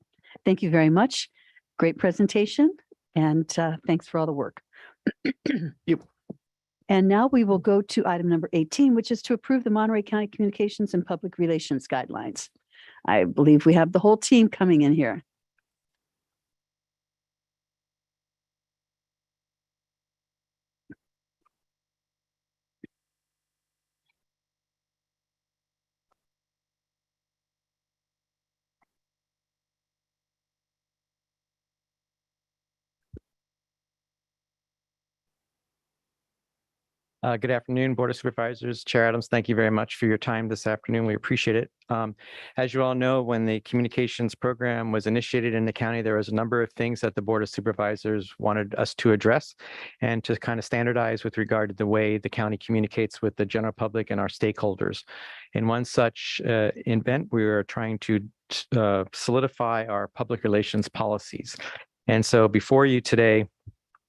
Thank you very much. Great presentation. And thanks for all the work. And now we will go to item number 18, which is to approve the Monterey County Communications and Public Relations Guidelines. I believe we have the whole team coming in here. Good afternoon, Board of Supervisors. Chair Adams, thank you very much for your time this afternoon. We appreciate it. As you all know, when the communications program was initiated in the county, there was a number of things that the Board of Supervisors wanted us to address and to kind of standardize with regard to the way the county communicates with the general public and our stakeholders. In one such event, we were trying to solidify our public relations policies. And so before you today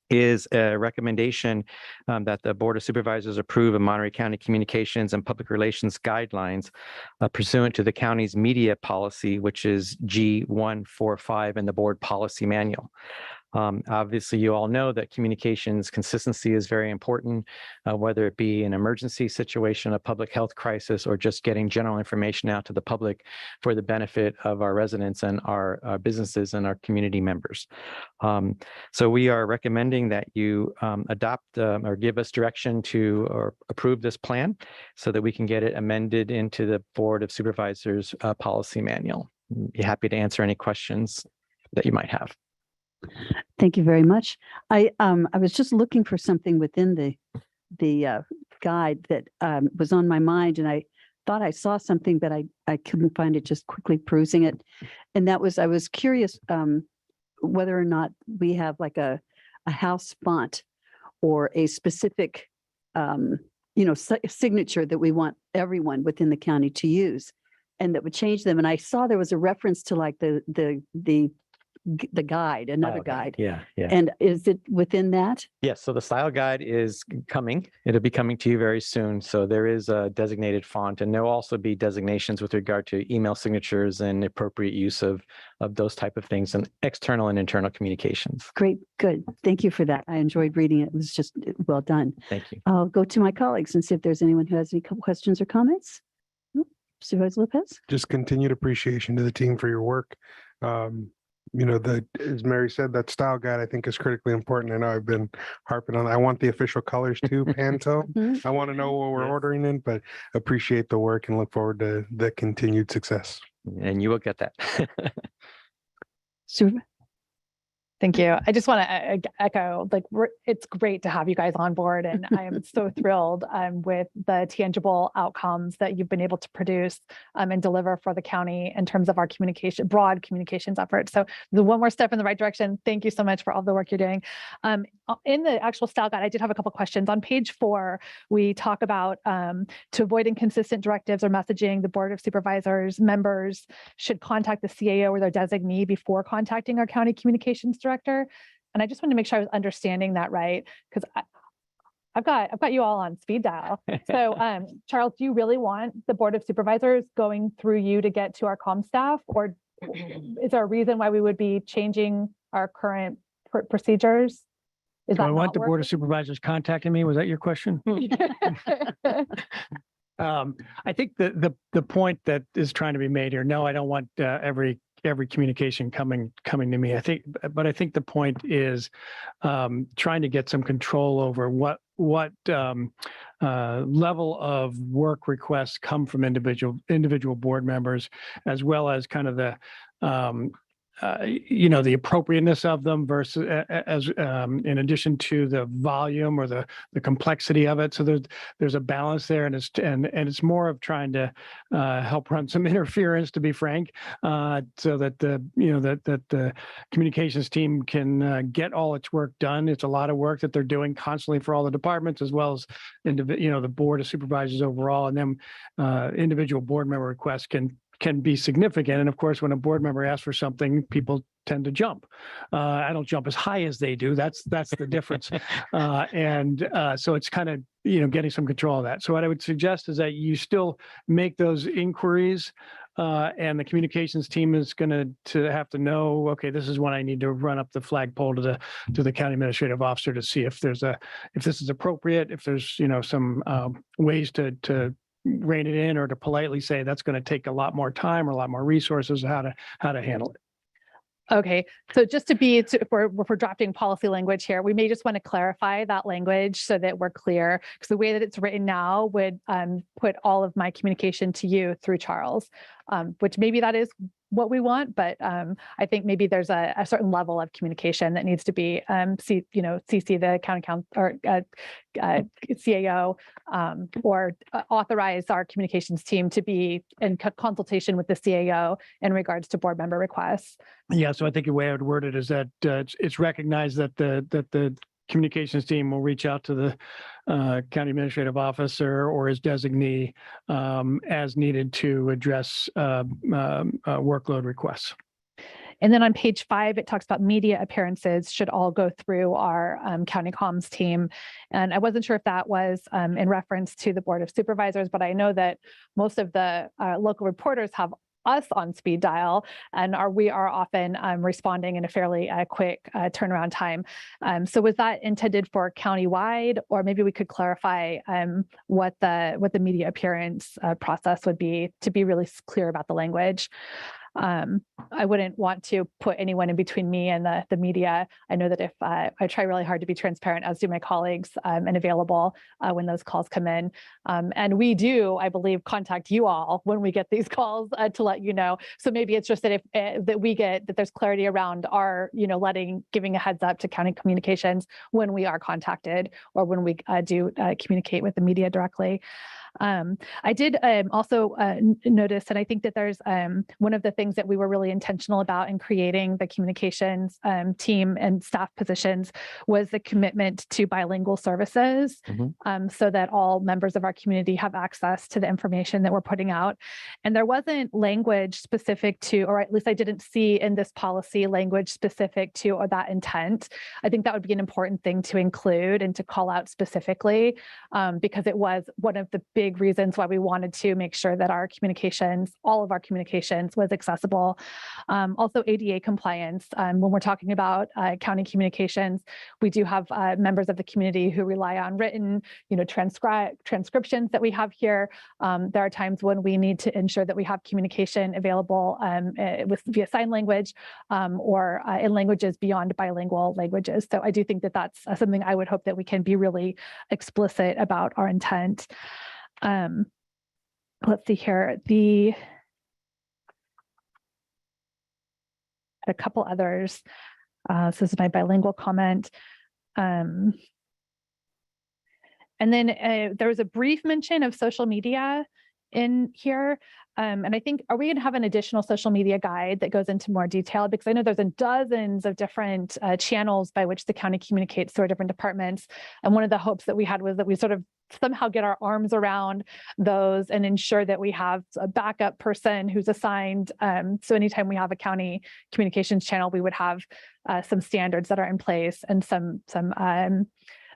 is a recommendation that the Board of Supervisors approve of Monterey County Communications and Public Relations Guidelines pursuant to the county's media policy, which is G145 in the Board Policy Manual. Obviously, you all know that communications consistency is very important, whether it be an emergency situation, a public health crisis, or just getting general information out to the public for the benefit of our residents and our businesses and our community members. So we are recommending that you adopt or give us direction to or approve this plan so that we can get it amended into the Board of Supervisors policy manual. Be happy to answer any questions that you might have. Thank you very much. I was just looking for something within the guide that was on my mind, and I thought I saw something, but I couldn't find it, just quickly perusing it. And that was, I was curious whether or not we have like a house font or a specific signature that we want everyone within the county to use, and that would change them. And I saw there was a reference to like the guide, another guide. Yeah. And is it within that? Yes, so the style guide is coming. It'll be coming to you very soon. So there is a designated font, and there will also be designations with regard to email signatures and appropriate use of those type of things and external and internal communications. Great, good. Thank you for that. I enjoyed reading it. It was just well done. Thank you. I'll go to my colleagues and see if there's anyone who has any questions or comments. Supervisor Lopez? Just continued appreciation to the team for your work. As Mary said, that style guide I think is critically important. I know I've been harping on. I want the official colors too, Pantone. I want to know what we're ordering in, but appreciate the work and look forward to the continued success. And you will get that. Super. Thank you. I just want to echo, it's great to have you guys on board, and I am so thrilled with the tangible outcomes that you've been able to produce and deliver for the county in terms of our broad communications efforts. So the one more step in the right direction. Thank you so much for all the work you're doing. In the actual style guide, I did have a couple of questions. On page 4, we talk about to avoid inconsistent directives or messaging, the Board of Supervisors members should contact the CAO or their designee before contacting our county communications director. And I just wanted to make sure I was understanding that right, because I've got you all on speed dial. So Charles, do you really want the Board of Supervisors going through you to get to our comm staff, or is there a reason why we would be changing our current procedures? Do I want the Board of Supervisors contacting me? Was that your question? I think the point that is trying to be made here, no, I don't want every communication coming to me. I think the point is trying to get some control over what level of work requests come from individual board members, as well as kind of the the appropriateness of them versus as in addition to the volume or the complexity of it. So there's a balance there, and it's more of trying to help run some interference, to be frank, so that the communications team can get all its work done. It's a lot of work that they're doing constantly for all the departments, as well as the Board of Supervisors overall, and then individual board member requests can be significant. And of course, when a board member asks for something, people tend to jump. I don't jump as high as they do. That's the difference. So it's kind of, getting some control of that. So what I would suggest is that you still make those inquiries, and the communications team is going to have to know, okay, this is when I need to run up the flagpole to the county administrative officer to see if this is appropriate, if there's, some ways to rein it in, or to politely say that's going to take a lot more time or a lot more resources, how to handle it. Okay, so just if we're drafting policy language here, we may just want to clarify that language so that we're clear, because the way that it's written now would put all of my communication to you through Charles, which maybe that is what we want, but I think maybe there's a certain level of communication that needs to be CC the county council or CAO or authorize our communications team to be in consultation with the CAO in regards to board member requests. Yeah, so I think the way I would word it is that it's recognized that the communications team will reach out to the county administrative officer or his designee as needed to address workload requests. And then on page 5, it talks about media appearances should all go through our county comms team. And I wasn't sure if that was in reference to the Board of Supervisors, but I know that most of the local reporters have us on speed dial, and we are often responding in a fairly quick turnaround time. So was that intended for countywide, or maybe we could clarify what the media appearance process would be, to be really clear about the language. I wouldn't want to put anyone in between me and the media. I know that if I try really hard to be transparent, as do my colleagues, and available when those calls come in. And we do, I believe, contact you all when we get these calls to let you know. So maybe it's just that if that we get that there's clarity around our, giving a heads up to county communications when we are contacted or when we do communicate with the media directly. I did also notice, and I think that there's one of the things that we were really intentional about in creating the communications team and staff positions was the commitment to bilingual services, so that all members of our community have access to the information that we're putting out. And there wasn't language specific to, or at least I didn't see in this policy language specific to or that intent. I think that would be an important thing to include and to call out specifically, because it was one of the big reasons why we wanted to make sure that our communications, all of our communications, was accessible. Also ADA compliance. When we're talking about county communications, we do have members of the community who rely on written, transcriptions that we have here. There are times when we need to ensure that we have communication available via sign language or in languages beyond bilingual languages. So I do think that that's something I would hope that we can be really explicit about our intent. Let's see here. A couple others. So this is my bilingual comment. And then there was a brief mention of social media in here. And I think, are we going to have an additional social media guide that goes into more detail? Because I know there's dozens of different channels by which the county communicates to our different departments. And one of the hopes that we had was that we sort of somehow get our arms around those and ensure that we have a backup person who's assigned. So anytime we have a county communications channel, we would have some standards that are in place and some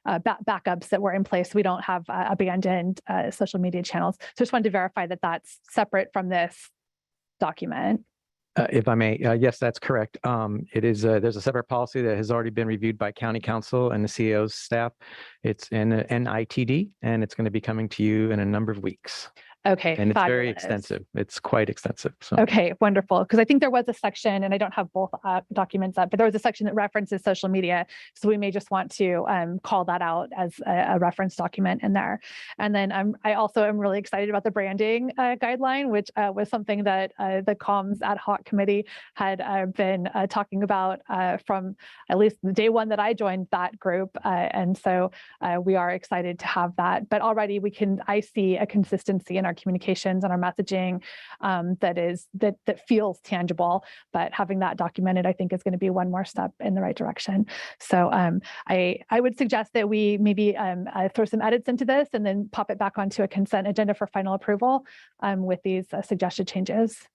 backups that were in place. We don't have abandoned social media channels. So just wanted to verify that that's separate from this document. If I may, yes, that's correct. It is. There's a separate policy that has already been reviewed by County Council and the CAO's staff. It's in NITD, and it's going to be coming to you in a number of weeks. Okay, and it's very fabulous. extensive. It's quite extensive. So. Okay, wonderful. Because I think there was a section, and I don't have both documents up, but there was a section that references social media. So we may just want to call that out as a reference document in there. And then I also am really excited about the branding guideline, which was something that the comms ad hoc committee had been talking about from at least the day one that I joined that group. And so we are excited to have that. But already I see a consistency in our communications and our messaging that feels tangible, but having that documented, I think, is going to be one more step in the right direction. So I would suggest that we maybe throw some edits into this and then pop it back onto a consent agenda for final approval with these suggested changes.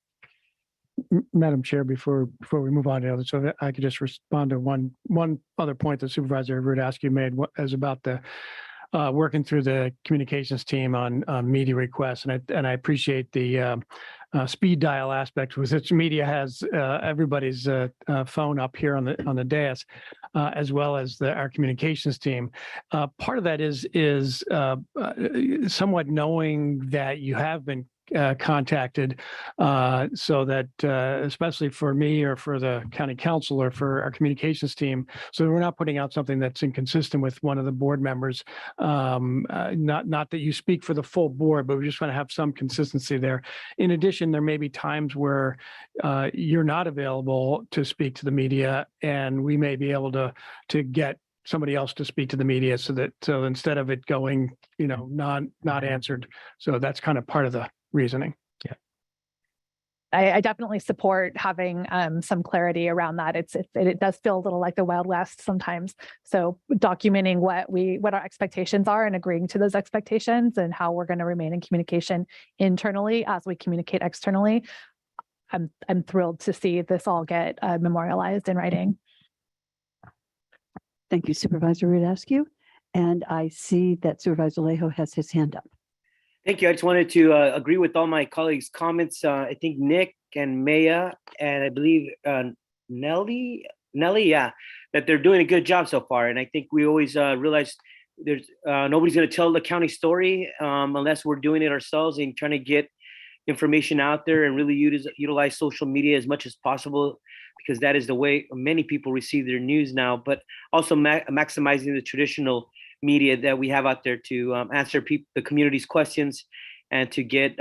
Madam Chair, before we move on to the other, so I could just respond to one other point that Supervisor Rudasky made, as about the working through the communications team on media requests, and I appreciate the speed dial aspect, which media has everybody's phone up here on the dais, as well as our communications team. Part of that is somewhat knowing that you have been contacted so that especially for me or for the county council or for our communications team, so we're not putting out something that's inconsistent with one of the board members. Not that you speak for the full board, but we just want to have some consistency there. In addition, there may be times where you're not available to speak to the media, and we may be able to get somebody else to speak to the media so instead of it going, not answered. So that's kind of part of the reasoning. Yeah. I definitely support having some clarity around that. It does feel a little like the Wild West sometimes. So documenting what our expectations are and agreeing to those expectations and how we're going to remain in communication internally as we communicate externally. I'm thrilled to see this all get memorialized in writing. Thank you, Supervisor Rudascu. And I see that Supervisor Lejo has his hand up. Thank you. I just wanted to agree with all my colleagues' comments. I think Nick and Maya and I believe Nelly, yeah, that they're doing a good job so far. And I think we always realize there's nobody's going to tell the county story unless we're doing it ourselves and trying to get information out there and really utilize social media as much as possible, because that is the way many people receive their news now, but also maximizing the traditional media that we have out there to answer the community's questions and to get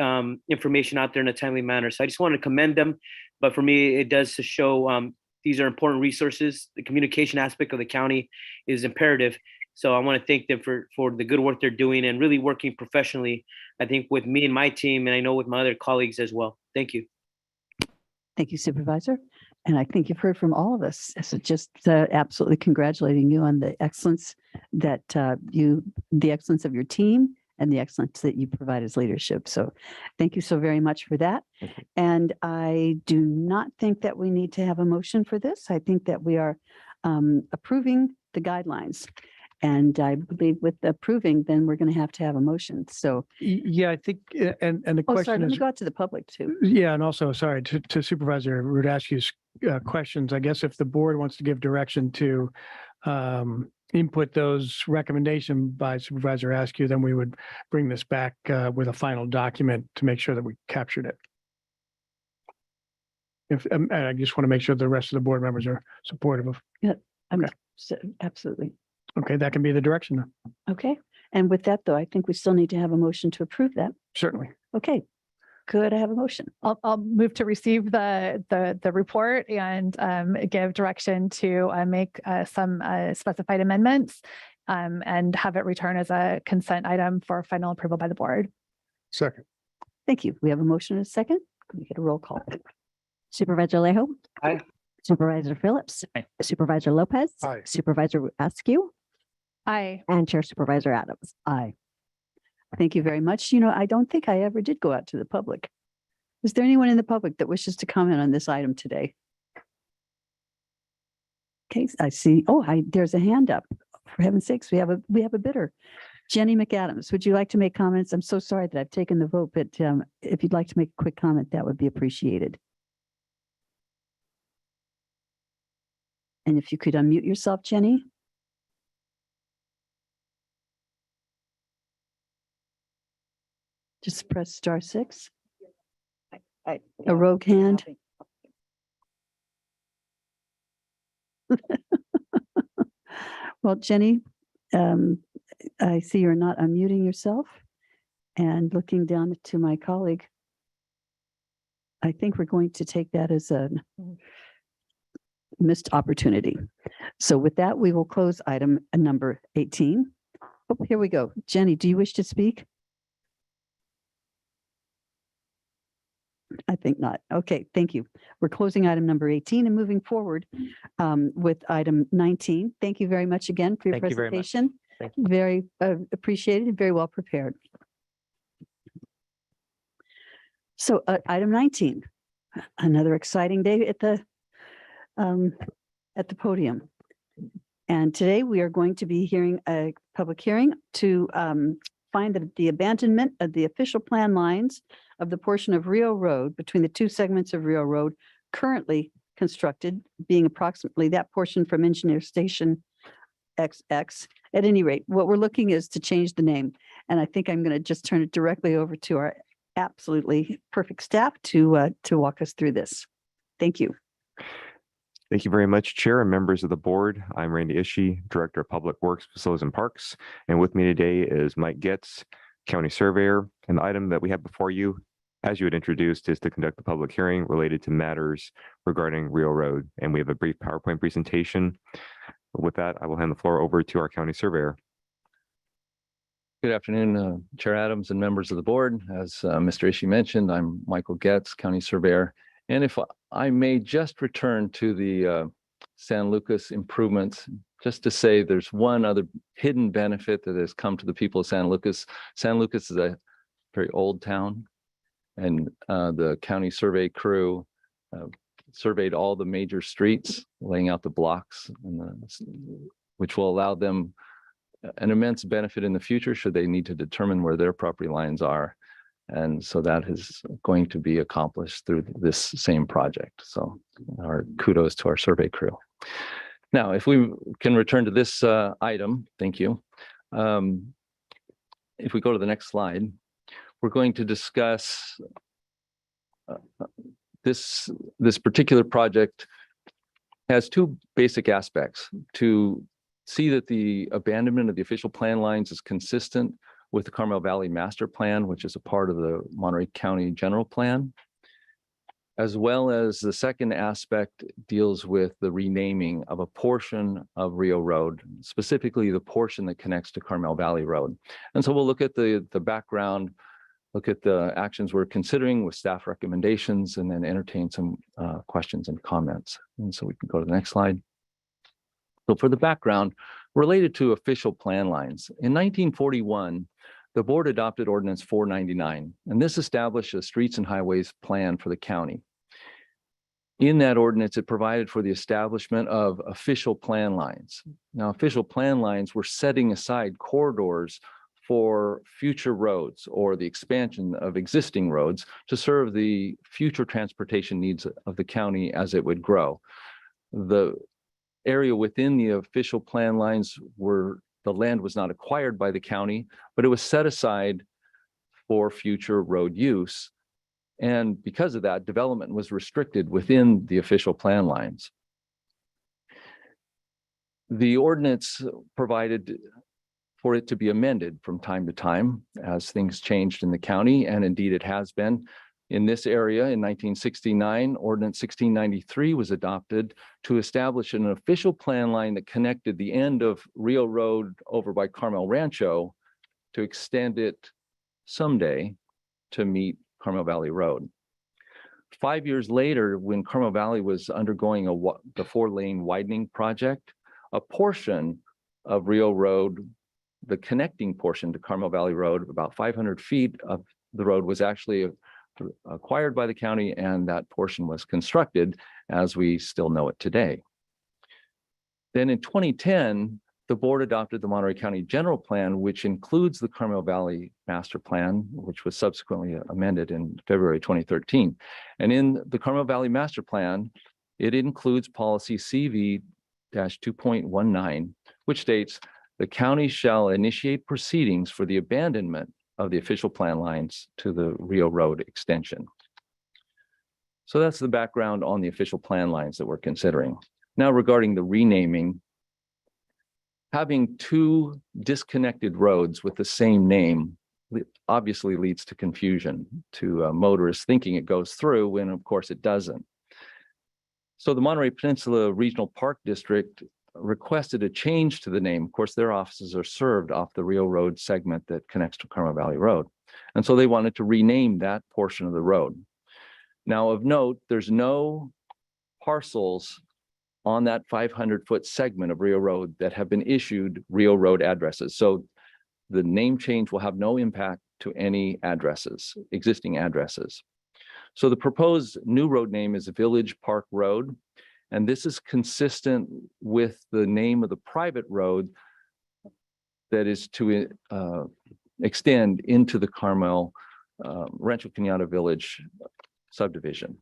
information out there in a timely manner. So I just want to commend them, but for me, it does to show these are important resources. The communication aspect of the county is imperative. So I want to thank them for the good work they're doing and really working professionally, I think, with me and my team, and I know with my other colleagues as well. Thank you. Thank you, Supervisor. And I think you've heard from all of us. So just absolutely congratulating you on the excellence that the excellence of your team and the excellence that you provide as leadership. So thank you so very much for that. And I do not think that we need to have a motion for this. I think that we are approving the guidelines. And I believe with approving, then we're going to have a motion. So Yeah, I think, and the oh, question sorry, let is. me go out to the public too. Yeah, and also, sorry, to Supervisor Rudascu's questions, I guess if the board wants to give direction to input those recommendations by Supervisor Askew, then we would bring this back with a final document to make sure that we captured it. And I just want to make sure the rest of the board members are supportive of. Yeah, Okay. Absolutely. Okay, that can be the direction then. Okay. And with that, though, I think we still need to have a motion to approve that. Certainly. Okay. Could I have a motion? I'll move to receive the report and give direction to make some specified amendments and have it return as a consent item for final approval by the board. Second. Thank you. We have a motion and a second. Can we get a roll call? Supervisor Lejo. Aye. Supervisor Phillips. Aye. Supervisor Lopez. Aye. Supervisor Askew. Aye. And Chair Supervisor Adams. Aye. Thank you very much. I don't think I ever did go out to the public. Is there anyone in the public that wishes to comment on this item today? Okay, I see. Oh, there's a hand up. For heaven's sakes, we have a bidder. Jenny McAdams, would you like to make comments? I'm so sorry that I've taken the vote, but if you'd like to make a quick comment, that would be appreciated. And if you could unmute yourself, Jenny. Just press *6. A rogue hand. Well, Jenny, I see you're not unmuting yourself. And looking down to my colleague, I think we're going to take that as a missed opportunity. So with that, we will close item number 18. Oh, here we go. Jenny, do you wish to speak? I think not. Okay, thank you. We're closing item number 18 and moving forward with item 19. Thank you very much again for your Thank you very much. presentation. Thank you. Very appreciated, very well prepared. So item 19, another exciting day at the podium. And today we are going to be hearing a public hearing to find that the abandonment of the official plan lines of the portion of Rio Road between the two segments of Rio Road currently constructed, being approximately that portion from Engineer Station XX. At any rate, what we're looking is to change the name. And I think I'm going to just turn it directly over to our absolutely perfect staff to walk us through this. Thank you. Thank you very much, Chair and members of the board. I'm Randy Ishii, Director of Public Works, Facilities and Parks. And with me today is Mike Getz, County Surveyor. And the item that we have before you, as you had introduced, is to conduct a public hearing related to matters regarding Rio Road. And we have a brief PowerPoint presentation. With that, I will hand the floor over to our County Surveyor. Good afternoon, Chair Adams and members of the board. As Mr. Ishii mentioned, I'm Michael Getz, County Surveyor. And if I may just return to the San Lucas improvements, just to say there's one other hidden benefit that has come to the people of San Lucas. San Lucas is a very old town, and the county survey crew surveyed all the major streets, laying out the blocks, which will allow them an immense benefit in the future should they need to determine where their property lines are. And so that is going to be accomplished through this same project. So our kudos to our survey crew. Now, if we can return to this item, thank you. If we go to the next slide, we're going to discuss this particular project has two basic aspects: to see that the abandonment of the official plan lines is consistent with the Carmel Valley Master Plan, which is a part of the Monterey County General Plan, as well as the second aspect deals with the renaming of a portion of Rio Road, specifically the portion that connects to Carmel Valley Road. And so we'll look at the background, look at the actions we're considering with staff recommendations, and then entertain some questions and comments. And so we can go to the next slide. So for the background, related to official plan lines, in 1941, the board adopted Ordinance 499, and this established a streets and highways plan for the county. In that ordinance, it provided for the establishment of official plan lines. Now, official plan lines were setting aside corridors for future roads or the expansion of existing roads to serve the future transportation needs of the county as it would grow. The area within the official plan lines the land was not acquired by the county, but it was set aside for future road use. And because of that, development was restricted within the official plan lines. The ordinance provided for it to be amended from time to time as things changed in the county, and indeed it has been. In this area in 1969, Ordinance 1693 was adopted to establish an official plan line that connected the end of Rio Road over by Carmel Rancho to extend it someday to meet Carmel Valley Road. 5 years later, when Carmel Valley was undergoing the 4-lane widening project, a portion of Rio Road, the connecting portion to Carmel Valley Road, about 500 feet of the road was actually acquired by the county, and that portion was constructed as we still know it today. Then in 2010, the board adopted the Monterey County General Plan, which includes the Carmel Valley Master Plan, which was subsequently amended in February 2013. And in the Carmel Valley Master Plan, it includes policy CV-2.19, which states the county shall initiate proceedings for the abandonment of the official plan lines to the Rio Road extension. So that's the background on the official plan lines that we're considering. Now, regarding the renaming, having two disconnected roads with the same name obviously leads to confusion to motorists thinking it goes through when of course it doesn't. So the Monterey Peninsula Regional Park District requested a change to the name. Of course, their offices are served off the Rio Road segment that connects to Carmel Valley Road. And so they wanted to rename that portion of the road. Now, of note, there's no parcels on that 500-foot segment of Rio Road that have been issued Rio Road addresses. So the name change will have no impact to any addresses, existing addresses. So the proposed new road name is Village Park Road. And this is consistent with the name of the private road that is to extend into the Carmel Rancho Cañada Village subdivision.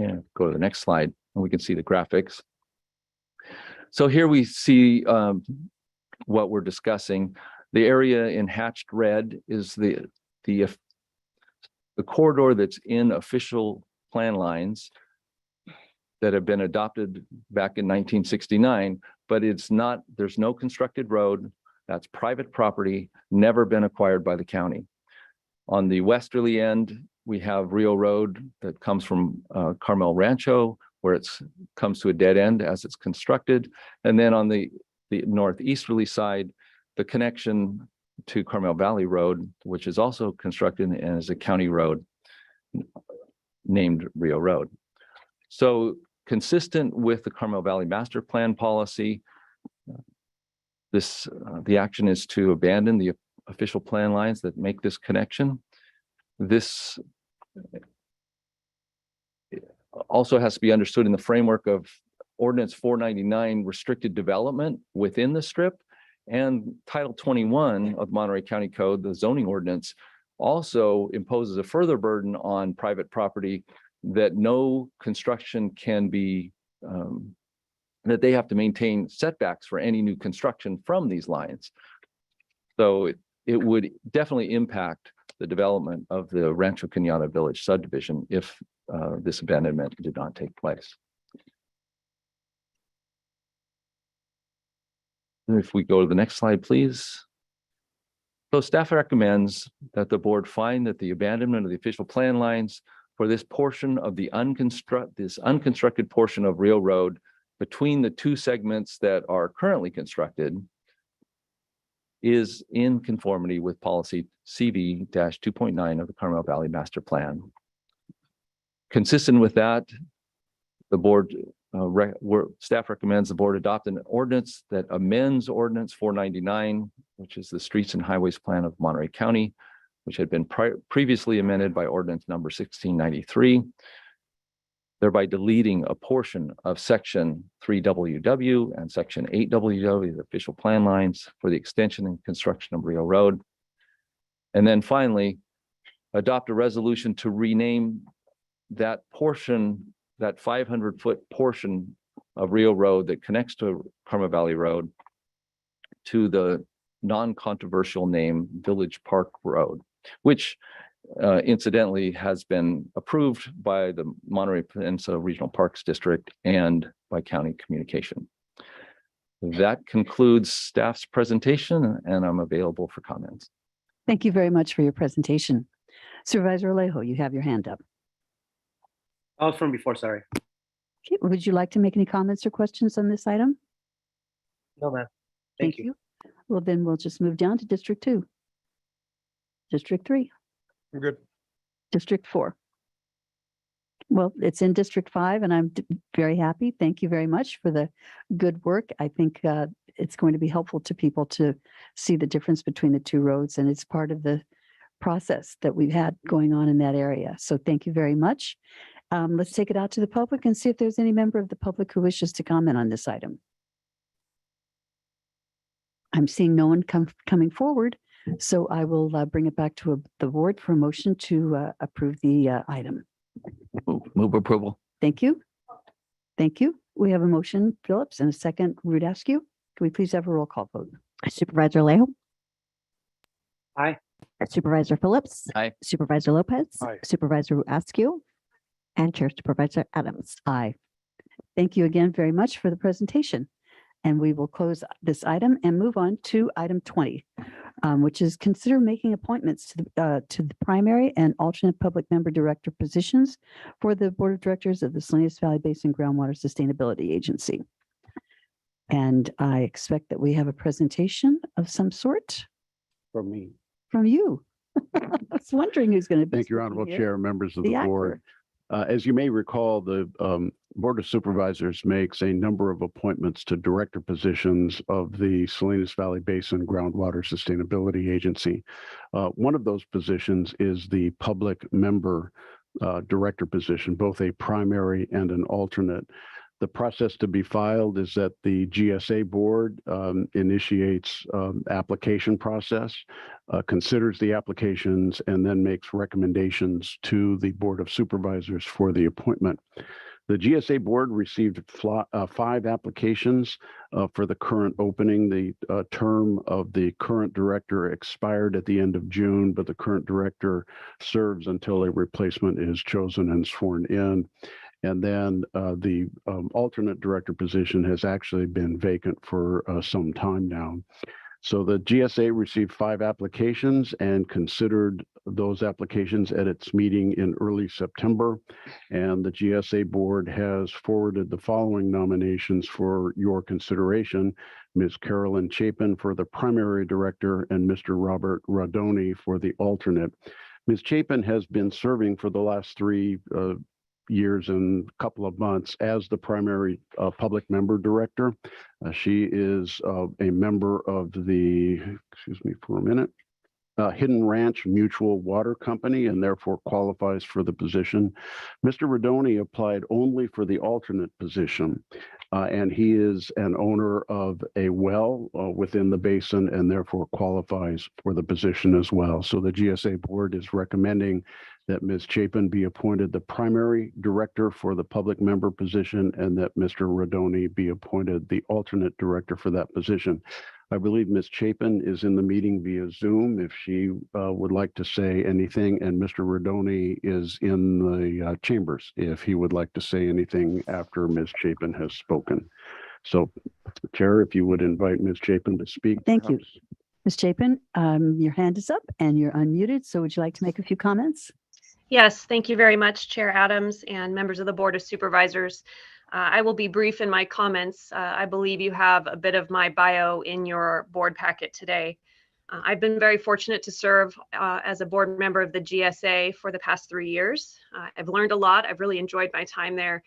And go to the next slide and we can see the graphics. So here we see what we're discussing. The area in hatched red is the the corridor that's in official plan lines that have been adopted back in 1969, but it's not, there's no constructed road. That's private property, never been acquired by the county. On the westerly end, we have Rio Road that comes from Carmel Rancho, where it's comes to a dead end as it's constructed. And then on the northeasterly side, the connection to Carmel Valley Road, which is also constructed and is a county road named Rio Road. So consistent with the Carmel Valley Master Plan policy, the action is to abandon the official plan lines that make this connection. This also has to be understood in the framework of Ordinance 499 restricted development within the strip, and Title 21 of Monterey County Code, the zoning ordinance, also imposes a further burden on private property that no construction can be, that they have to maintain setbacks for any new construction from these lines. So it would definitely impact the development of the Rancho Cañada Village subdivision if this abandonment did not take place. If we go to the next slide, please. So staff recommends that the board find that the abandonment of the official plan lines for this portion of the unconstructed portion of Rio Road between the two segments that are currently constructed is in conformity with policy CV-2.9 of the Carmel Valley Master Plan. Consistent with that, the board staff recommends the board adopt an ordinance that amends Ordinance 499, which is the Streets and Highways Plan of Monterey County, which had been previously amended by Ordinance number 1693, thereby deleting a portion of Section 3WW and Section 8WW, the official plan lines for the extension and construction of Rio Road. And then finally, adopt a resolution to rename that portion, that 500-foot portion of Rio Road that connects to Carmel Valley Road, to the non-controversial name Village Park Road, which incidentally has been approved by the Monterey Peninsula Regional Parks District and by county communication. That concludes staff's presentation, and I'm available for comments. Thank you very much for your presentation. Supervisor Alejo, you have your hand up. I was from before, sorry. Okay, would you like to make any comments or questions on this item? No, ma'am. Thank you. Well, then we'll just move down to District 2. District 3. I'm good. District 4. Well, it's in District 5, and I'm very happy. Thank you very much for the good work. I think it's going to be helpful to people to see the difference between the two roads, and it's part of the process that we've had going on in that area. So thank you very much. Let's take it out to the public and see if there's any member of the public who wishes to comment on this item. I'm seeing no one coming forward, so I will bring it back to the board for a motion to approve the item. Move approval. Thank you. Thank you. We have a motion, Phillips, and a second, Rudascu. Can we please have a roll call vote? Supervisor Alejo. Aye. Supervisor Phillips. Aye. Supervisor Lopez. Aye. Supervisor Askew. And Chair Supervisor Adams. Aye. Thank you again very much for the presentation. And we will close this item and move on to item 20, which is consider making appointments to the primary and alternate public member director positions for the Board of Directors of the Salinas Valley Basin Groundwater Sustainability Agency. And I expect that we have a presentation of some sort From me. from you. I was wondering who's going to be. Thank you, speaking Honorable here. Chair, members of the actor. board. As you may recall, the Board of Supervisors makes a number of appointments to director positions of the Salinas Valley Basin Groundwater Sustainability Agency. One of those positions is the public member director position, both a primary and an alternate. The process to be filed is that the GSA board initiates application process, considers the applications, and then makes recommendations to the Board of Supervisors for the appointment. The GSA board received 5 applications for the current opening. The term of the current director expired at the end of June, but the current director serves until a replacement is chosen and sworn in. And then the alternate director position has actually been vacant for some time now. So the GSA received 5 applications and considered those applications at its meeting in early September. And the GSA board has forwarded the following nominations for your consideration: Ms. Carolyn Chapin for the primary director and Mr. Robert Rodoni for the alternate. Ms. Chapin has been serving for the last 3 years and a couple of months as the primary public member director. She is a member of the, excuse me for a minute, Hidden Ranch Mutual Water Company and therefore qualifies for the position. Mr. Rodoni applied only for the alternate position, and he is an owner of a well within the basin and therefore qualifies for the position as well. So the GSA board is recommending that Ms. Chapin be appointed the primary director for the public member position and that Mr. Rodoni be appointed the alternate director for that position. I believe Ms. Chapin is in the meeting via Zoom if she would like to say anything, and Mr. Rodoni is in the chambers if he would like to say anything after Ms. Chapin has spoken. So, Chair, if you would invite Ms. Chapin to speak. Thank you. Ms. Chapin, your hand is up and you're unmuted. So would you like to make a few comments? Yes, thank you very much, Chair Adams and members of the Board of Supervisors. I will be brief in my comments. I believe you have a bit of my bio in your board packet today. I've been very fortunate to serve as a board member of the GSA for the past 3 years. I've learned a lot. I've really enjoyed my time there.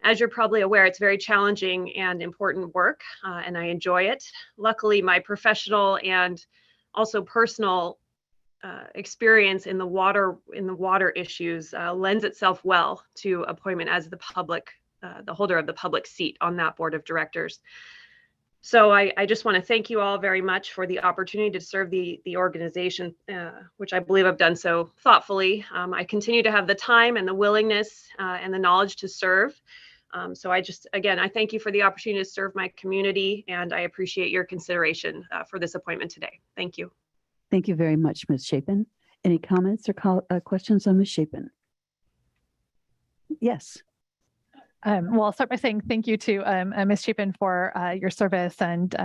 As you're probably aware, it's very challenging and important work, and I enjoy it. Luckily, my professional and also personal experience in the water issues lends itself well to appointment as the holder of the public seat on that board of directors. So I just want to thank you all very much for the opportunity to serve the organization, which I believe I've done so thoughtfully. I continue to have the time and the willingness and the knowledge to serve. So I thank you for the opportunity to serve my community, and I appreciate your consideration for this appointment today. Thank you. Thank you very much, Ms. Chapin. Any comments or questions on Ms. Chapin? Yes. Well, I'll start by saying thank you to Ms. Chapin for your service and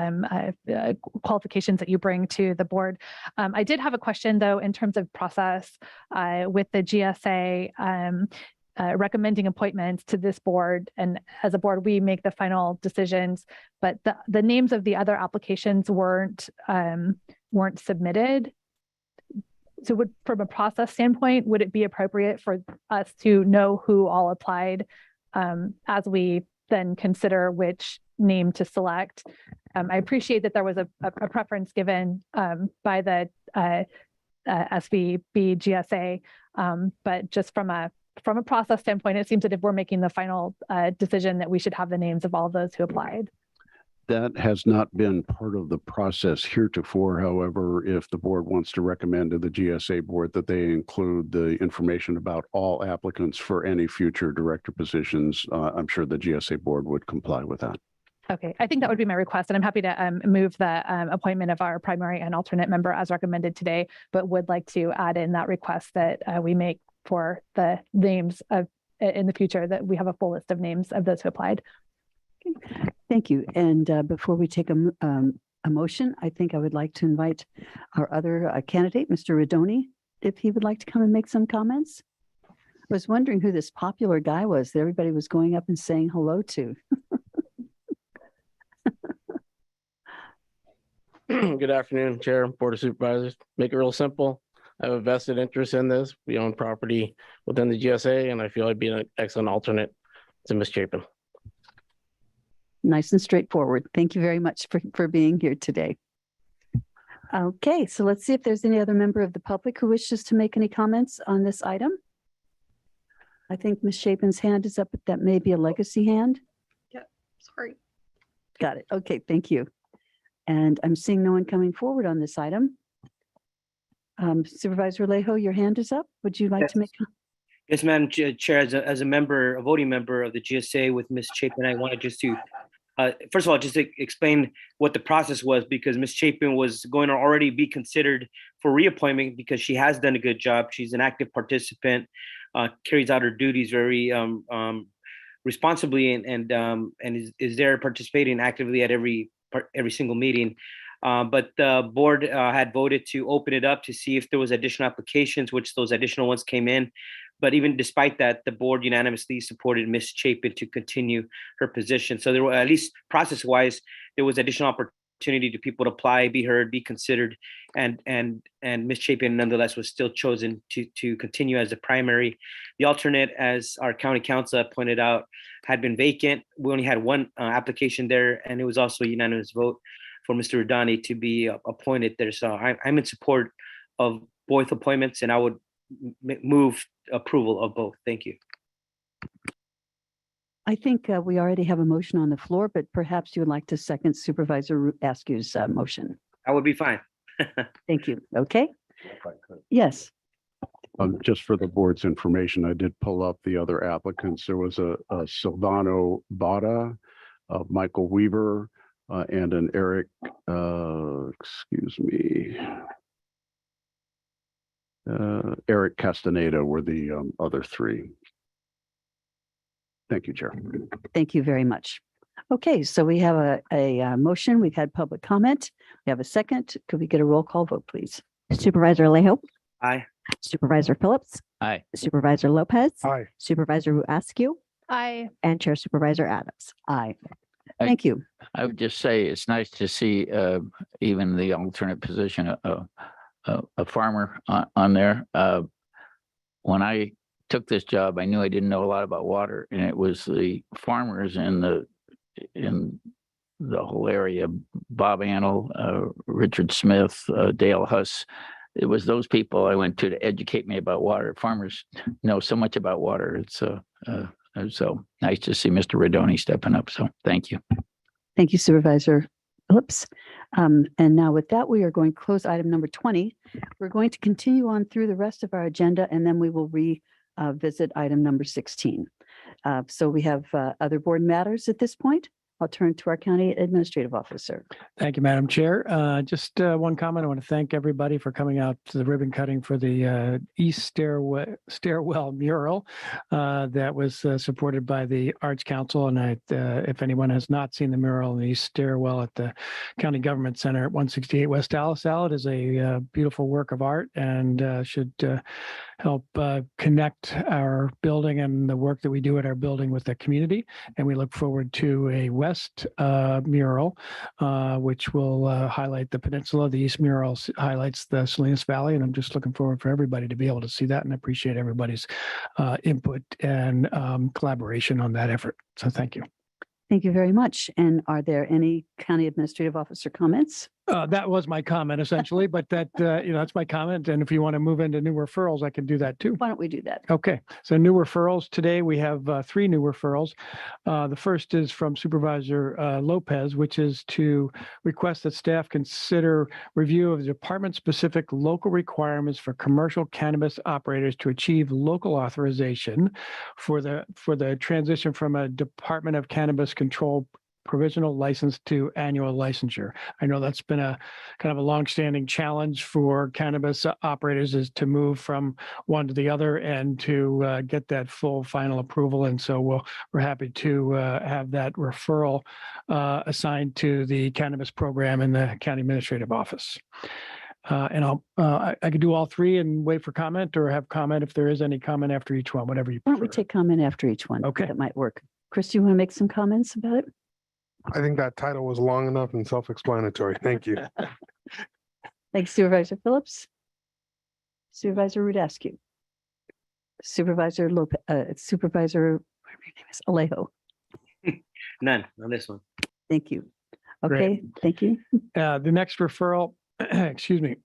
qualifications that you bring to the board. I did have a question, though, in terms of process with the GSA recommending appointments to this board. And as a board, we make the final decisions, but the names of the other applications weren't submitted. So from a process standpoint, would it be appropriate for us to know who all applied as we then consider which name to select? I appreciate that there was a preference given by the SVB GSA, but just from a process standpoint, it seems that if we're making the final decision that we should have the names of all those who applied. That has not been part of the process heretofore. However, if the board wants to recommend to the GSA board that they include the information about all applicants for any future director positions, I'm sure the GSA board would comply with that. Okay, I think that would be my request, and I'm happy to move the appointment of our primary and alternate member as recommended today, but would like to add in that request that we make for the names of in the future, that we have a full list of names of those who applied. Thank you. And before we take a motion, I think I would like to invite our other candidate, Mr. Rodoni, if he would like to come and make some comments. I was wondering who this popular guy was that everybody was going up and saying hello to. Good afternoon, Chair, Board of Supervisors. Make it real simple. I have a vested interest in this. We own property within the GSA, and I feel I'd be an excellent alternate to Ms. Chapin. Nice and straightforward. Thank you very much for being here today. Okay, so let's see if there's any other member of the public who wishes to make any comments on this item. I think Ms. Chapin's hand is up, but that may be a legacy hand. Yeah, sorry. Got it. Okay, thank you. And I'm seeing no one coming forward on this item. Supervisor Alejo, your hand is up. Would you like to make? Yes, Madam Chair, as a member, a voting member of the GSA with Ms. Chapin, I wanted just to, first of all, just to explain what the process was, because Ms. Chapin was going to already be considered for reappointment because she has done a good job. She's an active participant, carries out her duties very responsibly, and is there participating actively at every single meeting. But the board had voted to open it up to see if there was additional applications, which those additional ones came in. But even despite that, the board unanimously supported Ms. Chapin to continue her position. So there were, at least process-wise, there was additional opportunity to people to apply, be heard, be considered, and Ms. Chapin nonetheless was still chosen to continue as the primary. The alternate, as our county council pointed out, had been vacant. We only had one application there, and it was also a unanimous vote for Mr. Rodani to be appointed there. So I'm in support of both appointments, and I would move approval of both. Thank you. I think we already have a motion on the floor, but perhaps you would like to second Supervisor Askew's motion. That would be fine. Thank you. Okay. Yes. Just for the board's information, I did pull up the other applicants. There was a Silvano Bada, Michael Weaver, and an Eric, Eric Castaneda were the other three. Thank you, Chair. Thank you very much. Okay, so we have a motion. We've had public comment. We have a second. Could we get a roll call vote, please? Supervisor Alejo, Aye. Supervisor Phillips, Aye. Supervisor Lopez, Aye. Supervisor Askew, Aye. and Chair Supervisor Adams. Aye. Thank you. I would just say it's nice to see even the alternate position, a farmer on there. When I took this job, I knew I didn't know a lot about water, and it was the farmers in the whole area, Bob Annell, Richard Smith, Dale Huss. It was those people I went to educate me about water. Farmers know so much about water. It's so nice to see Mr. Rodoni stepping up. So thank you. Thank you, Supervisor Phillips. And now with that, we are going to close item number 20. We're going to continue on through the rest of our agenda, and then we will revisit item number 16. So we have other board matters at this point. I'll turn to our County Administrative Officer. Thank you, Madam Chair. Just one comment. I want to thank everybody for coming out to the ribbon cutting for the East Stairwell mural that was supported by the Arts Council. And if anyone has not seen the mural in the East Stairwell at the County Government Center at 168 West Dallas, it is a beautiful work of art and should help connect our building and the work that we do at our building with the community. And we look forward to a west mural, which will highlight the peninsula. The east mural highlights the Salinas Valley. And I'm just looking forward for everybody to be able to see that and appreciate everybody's input and collaboration on that effort. So thank you. Thank you very much. And are there any County Administrative Officer comments? That was my comment essentially, but that's my comment. And if you want to move into new referrals, I can do that too. Why don't we do that? Okay, so new referrals. Today we have 3 new referrals. The first is from Supervisor Lopez, which is to request that staff consider review of the department-specific local requirements for commercial cannabis operators to achieve local authorization for the transition from a Department of Cannabis Control provisional license to annual licensure. I know that's been a kind of a longstanding challenge for cannabis operators, is to move from one to the other and to get that full final approval. And so we're happy to have that referral assigned to the cannabis program in the County Administrative Office. And I could do all 3 and wait for comment, or have comment if there is any comment after each one, whatever you prefer. Why don't we take comment after each one? Okay. That might work. Chris, do you want to make some comments about it? I think that title was long enough and self-explanatory. Thank you. Thanks, Supervisor Phillips. Supervisor Rudasky. Supervisor Lopez, Supervisor, whatever your name is, Alejo. None on this one. Thank you. Okay, Great. thank you. The next referral, excuse me,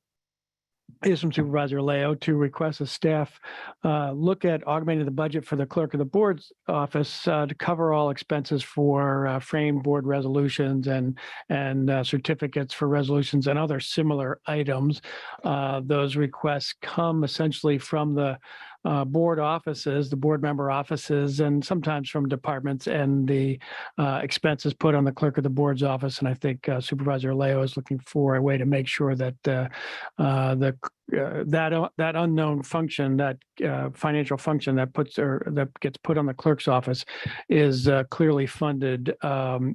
is from Supervisor Leo to request a staff look at augmenting the budget for the clerk of the board's office to cover all expenses for framed board resolutions and certificates for resolutions and other similar items. Those requests come essentially from the board offices, the board member offices, and sometimes from departments, and the expenses put on the clerk of the board's office. And I think Supervisor Leo is looking for a way to make sure that that unknown function, that financial function that gets put on the clerk's office, is clearly funded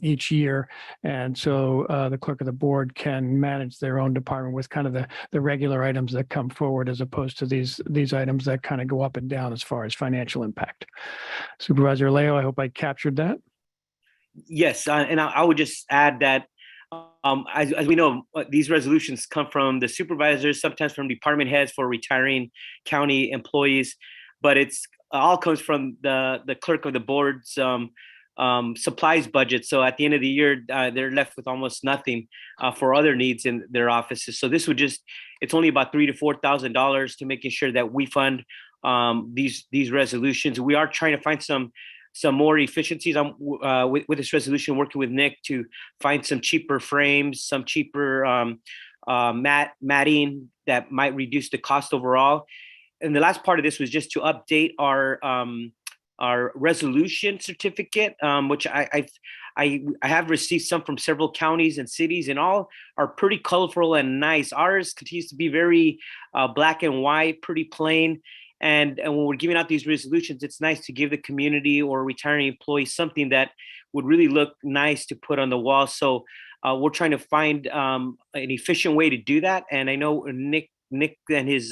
each year, and so the clerk of the board can manage their own department with kind of the regular items that come forward, as opposed to these items that kind of go up and down as far as financial impact. Supervisor Leo, I hope I captured that. Yes, and I would just add that as we know, these resolutions come from the supervisors, sometimes from department heads for retiring county employees, but it's all comes from the clerk of the board's supplies budget. So at the end of the year, they're left with almost nothing for other needs in their offices. So this would it's only about $3,000 to $4,000 to making sure that we fund these resolutions. We are trying to find some more efficiencies. I'm with this resolution, working with Nick to find some cheaper frames, some cheaper matting that might reduce the cost overall. And the last part of this was just to update our resolution certificate, which I have received some from several counties and cities, and all are pretty colorful and nice. Ours continues to be very black and white, pretty plain. And when we're giving out these resolutions, it's nice to give the community or retiring employees something that would really look nice to put on the wall. So we're trying to find an efficient way to do that. And I know Nick and his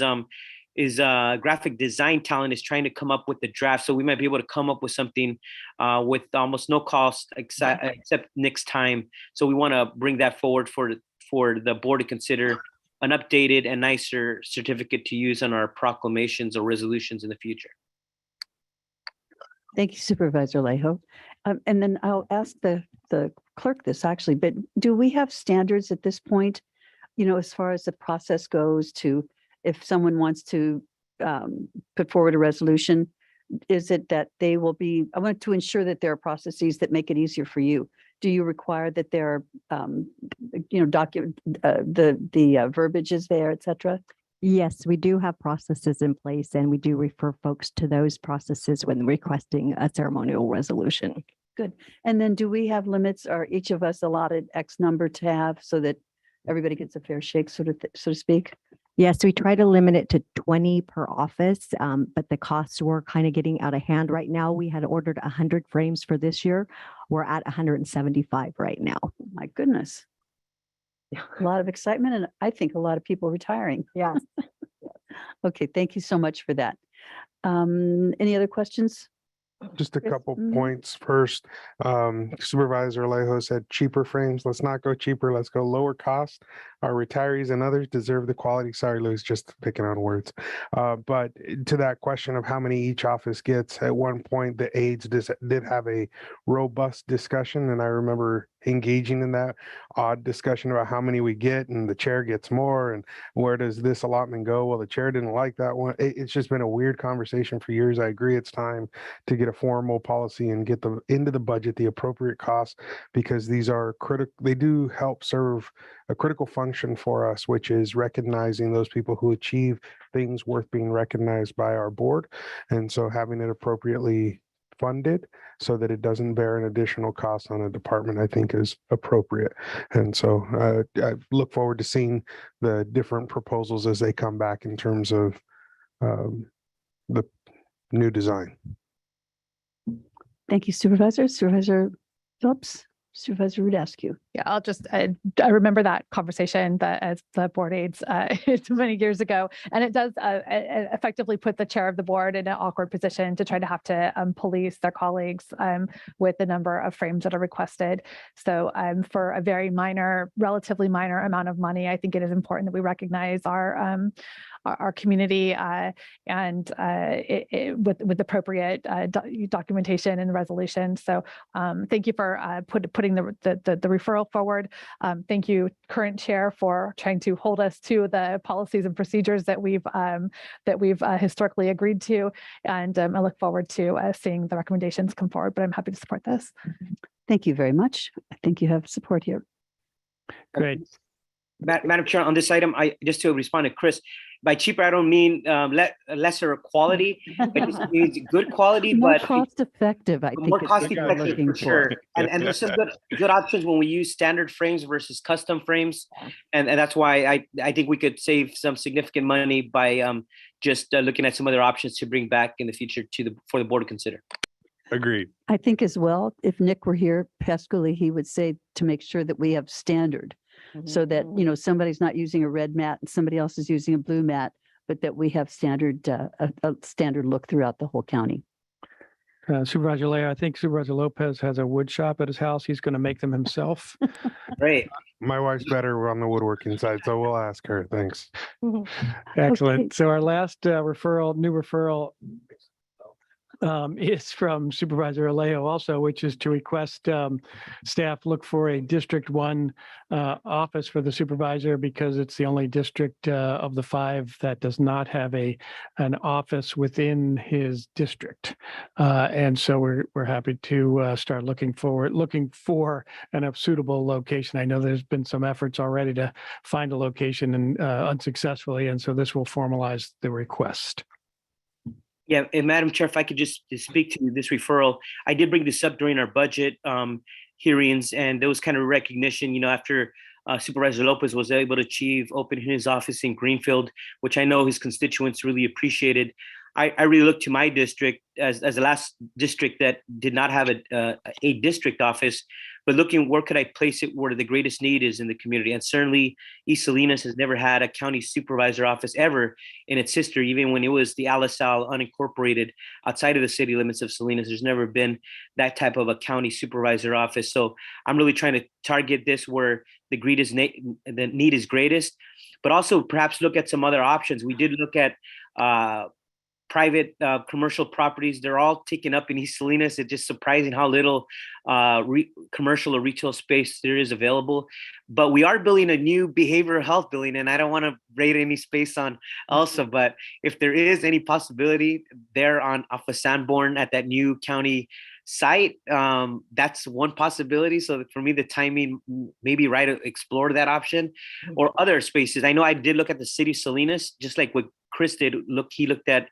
graphic design talent is trying to come up with the draft. So we might be able to come up with something with almost no cost except Nick's time. So we want to bring that forward for the board to consider an updated and nicer certificate to use on our proclamations or resolutions in the future. Thank you, Supervisor Lejo. And then I'll ask the clerk this actually, but do we have standards at this point, as far as the process goes, to if someone wants to put forward a resolution, is it that they will be, I want to ensure that there are processes that make it easier for you. Do you require that there are, the verbiage is there, et cetera? Yes, we do have processes in place, and we do refer folks to those processes when requesting a ceremonial resolution. Good. And then do we have limits? Are each of us allotted X number to have so that everybody gets a fair shake, so to speak? Yes, we try to limit it to 20 per office, but the costs were kind of getting out of hand right now. We had ordered 100 frames for this year. We're at 175 right now. Oh my goodness. A lot of excitement, and I think a lot of people retiring. Yeah. Okay, thank you so much for that. Any other questions? Just a Chris? couple Mhm. points. First, Supervisor Alejo said cheaper frames. Let's not go cheaper. Let's go lower cost. Our retirees and others deserve the quality. Sorry, Louis, just picking on words. But to that question of how many each office gets, at one point, the aides did have a robust discussion, and I remember engaging in that odd discussion about how many we get, and the chair gets more, and where does this allotment go? Well, the chair didn't like that one. It's just been a weird conversation for years. I agree it's time to get a formal policy and get into the budget the appropriate costs, because these are critical. They do help serve a critical function for us, which is recognizing those people who achieve things worth being recognized by our board. And so having it appropriately funded so that it doesn't bear an additional cost on a department, I think is appropriate. And so I look forward to seeing the different proposals as they come back in terms of the new design. Thank you, Supervisor. Supervisor Phillips, Supervisor Rudescu. Yeah, I'll just, I remember that conversation that as the board aides many years ago, and it does effectively put the chair of the board in an awkward position to try to have to police their colleagues with the number of frames that are requested. So for a very relatively minor amount of money, I think it is important that we recognize our community and with appropriate documentation and resolution. So thank you for putting the referral forward. Thank you, current chair, for trying to hold us to the policies and procedures that we've historically agreed to. And I look forward to seeing the recommendations come forward, but I'm happy to support this. Thank you very much. I think you have support here. Great. Madam Chair, on this item, just to respond to Chris, by cheaper, I don't mean lesser quality. It just means good quality, More but cost effective, I more think is cost what you're effective looking for sure. And there's some good options when we use standard frames versus custom frames. And that's why I think we could save some significant money by just looking at some other options to bring back in the future for the board to consider. Agreed. I think as well, if Nick were here, Pascally, he would say to make sure that we have standard. So that, you know, somebody's not using a red mat and somebody else is using a blue mat, but that we have standard, a standard look throughout the whole county. Supervisor Leo, I think Supervisor Lopez has a wood shop at his house. He's going to make them himself. Great. My wife's better on the woodworking side, so we'll ask her. Thanks. Excellent. Okay. So our last new referral is from Supervisor Alejo also, which is to request staff look for a District 1 office for the supervisor because it's the only district of the 5 that does not have an office within his district. And so we're happy to start looking for a suitable location. I know there's been some efforts already to find a location and unsuccessfully, and so this will formalize the request. Yeah, and Madam Chair, if I could just speak to this referral, I did bring this up during our budget hearings, and there was kind of recognition, you know, after Supervisor Lopez was able to achieve opening his office in Greenfield, which I know his constituents really appreciated. I really look to my district as the last district that did not have a district office, but looking where could I place it where the greatest need is in the community. And certainly East Salinas has never had a county supervisor office ever in its history, even when it was the Alisal unincorporated outside of the city limits of Salinas. There's never been that type of a county supervisor office. So I'm really trying to target this where the need is greatest, but also perhaps look at some other options. We did look at private commercial properties. They're all taken up in East Salinas. It's just surprising how little commercial or retail space there is available. But we are building a new behavioral health building, and I don't want to rate any space on Elsa, but if there is any possibility there off of Sanborn at that new county site, that's one possibility. So for me, the timing may be right to explore that option or other spaces. I know I did look at the city of Salinas, just like what Chris did. He looked at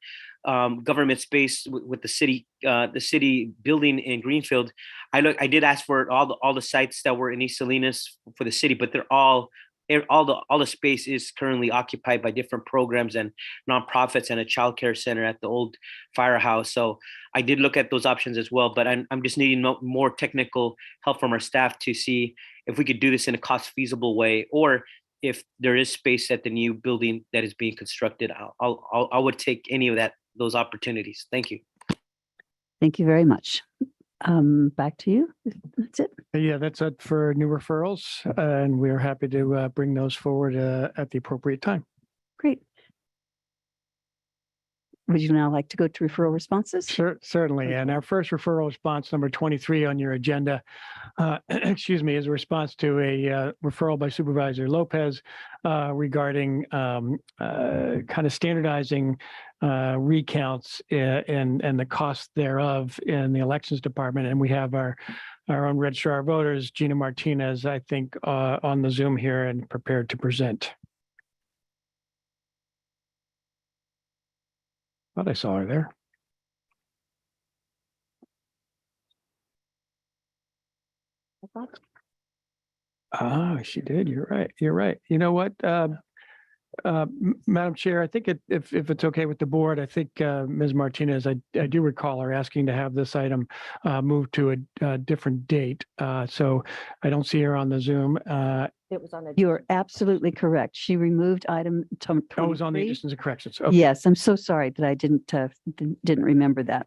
government space with the city building in Greenfield. I did ask for all the sites that were in East Salinas for the city, but they're all the space is currently occupied by different programs and nonprofits and a childcare center at the old firehouse. So I did look at those options as well, but I'm just needing more technical help from our staff to see if we could do this in a cost feasible way, or if there is space at the new building that is being constructed. I would take any of those opportunities. Thank you. Thank you very much. Back to you. That's it. Yeah, that's it for new referrals, and we're happy to bring those forward at the appropriate time. Great. Would you now like to go to referral responses? Certainly. And our first referral response, number 23 on your agenda, excuse me, is a response to a referral by Supervisor Lopez regarding kind of standardizing recounts and the cost thereof in the elections department. And we have our own registrar of voters, Gina Martinez, I think, on the Zoom here and prepared to present. Thought I saw her there. Ah, she did. You're right. You're right. You know what, Madam Chair, I think if it's okay with the board, I think Ms. Martinez, I do recall her asking to have this item moved to a different date. So I don't see her on the Zoom. It was on. You are absolutely correct. She removed item 23. Oh, it was on the additions and corrections. Okay. Yes, I'm so sorry that I didn't remember that.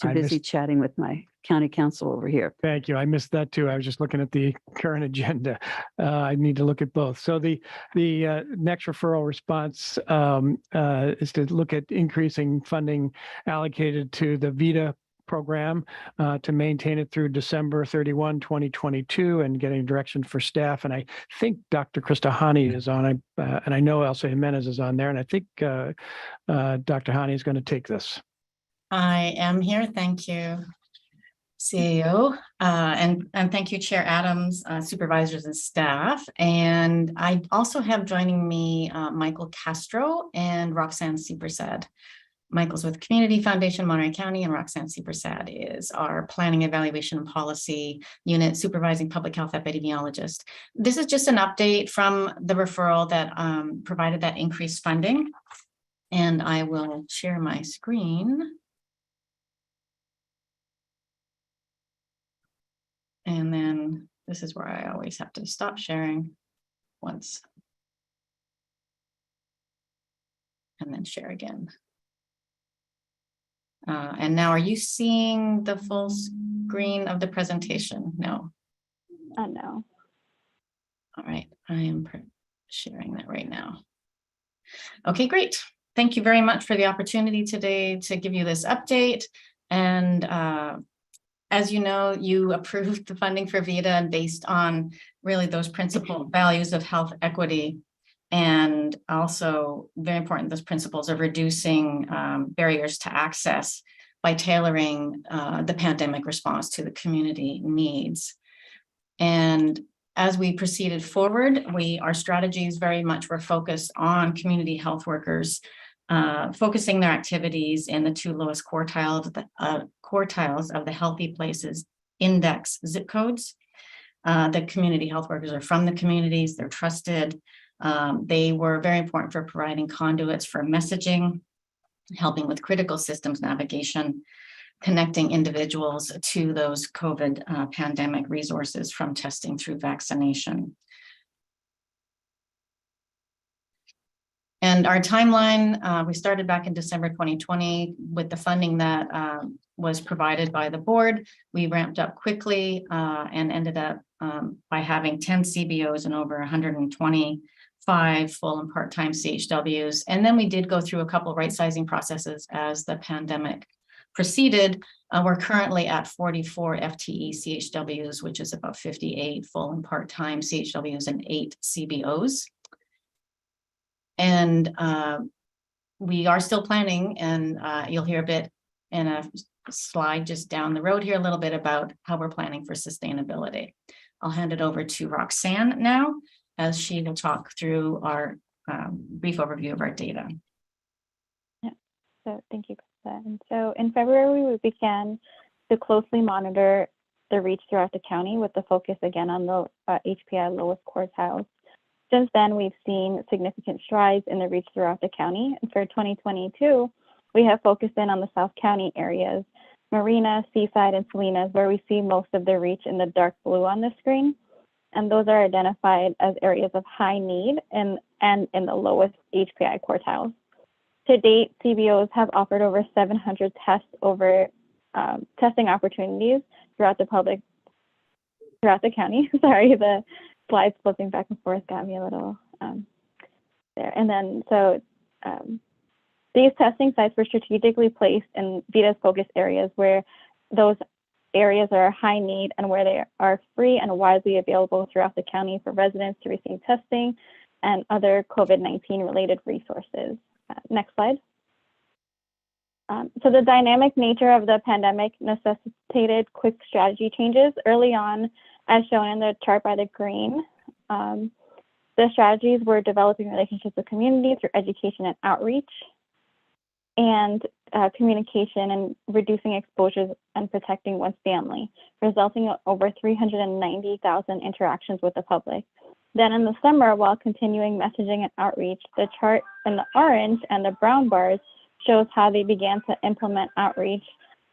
Too I busy missed- chatting with my county council over here. Thank you. I missed that too. I was just looking at the current agenda. I need to look at both. So the next referral response is to look at increasing funding allocated to the VITA program to maintain it through December 31, 2022, and getting direction for staff. And I think Dr. Krista Hani is on, and I know Elsa Jimenez is on there, and I think Dr. Hani is going to take this. I am here. Thank you. CAO, and thank you, Chair Adams, supervisors and staff. And I also have joining me Michael Castro and Roxanne Supersad. Michael's with Community Foundation, Monterey County, and Roxanne Supersad is our Planning, Evaluation, and Policy Unit Supervising Public Health Epidemiologist. This is just an update from the referral that provided that increased funding. And I will share my screen. And then this is where I always have to stop sharing once. And then share again. And now, are you seeing the full screen of the presentation? No. No. All right, I am sharing that right now. Okay, great. Thank you very much for the opportunity today to give you this update. And as you know, you approved the funding for VITA based on really those principal values of health equity. And also very important, those principles of reducing barriers to access by tailoring the pandemic response to the community needs. And as we proceeded forward, our strategies very much were focused on community health workers, focusing their activities in the 2 lowest quartiles of the Healthy Places Index zip codes. The community health workers are from the communities, they're trusted. They were very important for providing conduits for messaging, helping with critical systems navigation, connecting individuals to those COVID pandemic resources from testing through vaccination. And our timeline, we started back in December 2020 with the funding that was provided by the board. We ramped up quickly and ended up by having 10 CBOs and over 125 full and part-time CHWs. And then we did go through a couple right sizing processes as the pandemic proceeded. We're currently at 44 FTE CHWs, which is about 58 full and part-time CHWs and 8 CBOs. And we are still planning, and you'll hear a bit in a slide just down the road here, a little bit about how we're planning for sustainability. I'll hand it over to Roxanne now, as she will talk through our brief overview of our data. Yeah, so thank you, Krista. And so in February, we began to closely monitor the reach throughout the county with the focus again on the HPI lowest quartiles. Since then, we've seen significant strides in the reach throughout the county. And for 2022, we have focused in on the South County areas, Marina, Seaside, and Salinas, where we see most of the reach in the dark blue on the screen. And those are identified as areas of high need and in the lowest HPI quartiles. To date, CBOs have offered over 700 testing opportunities throughout the county. Sorry, the slides flipping back and forth got me a little there. And then, so these testing sites were strategically placed in VITA's focus areas where those areas are high need and where they are free and widely available throughout the county for residents to receive testing and other COVID-19 related resources. Next slide. So the dynamic nature of the pandemic necessitated quick strategy changes early on, as shown in the chart by the green. The strategies were developing relationships with communities through education and outreach, and communication and reducing exposures and protecting one's family, resulting in over 390,000 interactions with the public. Then in the summer, while continuing messaging and outreach, the chart in the orange and the brown bars shows how they began to implement outreach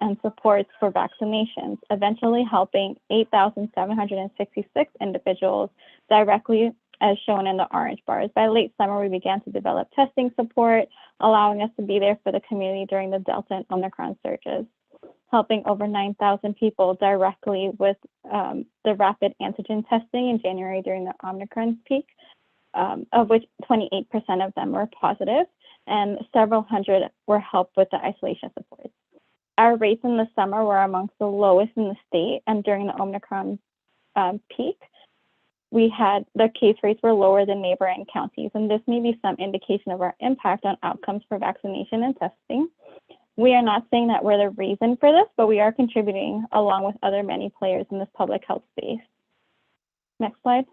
and supports for vaccinations, eventually helping 8,766 individuals directly, as shown in the orange bars. By late summer, we began to develop testing support, allowing us to be there for the community during the Delta and Omicron surges, helping over 9,000 people directly with the rapid antigen testing in January during the Omicron peak, of which 28% of them were positive, and several hundred were helped with the isolation supports. Our rates in the summer were amongst the lowest in the state, and during the Omicron peak, the case rates were lower than neighboring counties, and this may be some indication of our impact on outcomes for vaccination and testing. We are not saying that we're the reason for this, but we are contributing along with other many players in this public health space. Next slide.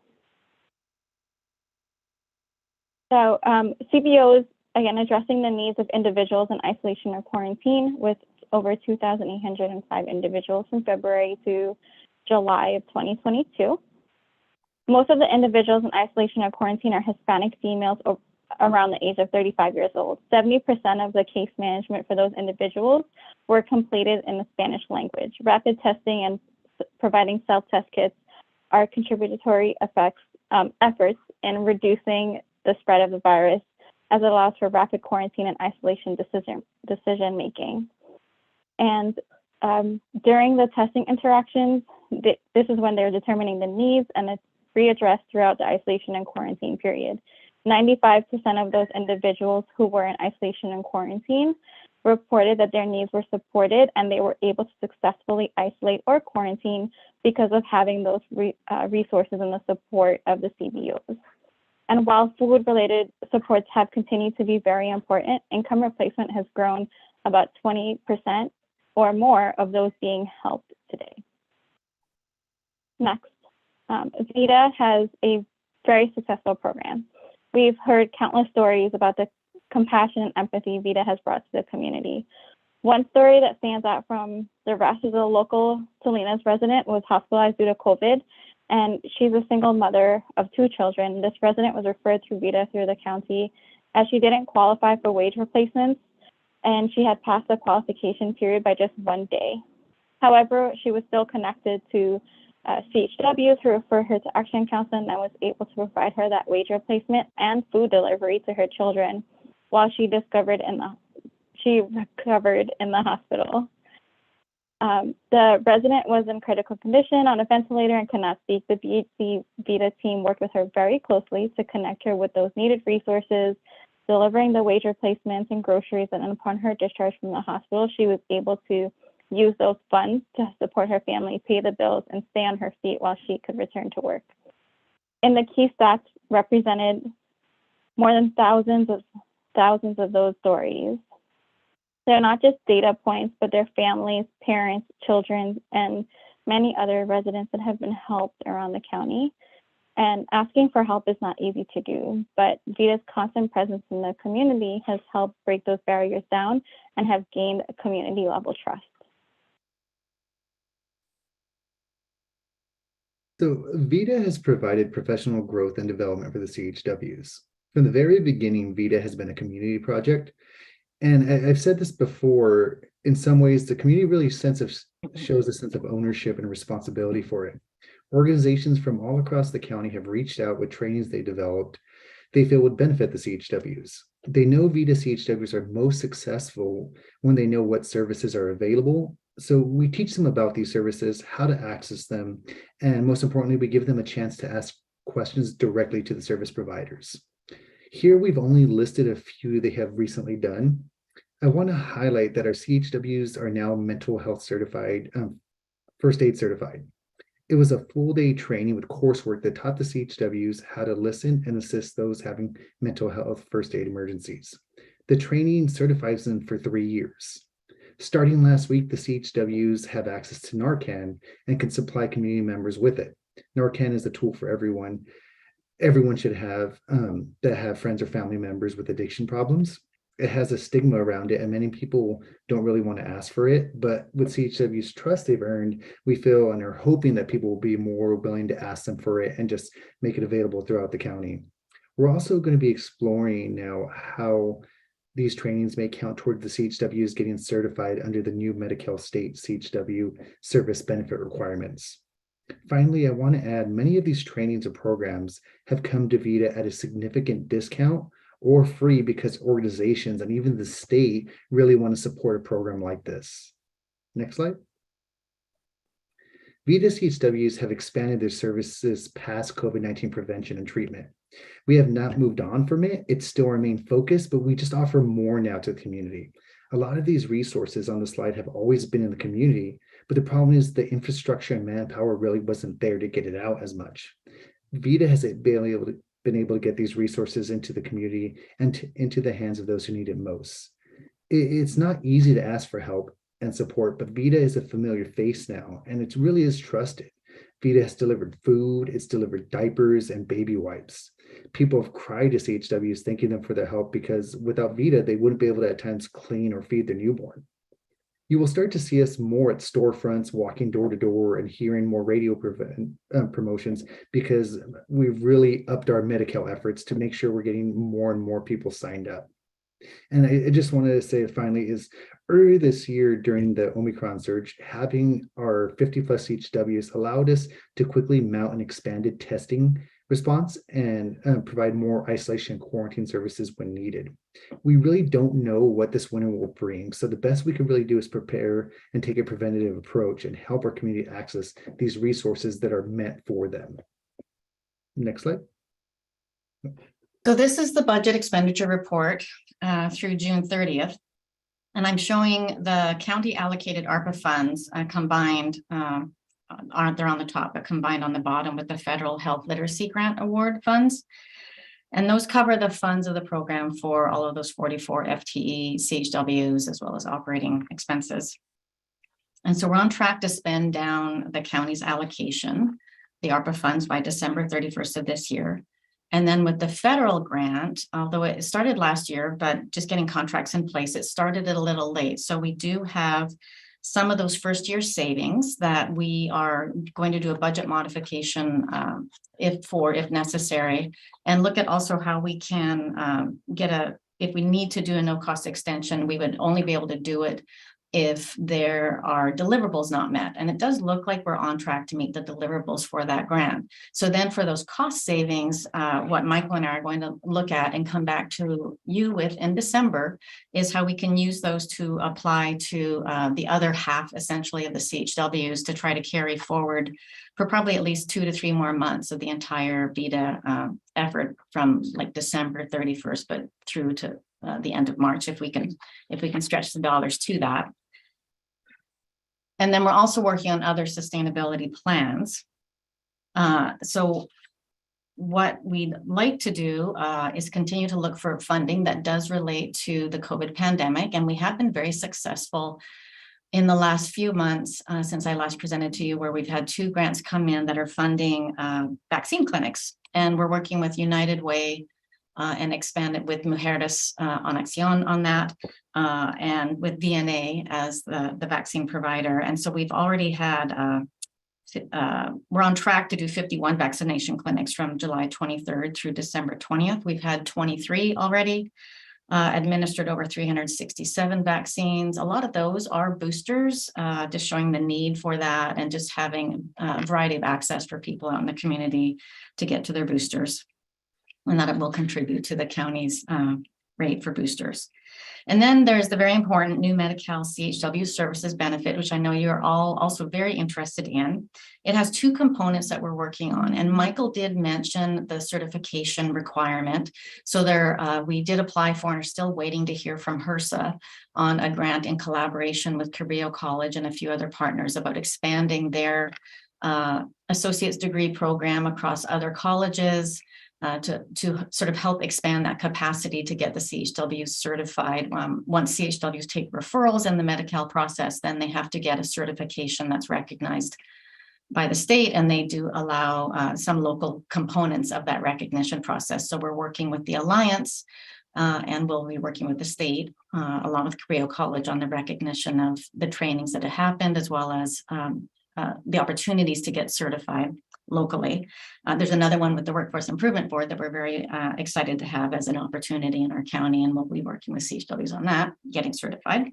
So CBOs, again, addressing the needs of individuals in isolation or quarantine, with over 2,805 individuals from February to July of 2022. Most of the individuals in isolation or quarantine are Hispanic females around the age of 35 years old. 70% of the case management for those individuals were completed in the Spanish language. Rapid testing and providing self-test kits are contributory efforts in reducing the spread of the virus, as it allows for rapid quarantine and isolation decision making. And during the testing interactions, this is when they're determining the needs, and it's readdressed throughout the isolation and quarantine period. 95% of those individuals who were in isolation and quarantine reported that their needs were supported and they were able to successfully isolate or quarantine because of having those resources and the support of the CBOs. And while food-related supports have continued to be very important, income replacement has grown about 20% or more of those being helped today. Next, VITA has a very successful program. We've heard countless stories about the compassion and empathy VITA has brought to the community. One story that stands out from the rest is a local Salinas resident was hospitalized due to COVID, and she's a single mother of 2 children. This resident was referred through VITA through the county as she didn't qualify for wage replacements, and she had passed the qualification period by just 1 day. However, she was still connected to CHW to refer her to Action Council, and was able to provide her that wage replacement and food delivery to her children while she recovered in the hospital. The resident was in critical condition on a ventilator and could not speak. The BHC VITA team worked with her very closely to connect her with those needed resources, delivering the wage replacements and groceries, and upon her discharge from the hospital, she was able to use those funds to support her family, pay the bills, and stay on her feet while she could return to work. And the key stats represented more than thousands of those stories. They're not just data points, but they're families, parents, children, and many other residents that have been helped around the county. And asking for help is not easy to do, but VITA's constant presence in the community has helped break those barriers down and have gained a community level trust. So VITA has provided professional growth and development for the CHWs. From the very beginning, VITA has been a community project. And I've said this before, in some ways, the community really shows a sense of ownership and responsibility for it. Organizations from all across the county have reached out with trainings they developed they feel would benefit the CHWs. They know VITA CHWs are most successful when they know what services are available. So we teach them about these services, how to access them, and most importantly, we give them a chance to ask questions directly to the service providers. Here we've only listed a few they have recently done. I want to highlight that our CHWs are now mental health certified, first aid certified. It was a full day training with coursework that taught the CHWs how to listen and assist those having mental health first aid emergencies. The training certifies them for 3 years. Starting last week, the CHWs have access to Narcan and can supply community members with it. Narcan is a tool for everyone. Everyone should have that have friends or family members with addiction problems. It has a stigma around it, and many people don't really want to ask for it. But with CHW's trust they've earned, we feel and are hoping that people will be more willing to ask them for it and just make it available throughout the county. We're also going to be exploring now how these trainings may count toward the CHWs getting certified under the new Medi-Cal state CHW service benefit requirements. Finally, I want to add many of these trainings or programs have come to VITA at a significant discount or free because organizations and even the state really want to support a program like this. Next slide. VITA CHWs have expanded their services past COVID-19 prevention and treatment. We have not moved on from it. It still remains focused, but we just offer more now to the community. A lot of these resources on the slide have always been in the community, but the problem is the infrastructure and manpower really wasn't there to get it out as much. VITA has been able to get these resources into the community and into the hands of those who need it most. It's not easy to ask for help and support, but Vida is a familiar face now, and it really is trusted. Vida has delivered food, it's delivered diapers and baby wipes. People have cried to CHWs thanking them for their help because without Vida, they wouldn't be able to at times clean or feed their newborn. You will start to see us more at storefronts, walking door to door, and hearing more radio promotions because we've really upped our Medi-Cal efforts to make sure we're getting more and more people signed up. And I just wanted to say finally is earlier this year during the Omicron surge, having our 50 plus CHWs allowed us to quickly mount an expanded testing response and provide more isolation and quarantine services when needed. We really don't know what this winter will bring. So the best we can really do is prepare and take a preventative approach and help our community access these resources that are meant for them. Next slide. So this is the budget expenditure report through June 30th. And I'm showing the county allocated ARPA funds combined, they're on the top, but combined on the bottom with the Federal Health Literacy Grant Award funds. And those cover the funds of the program for all of those 44 FTE CHWs, as well as operating expenses. And so we're on track to spend down the county's allocation, the ARPA funds, by December 31st of this year. And then with the federal grant, although it started last year, but just getting contracts in place, it started it a little late. So we do have some of those first year savings that we are going to do a budget modification if necessary, and look at also how we can if we need to do a no cost extension, we would only be able to do it if there are deliverables not met. And it does look like we're on track to meet the deliverables for that grant. So then for those cost savings, what Michael and I are going to look at and come back to you with in December is how we can use those to apply to the other half, essentially, of the CHWs to try to carry forward for probably at least 2 to 3 more months of the entire VITA effort from like December 31st, but through to the end of March, if we can stretch the dollars to that. And then we're also working on other sustainability plans. So what we'd like to do is continue to look for funding that does relate to the COVID pandemic. And we have been very successful in the last few months since I last presented to you, where we've had 2 grants come in that are funding vaccine clinics. And we're working with United Way and expanded with Mujeres en Acción on that, and with VNA as the vaccine provider. And so we've already had, we're on track to do 51 vaccination clinics from July 23rd through December 20th. We've had 23 already, administered over 367 vaccines. A lot of those are boosters, just showing the need for that and just having a variety of access for people out in the community to get to their boosters, and that it will contribute to the county's rate for boosters. And then there's the very important new Medi-Cal CHW services benefit, which I know you're all also very interested in. It has 2 components that we're working on. And Michael did mention the certification requirement. So there, we did apply for and are still waiting to hear from HRSA on a grant in collaboration with Cabrillo College and a few other partners about expanding their associate's degree program across other colleges, to sort of help expand that capacity to get the CHWs certified. Once CHWs take referrals in the Medi-Cal process, then they have to get a certification that's recognized by the state, and they do allow some local components of that recognition process. So we're working with the Alliance, and we'll be working with the state, along with Cabrillo College, on the recognition of the trainings that have happened, as well as the opportunities to get certified locally. There's another one with the Workforce Improvement Board that we're very excited to have as an opportunity in our county, and we'll be working with CHWs on that, getting certified.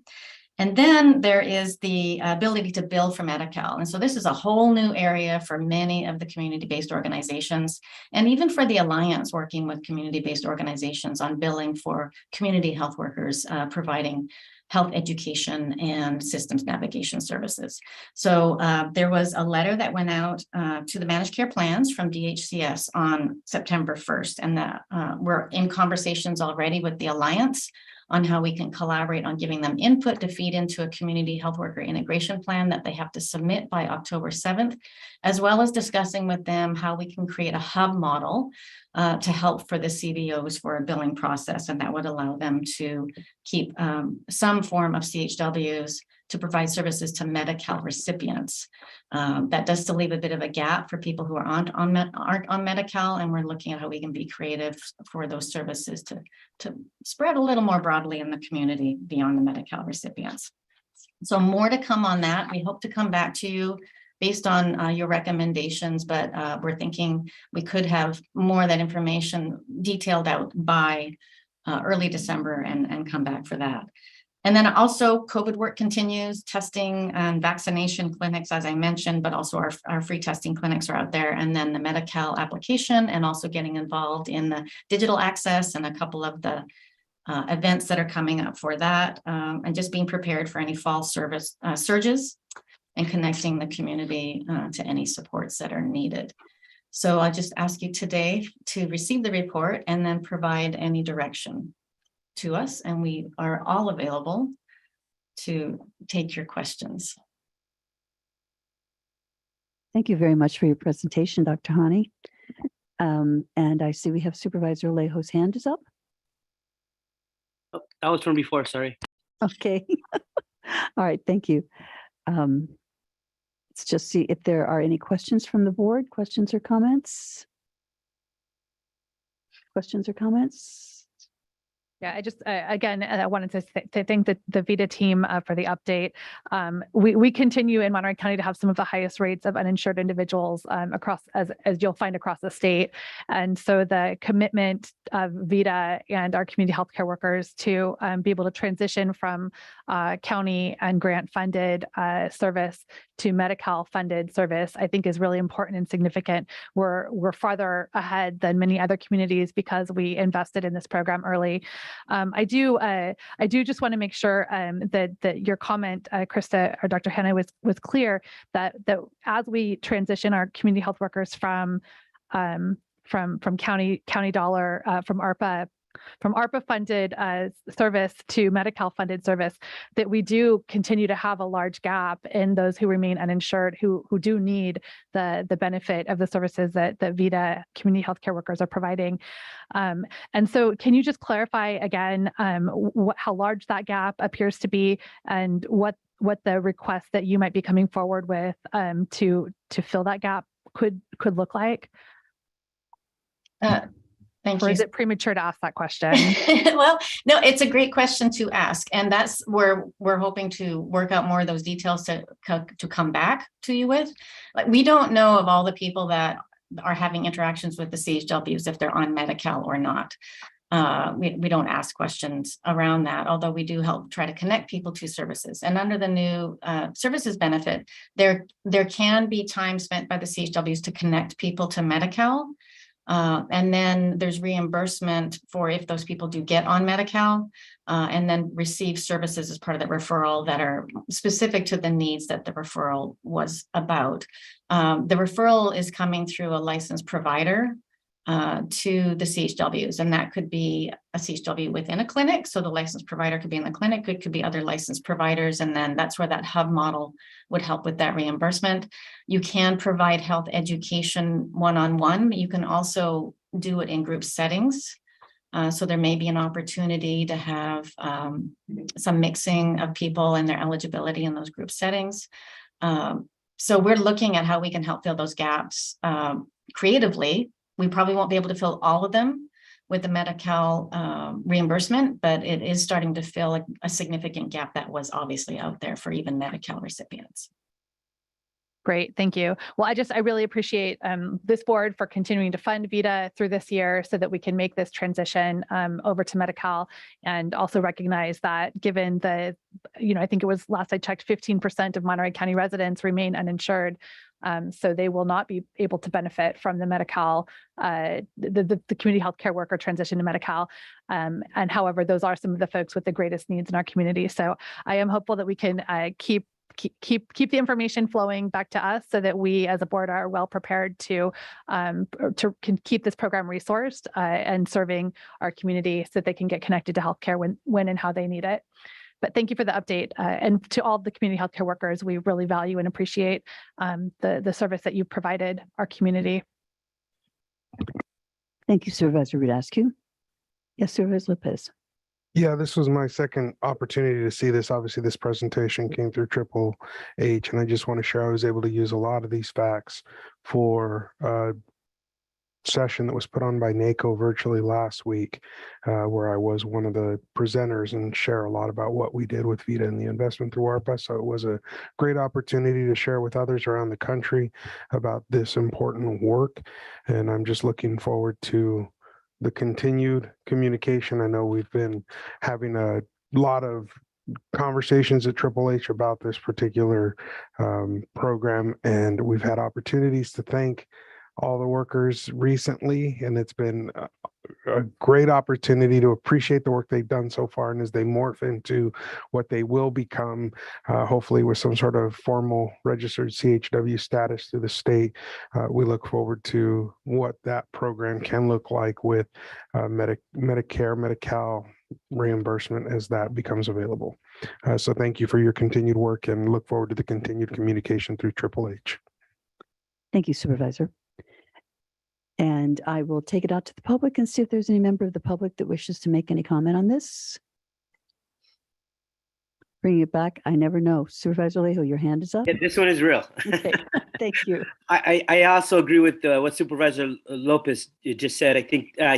And then there is the ability to bill for Medi-Cal. And so this is a whole new area for many of the community-based organizations, and even for the Alliance, working with community-based organizations on billing for community health workers, providing health education and systems navigation services. So there was a letter that went out to the managed care plans from DHCS on September 1st. And that we're in conversations already with the Alliance on how we can collaborate on giving them input to feed into a community health worker integration plan that they have to submit by October 7th, as well as discussing with them how we can create a hub model to help for the CBOs for a billing process, and that would allow them to keep some form of CHWs to provide services to Medi-Cal recipients. That does still leave a bit of a gap for people who aren't on Medi-Cal, and we're looking at how we can be creative for those services to spread a little more broadly in the community beyond the Medi-Cal recipients. So more to come on that. We hope to come back to you based on your recommendations, but we're thinking we could have more of that information detailed out by early December and come back for that. And then also COVID work continues, testing and vaccination clinics, as I mentioned, but also our free testing clinics are out there. And then the Medi-Cal application, and also getting involved in the digital access and a couple of the events that are coming up for that. And just being prepared for any fall service surges and connecting the community to any supports that are needed. So I just ask you today to receive the report and then provide any direction to us, and we are all available to take your questions. Thank you very much for your presentation, Dr. Hani. And I see we have Supervisor Alejo's hand is up. Oh, that was from before, sorry. Okay. All right, thank you. Let's just see if there are any questions from the board, questions or comments? Questions or comments? Yeah, I just, again, I wanted to thank the VITA team for the update. We continue in Monterey County to have some of the highest rates of uninsured individuals across, as you'll find across the state. And so the commitment of VITA and our community healthcare workers to be able to transition from county and grant funded service to Medi-Cal funded service, I think is really important and significant. We're farther ahead than many other communities because we invested in this program early. I do just want to make sure that your comment, Krista or Dr. Hani, was clear that as we transition our community health workers from county dollar, from ARPA funded service to Medi-Cal funded service, that we do continue to have a large gap in those who remain uninsured, who do need the benefit of the services that VITA community healthcare workers are providing. And so can you just clarify again how large that gap appears to be, and what the request that you might be coming forward with to fill that gap could look like? Thank or you. Is it premature to ask that question? Well, no, it's a great question to ask. And that's where we're hoping to work out more of those details to come back to you with. Like, we don't know of all the people that are having interactions with the CHWs, if they're on Medi-Cal or not. We don't ask questions around that, although we do help try to connect people to services. And under the new services benefit, there can be time spent by the CHWs to connect people to Medi-Cal. And then there's reimbursement for if those people do get on Medi-Cal and then receive services as part of the referral that are specific to the needs that the referral was about. The referral is coming through a licensed provider to the CHWs, and that could be a CHW within a clinic. So the licensed provider could be in the clinic, it could be other licensed providers, and then that's where that hub model would help with that reimbursement. You can provide health education one-on-one. You can also do it in group settings. So there may be an opportunity to have some mixing of people and their eligibility in those group settings. So we're looking at how we can help fill those gaps creatively. We probably won't be able to fill all of them with the Medi-Cal reimbursement, but it is starting to fill a significant gap that was obviously out there for even Medi-Cal recipients. Great, thank you. Well, I really appreciate this board for continuing to fund VITA through this year so that we can make this transition over to Medi-Cal, and also recognize that given the, I think it was last I checked, 15% of Monterey County residents remain uninsured. So they will not be able to benefit from the Medi-Cal, the community healthcare worker transition to Medi-Cal. And however, those are some of the folks with the greatest needs in our community. So I am hopeful that we can keep keep the information flowing back to us so that we as a board are well prepared to keep this program resourced and serving our community so that they can get connected to healthcare when and how they need it. But thank you for the update. And to all the community healthcare workers, we really value and appreciate the service that you provided our community. Thank you, Supervisor Radascu. Yes, Supervisor Lopez. Yeah, this was my second opportunity to see this. Obviously, this presentation came through Triple H, and I just want to share I was able to use a lot of these facts for a session that was put on by NACO virtually last week, where I was one of the presenters and share a lot about what we did with VITA and the investment through ARPA. So it was a great opportunity to share with others around the country about this important work. And I'm just looking forward to the continued communication. I know we've been having a lot of conversations at Triple H about this particular program, and we've had opportunities to thank all the workers recently, and it's been a great opportunity to appreciate the work they've done so far. And as they morph into what they will become, hopefully with some sort of formal registered CHW status through the state, we look forward to what that program can look like with Medicare, Medi-Cal reimbursement as that becomes available. So thank you for your continued work and look forward to the continued communication through Triple H. Thank you, Supervisor. And I will take it out to the public and see if there's any member of the public that wishes to make any comment on this. Bringing it back, I never know. Supervisor Lejo, your hand is up. Yeah, this one is real. Okay, thank you. I also agree with what Supervisor Lopez just said. I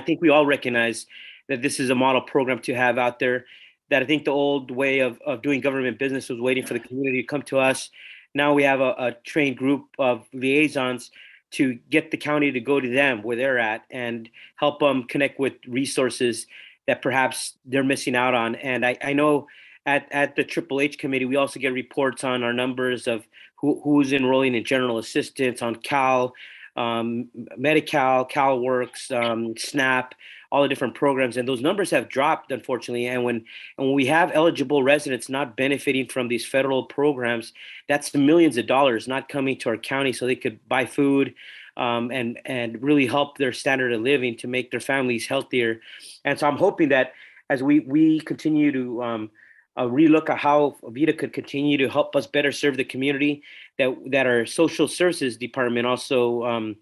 think we all recognize that this is a model program to have out there. That I think the old way of doing government business was waiting for the community to come to us. Now we have a trained group of liaisons to get the county to go to them where they're at and help them connect with resources that perhaps they're missing out on. And I know at the Triple H committee, we also get reports on our numbers of who's enrolling in general assistance on Cal, Medi-Cal, CalWorks, SNAP, all the different programs. And those numbers have dropped, unfortunately. And when we have eligible residents not benefiting from these federal programs, that's the millions of dollars not coming to our county so they could buy food and really help their standard of living to make their families healthier. And so I'm hoping that as we continue to relook at how VITA could continue to help us better serve the community, that our social services department also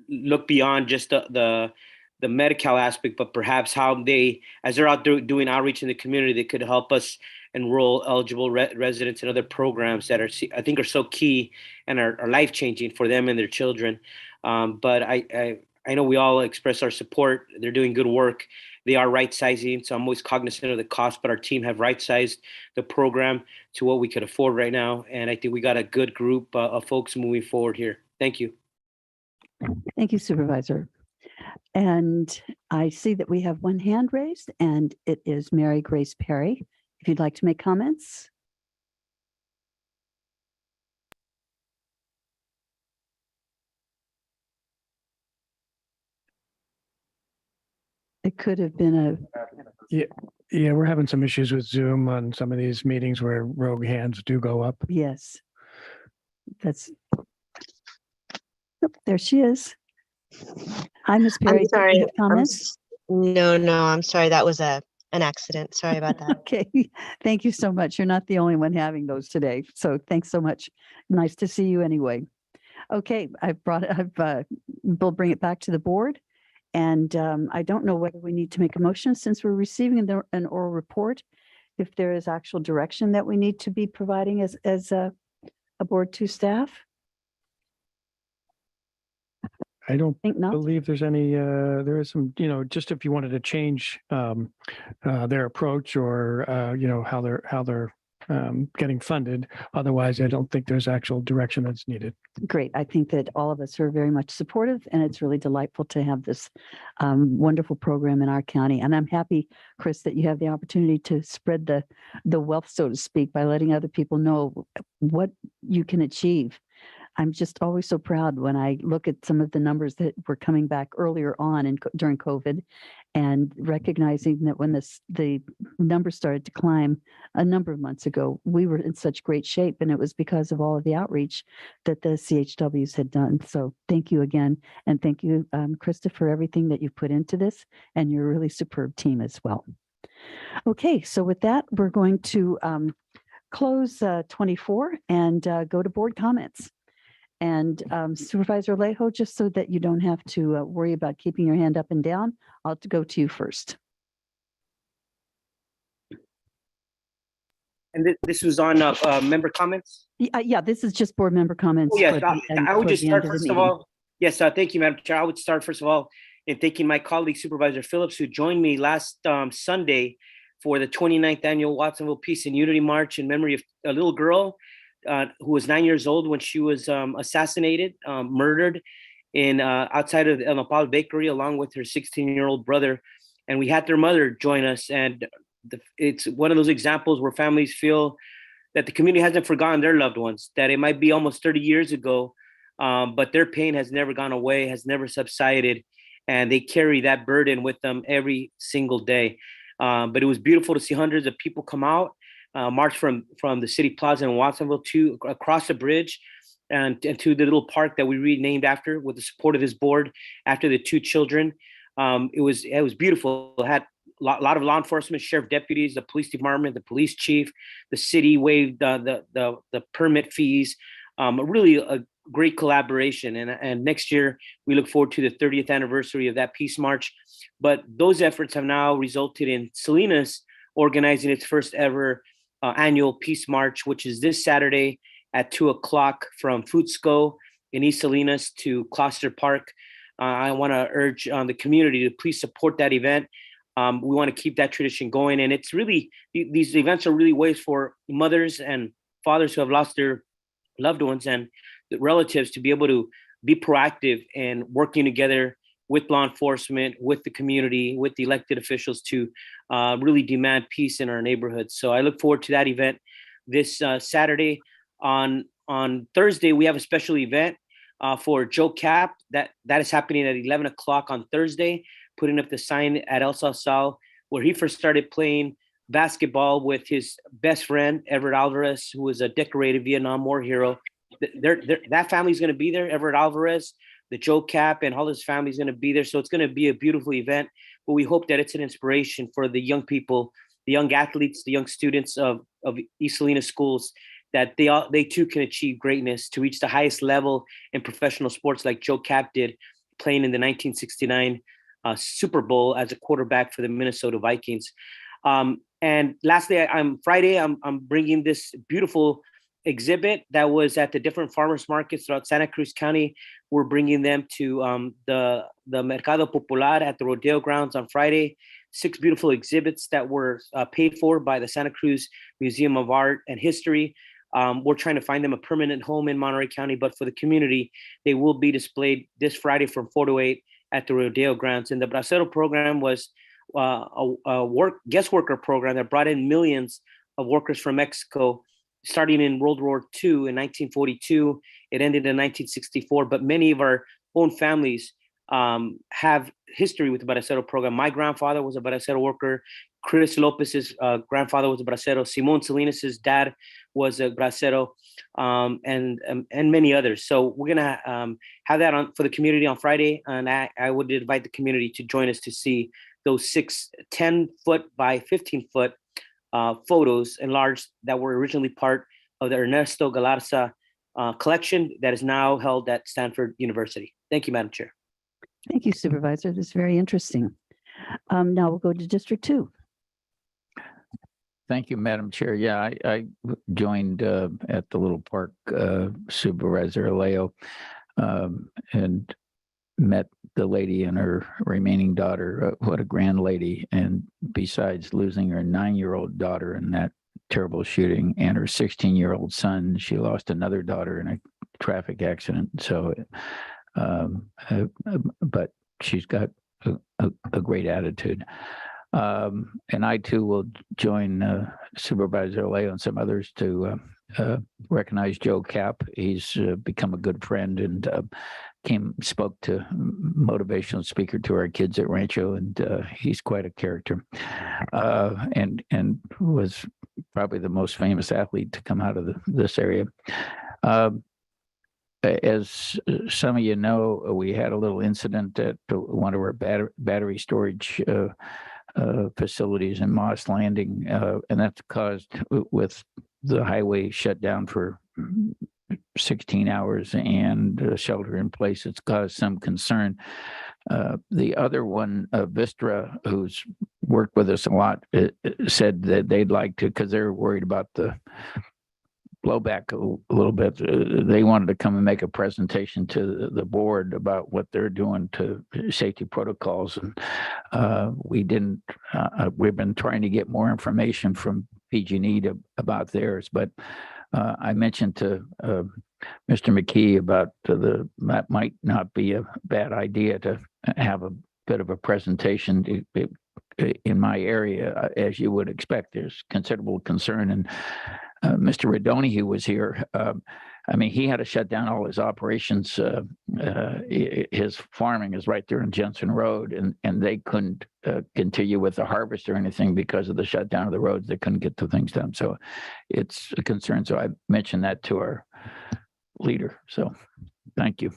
look beyond just the Medi-Cal aspect, but perhaps how they, as they're out doing outreach in the community, they could help us enroll eligible residents in other programs that I think are so key and are life-changing for them and their children. But I know we all express our support. They're doing good work. They are right-sizing, so I'm always cognizant of the cost, but our team have right-sized the program to what we could afford right now. And I think we got a good group of folks moving forward here. Thank you. Thank you, Supervisor. And I see that we have one hand raised, and it is Mary Grace Perry. If you'd like to make comments. It could have been a. Yeah, we're having some issues with Zoom on some of these meetings where rogue hands do go up. Yes. That's. Oh, there she is. Hi, Ms. Perry. I'm sorry. Do you have comments? No, I'm sorry. That was an accident. Sorry about that. Okay. Thank you so much. You're not the only one having those today. So thanks so much. Nice to see you anyway. Okay, we'll bring it back to the board. And I don't know whether we need to make a motion since we're receiving an oral report. If there is actual direction that we need to be providing as a board to staff. I don't believe there's any, there is some, just if you wanted to change their approach or, how they're getting funded. Otherwise, I don't think there's actual direction that's needed. Great. I think that all of us are very much supportive, and it's really delightful to have this wonderful program in our county. And I'm happy, Chris, that you have the opportunity to spread the wealth, so to speak, by letting other people know what you can achieve. I'm just always so proud when I look at some of the numbers that were coming back earlier on during COVID, and recognizing that when the numbers started to climb a number of months ago, we were in such great shape, and it was because of all of the outreach that the CHWs had done. So thank you again, and thank you, Krista, for everything that you've put into this, and your really superb team as well. Okay, so with that, we're going to close 24 and go to board comments. And Supervisor Alejo, just so that you don't have to worry about keeping your hand up and down, I'll go to you first. And this was on member comments? Yeah, this is just board member comments. Oh, yes, for the end- I would toward just the end start of the first of meeting. all. Yes, thank you, Madam Chair. I would start first of all in thanking my colleague Supervisor Phillips, who joined me last Sunday for the 29th annual Watsonville Peace and Unity March in memory of a little girl who was 9 years old when she was assassinated, murdered in outside of the El Nopal Bakery, along with her 16-year-old brother. And we had their mother join us. And it's one of those examples where families feel that the community hasn't forgotten their loved ones, that it might be almost 30 years ago, but their pain has never gone away, has never subsided. And they carry that burden with them every single day. But it was beautiful to see hundreds of people come out, march from the city plaza in Watsonville to across the bridge and to the little park that we renamed after with the support of this board after the two children. It was beautiful. It had a lot of law enforcement, sheriff deputies, the police department, the police chief, the city waived the permit fees. Really a great collaboration. And next year, we look forward to the 30th anniversary of that Peace March. But those efforts have now resulted in Salinas organizing its first ever annual Peace March, which is this Saturday at 2:00 from Footsco in East Salinas to Closter Park. I want to urge the community to please support that event. We want to keep that tradition going. And it's really, these events are really ways for mothers and fathers who have lost their loved ones and the relatives to be able to be proactive and working together with law enforcement, with the community, with the elected officials to really demand peace in our neighborhoods. So I look forward to that event this Saturday. On Thursday, we have a special event for Joe Cap. That is happening at 11:00 on Thursday, putting up the sign at El Salsal, where he first started playing basketball with his best friend, Everett Alvarez, who was a decorated Vietnam War hero. That family is going to be there, Everett Alvarez, the Joe Cap, and all his family is going to be there. So it's going to be a beautiful event, but we hope that it's an inspiration for the young people, the young athletes, the young students of East Salinas schools, that they too can achieve greatness to reach the highest level in professional sports like Joe Cap did, playing in the 1969 Super Bowl as a quarterback for the Minnesota Vikings. And lastly, Friday, I'm bringing this beautiful exhibit that was at the different farmers markets throughout Santa Cruz County. We're bringing them to the Mercado Popular at the Rodeo Grounds on Friday. 6 beautiful exhibits that were paid for by the Santa Cruz Museum of Art and History. We're trying to find them a permanent home in Monterey County, but for the community, they will be displayed this Friday from 4 to 8 at the Rodeo Grounds. And the Bracero program was a guest worker program that brought in millions of workers from Mexico, starting in World War II in 1942. It ended in 1964, but many of our own families have history with the Bracero program. My grandfather was a Bracero worker. Chris Lopez's grandfather was a Bracero. Simon Salinas's dad was a Bracero, and many others. So we're gonna have that on for the community on Friday, and I would invite the community to join us to see those 6 10-foot by 15-foot photos enlarged that were originally part of the Ernesto Galarza collection that is now held at Stanford University. Thank you, Madam Chair. Thank you, Supervisor. This is very interesting. Now we'll go to District 2. Thank you, Madam Chair. Yeah, I joined at the little park, Supervisor Alejo, and met the lady and her remaining daughter. What a grand lady. And besides losing her 9-year-old daughter in that terrible shooting and her 16-year-old son, she lost another daughter in a traffic accident. So, but she's got a great attitude. And I too will join Supervisor Alejo and some others to recognize Joe Cap. He's become a good friend and spoke to motivational speaker to our kids at Rancho, and he's quite a character, and was probably the most famous athlete to come out of this area. As some of you know, we had a little incident at one of our battery storage facilities in Moss Landing, and that's caused with the highway shut down for 16 hours and shelter in place. It's caused some concern. The other one, Vistra, who's worked with us a lot, said that they'd like to, because they're worried about the blowback a little bit. They wanted to come and make a presentation to the board about what they're doing to safety protocols. And we didn't, we've been trying to get more information from PG&E about theirs, but I mentioned to Mr. McKee about that might not be a bad idea to have a bit of a presentation in my area. As you would expect, there's considerable concern, and Mr. Redoni, who was here, I mean, he had to shut down all his operations. His farming is right there in Jensen Road, and they couldn't continue with the harvest or anything because of the shutdown of the roads. They couldn't get the things done. So it's a concern. So I mentioned that to our leader. So thank you.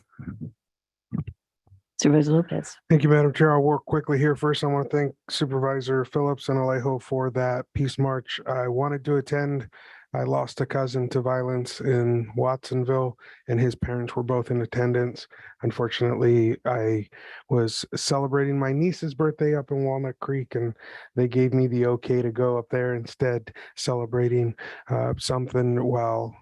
Supervisor Lopez. Thank you, Madam Chair. I'll work quickly here. First, I want to thank Supervisor Phillips and Alejo for that peace march. I wanted to attend. I lost a cousin to violence in Watsonville, and his parents were both in attendance. Unfortunately, I was celebrating my niece's birthday up in Walnut Creek, and they gave me the okay to go up there instead, celebrating something while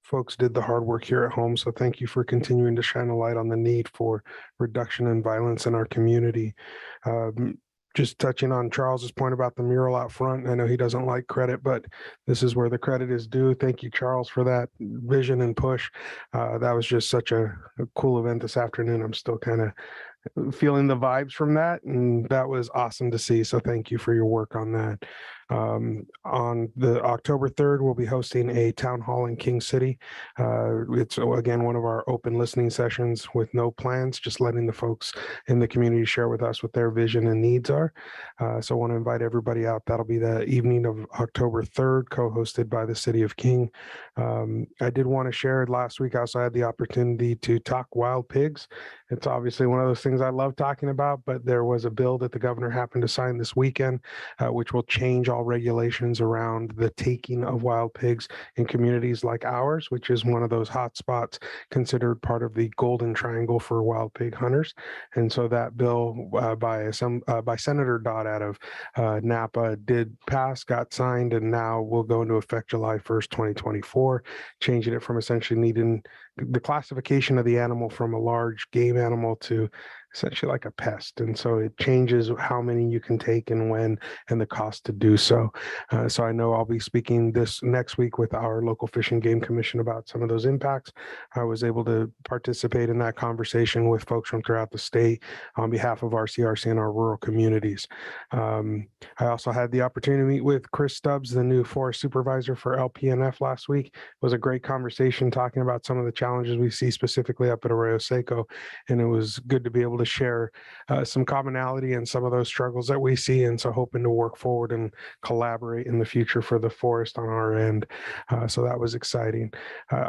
folks did the hard work here at home. So thank you for continuing to shine a light on the need for reduction in violence in our community. Just touching on Charles's point about the mural out front. I know he doesn't like credit, but this is where the credit is due. Thank you, Charles, for that vision and push. That was just such a cool event this afternoon. I'm still kind of feeling the vibes from that, and that was awesome to see. So thank you for your work on that. On the October 3rd, we'll be hosting a town hall in King City. It's again one of our open listening sessions with no plans, just letting the folks in the community share with us what their vision and needs are. So I want to invite everybody out. That'll be the evening of October 3rd, co-hosted by the City of King. I did want to share last week. I also had the opportunity to talk wild pigs. It's obviously one of those things I love talking about, but there was a bill that the governor happened to sign this weekend, which will change all regulations around the taking of wild pigs in communities like ours, which is one of those hot spots considered part of the golden triangle for wild pig hunters. And so that bill by Senator Dodd out of Napa did pass, got signed, and now will go into effect July 1st, 2024, changing it from essentially needing the classification of the animal from a large game animal to essentially like a pest. And so it changes how many you can take and when, and the cost to do so. So I know I'll be speaking this next week with our local Fish and Game Commission about some of those impacts. I was able to participate in that conversation with folks from throughout the state on behalf of RCRC and our rural communities. I also had the opportunity to meet with Chris Stubbs, the new forest supervisor for LPNF last week. It was a great conversation talking about some of the challenges we see specifically up at Arroyo Seco. And it was good to be able to share some commonality and some of those struggles that we see. And so hoping to work forward and collaborate in the future for the forest on our end. So that was exciting.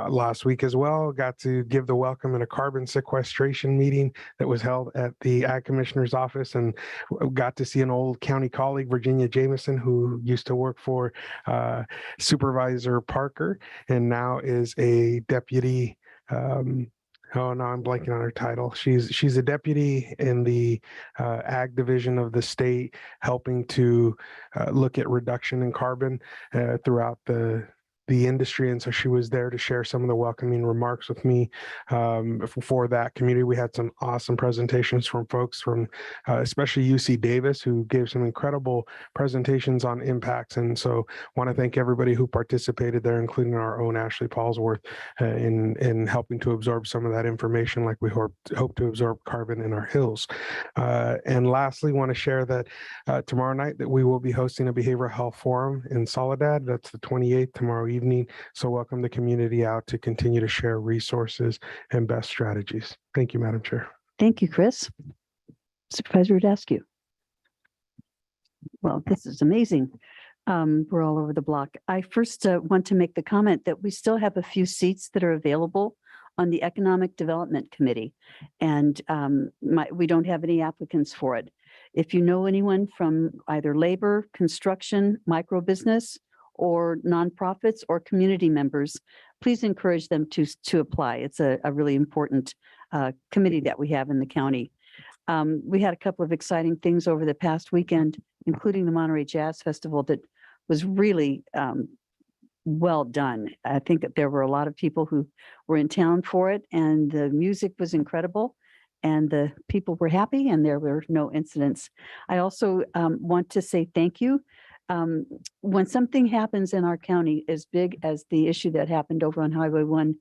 Last week as well, got to give the welcome in a carbon sequestration meeting that was held at the Ag Commissioner's office, and got to see an old county colleague, Virginia Jameson, who used to work for Supervisor Parker and now is a deputy. Oh no, I'm blanking on her title. She's a deputy in the ag division of the state, helping to look at reduction in carbon throughout the industry. And so she was there to share some of the welcoming remarks with me for that community. We had some awesome presentations from folks from especially UC Davis, who gave some incredible presentations on impacts. And so want to thank everybody who participated there, including our own Ashley Paulsworth, in helping to absorb some of that information like we hope to absorb carbon in our hills. And lastly, want to share that tomorrow night that we will be hosting a behavioral health forum in Soledad. That's the 28th, tomorrow evening. So welcome the community out to continue to share resources and best strategies. Thank you, Madam Chair. Thank you, Chris. Supervisor Radascu. Well, this is amazing. We're all over the block. I first want to make the comment that we still have a few seats that are available on the Economic Development Committee, and we don't have any applicants for it. If you know anyone from either labor, construction, micro business, or nonprofits or community members, please encourage them to apply. It's a really important committee that we have in the county. We had a couple of exciting things over the past weekend, including the Monterey Jazz Festival that was really well done. I think that there were a lot of people who were in town for it, and the music was incredible, and the people were happy, and there were no incidents. I also want to say thank you. When something happens in our county as big as the issue that happened over on Highway 1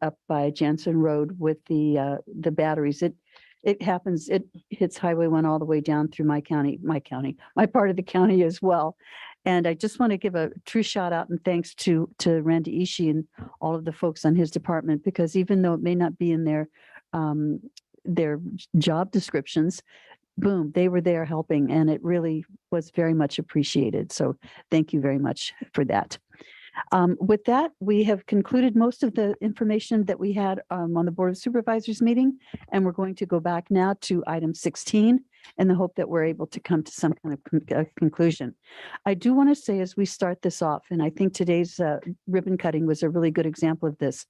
up by Jansen Road with the batteries, it happens, it hits Highway 1 all the way down through my part of the county as well. And I just want to give a true shout out and thanks to Randy Ishii and all of the folks on his department, because even though it may not be in their job descriptions, boom, they were there helping, and it really was very much appreciated. So thank you very much for that. With that, we have concluded most of the information that we had on the Board of Supervisors meeting, and we're going to go back now to item 16 in the hope that we're able to come to some kind of conclusion. I do want to say as we start this off, and I think today's ribbon cutting was a really good example of this,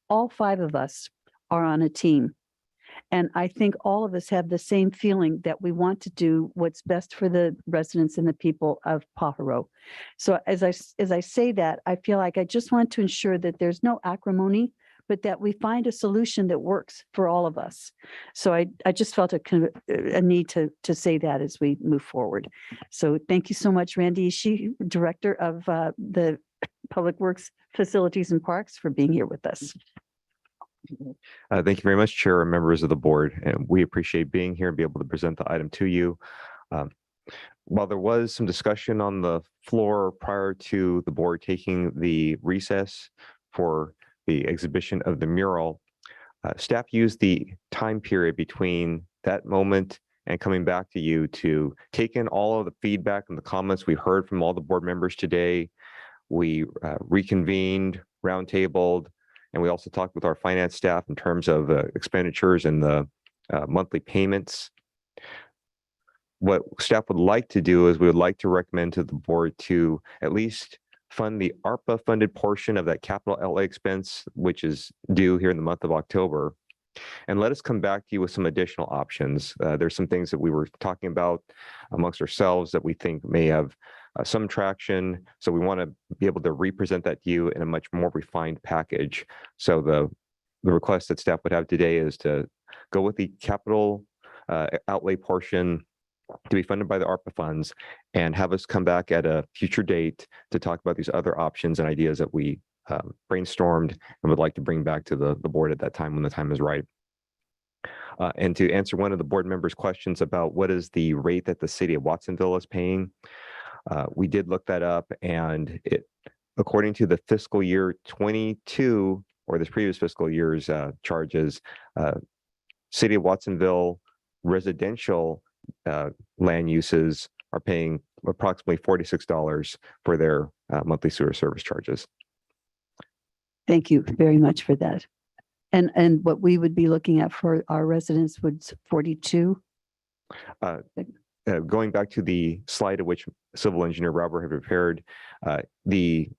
all 5 of us are on a team. And I think all of us have the same feeling that we want to do what's best for the residents and the people of Paho. So as I say that, I feel like I just want to ensure that there's no acrimony, but that we find a solution that works for all of us. So I just felt a need to say that as we move forward. So thank you so much, Randy Ishii, Director of the Public Works, Facilities and Parks, for being here with us. Thank you very much, Chair and members of the board. And we appreciate being here and be able to present the item to you. While there was some discussion on the floor prior to the board taking the recess for the exhibition of the mural, staff used the time period between that moment and coming back to you to take in all of the feedback and the comments we heard from all the board members today. We reconvened, roundtabled, and we also talked with our finance staff in terms of expenditures and the monthly payments. What staff would like to do is we would like to recommend to the board to at least fund the ARPA funded portion of that capital LA expense, which is due here in the month of October. And let us come back to you with some additional options. There's some things that we were talking about amongst ourselves that we think may have some traction. So we want to be able to represent that to you in a much more refined package. So the request that staff would have today is to go with the capital outlay portion to be funded by the ARPA funds, and have us come back at a future date to talk about these other options and ideas that we brainstormed and would like to bring back to the board at that time when the time is right. And to answer one of the board members' questions about what is the rate that the city of Watsonville is paying, we did look that up, and according to the fiscal year 22 or this previous fiscal year's charges, city of Watsonville residential land uses are paying approximately $46 for their monthly sewer service charges. Thank you very much for that. And what we would be looking at for our residents would 42. Going back to the slide of which civil engineer Robert had prepared, the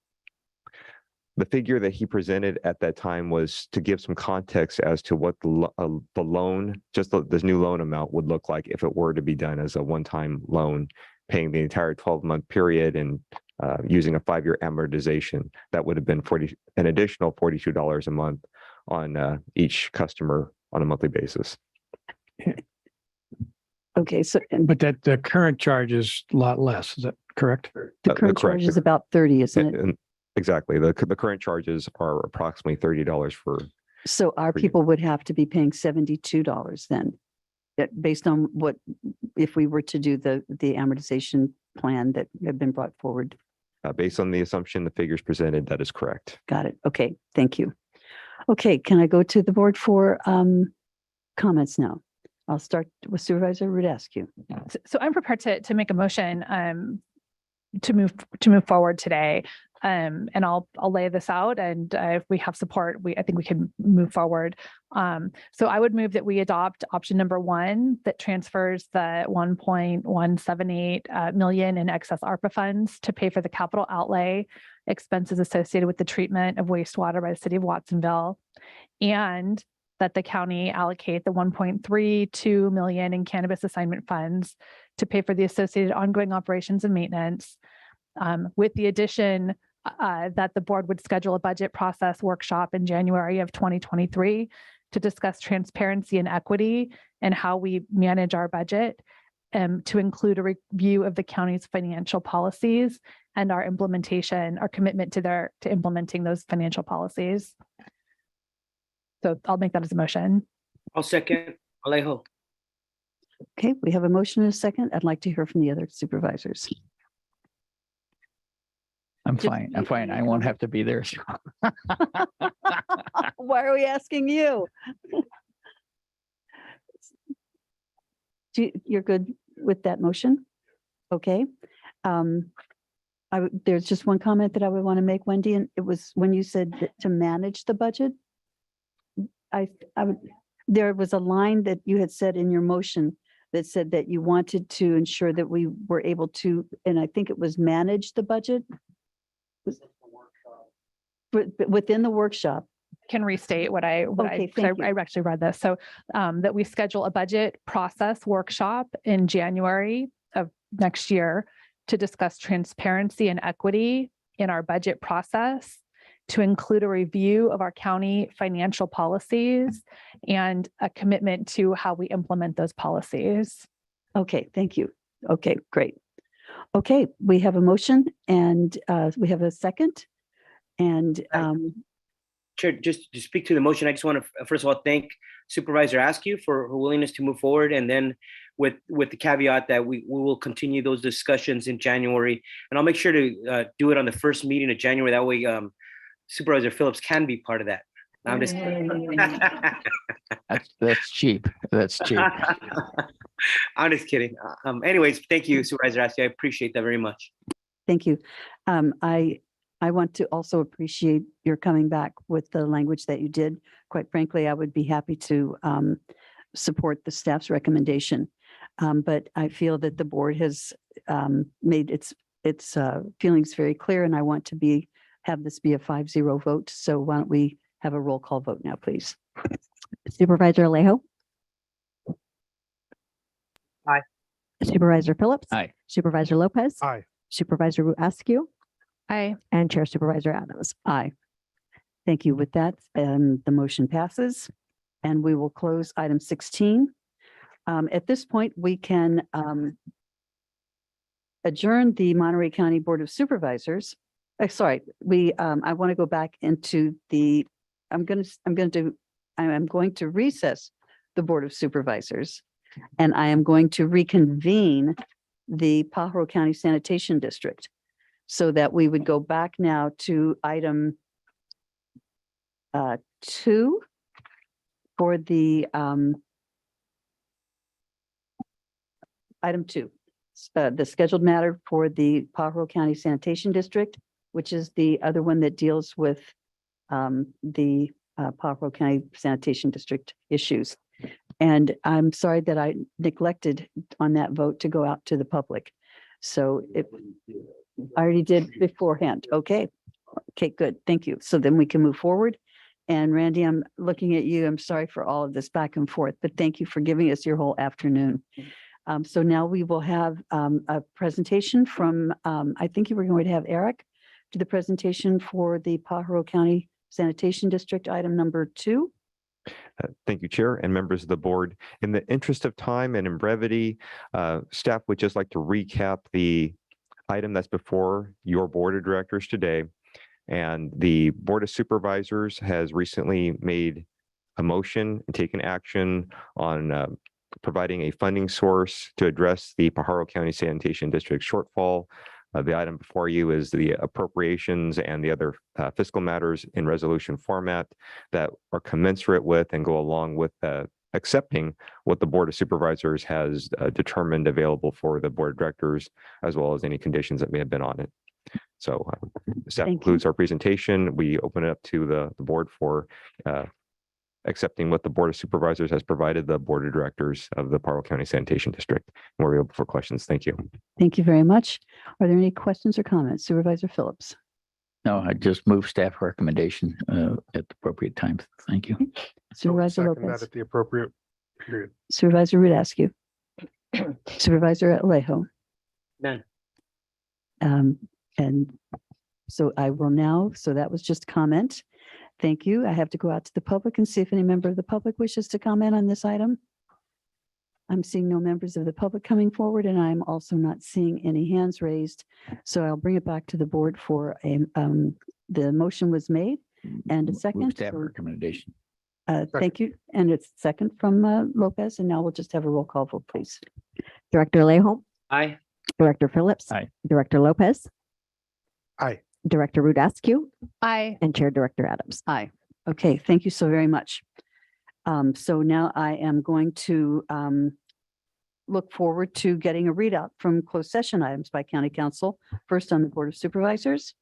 figure that he presented at that time was to give some context as to what the loan, just this new loan amount would look like if it were to be done as a one-time loan, paying the entire 12-month period and using a 5-year amortization. That would have been an additional $42 a month on each customer on a monthly basis. Okay, so but that the current charge is a lot less. Is that correct? The current charge is about 30, isn't it? Exactly. The current charges are approximately $30 for. So our people would have to be paying $72 then, based on what, if we were to do the amortization plan that had been brought forward. Based on the assumption, the figures presented, that is correct. Got it. Okay, thank you. Okay, can I go to the board for comments now? I'll start with Supervisor Rudescu. So I'm prepared to make a motion to move forward today. And I'll lay this out, and if we have support, I think we can move forward. So I would move that we adopt option number 1 that transfers the 1.178 million in excess ARPA funds to pay for the capital outlay expenses associated with the treatment of wastewater by the city of Watsonville, and that the county allocate the 1.32 million in cannabis assignment funds to pay for the associated ongoing operations and maintenance, with the addition that the board would schedule a budget process workshop in January of 2023 to discuss transparency and equity and how we manage our budget, to include a review of the county's financial policies and our commitment to implementing those financial policies. So I'll make that as a motion. I'll second. Alejo. Okay, we have a motion and a second. I'd like to hear from the other supervisors. I'm fine. I'm fine. I won't have to be there. Why are we asking you? You're good with that motion? Okay. There's just one comment that I would want to make, Wendy, and it was when you said that to manage the budget. There was a line that you had said in your motion that said that you wanted to ensure that we were able to, and I think it was manage the budget. Within the workshop. Can restate what I actually read this. So that we schedule a budget process workshop in January of next year to discuss transparency and equity in our budget process, to include a review of our county financial policies and a commitment to how we implement those policies. Okay, thank you. Okay, great. Okay, we have a motion and we have a second. And Chair, just to speak to the motion, I just want to first of all thank Supervisor Askew for her willingness to move forward, and then with the caveat that we will continue those discussions in January, and I'll make sure to do it on the first meeting of January. That way, Supervisor Phillips can be part of that. No, I'm just kidding. That's cheap. That's cheap. I'm just kidding. Anyways, thank you, Supervisor Askew. I appreciate that very much. thank you. I want to also appreciate your coming back with the language that you did. Quite frankly, I would be happy to support the staff's recommendation. But I feel that the board has made its feelings very clear, and I want to have this be a 5-0 vote. So why don't we have a roll call vote now, please? Supervisor Alejo. Aye. Supervisor Phillips. Aye. Supervisor Lopez. Aye. Supervisor Askew. Aye. And Chair Supervisor Adams. Aye. Thank you. With that, the motion passes, and we will close item 16. At this point, we can adjourn the Monterey County Board of Supervisors. Sorry, I want to go back into the. I'm going to recess the Board of Supervisors, and I am going to reconvene the Paho County Sanitation District, so that we would go back now to item 2 for the item 2, the scheduled matter for the Paho County Sanitation District, which is the other one that deals with the Paho County Sanitation District issues. And I'm sorry that I neglected on that vote to go out to the public. So I already did beforehand. Okay. Okay, good. Thank you. So then we can move forward. And Randy, I'm looking at you. I'm sorry for all of this back and forth, but thank you for giving us your whole afternoon. So now we will have a presentation from, I think you were going to have Eric do the presentation for the Paho County Sanitation District, item number 2. Thank you, Chair and members of the board. In the interest of time and in brevity, staff would just like to recap the item that's before your board of directors today. And the Board of Supervisors has recently made a motion and taken action on providing a funding source to address the Paho County Sanitation District shortfall The item before you is the appropriations and the other fiscal matters in resolution format that are commensurate with and go along with accepting what the Board of Supervisors has determined available for the Board of Directors, as well as any conditions that may have been on it. So that Thank you. concludes our presentation. We open it up to the board for accepting what the Board of Supervisors has provided the Board of Directors of the Paho County Sanitation District. And we're available for questions. Thank you. Thank you very much. Are there any questions or comments? Supervisor Phillips? No, I just move staff recommendation at the appropriate time. Thank you. Supervisor Second that Lopez? at the appropriate period. Supervisor Rudasky? Supervisor Alejo? None. And so I will now, so that was just comment. Thank you. I have to go out to the public and see if any member of the public wishes to comment on this item. I'm seeing no members of the public coming forward, and I'm also not seeing any hands raised. So I'll bring it back to the board for the motion was made and a Move second. staff So, recommendation. thank you. And it's second from Lopez, and now we'll just have a roll call vote, please. Director Alejo, Aye. Director Phillips. Aye. Director Lopez, Aye. Director Rudasky, Aye. and Chair Director Adams. Aye. Okay, thank you so very much. So now I am going to look forward to getting a readout from closed session items by County Council, first on the Board of Supervisors.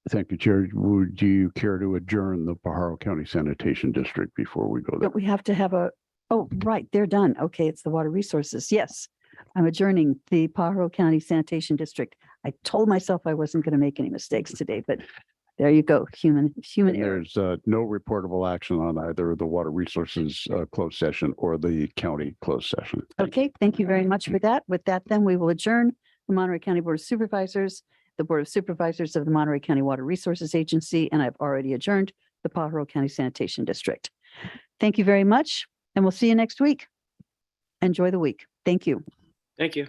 Thank you, Chair. Would you care to adjourn the Paho County Sanitation District before we go there? But we have to have oh, right, they're done. Okay, it's the Water Resources. Yes. I'm adjourning the Paho County Sanitation District. I told myself I wasn't going to make any mistakes today, but there you go. Human And error. there's no reportable action on either the Water Resources closed session or the county closed session. Okay, thank you very much for that. With that, then we will adjourn the Monterey County Board of Supervisors, the Board of Supervisors of the Monterey County Water Resources Agency, and I've already adjourned the Paho County Sanitation District. Thank you very much, and we'll see you next week. Enjoy the week. Thank you. Thank you.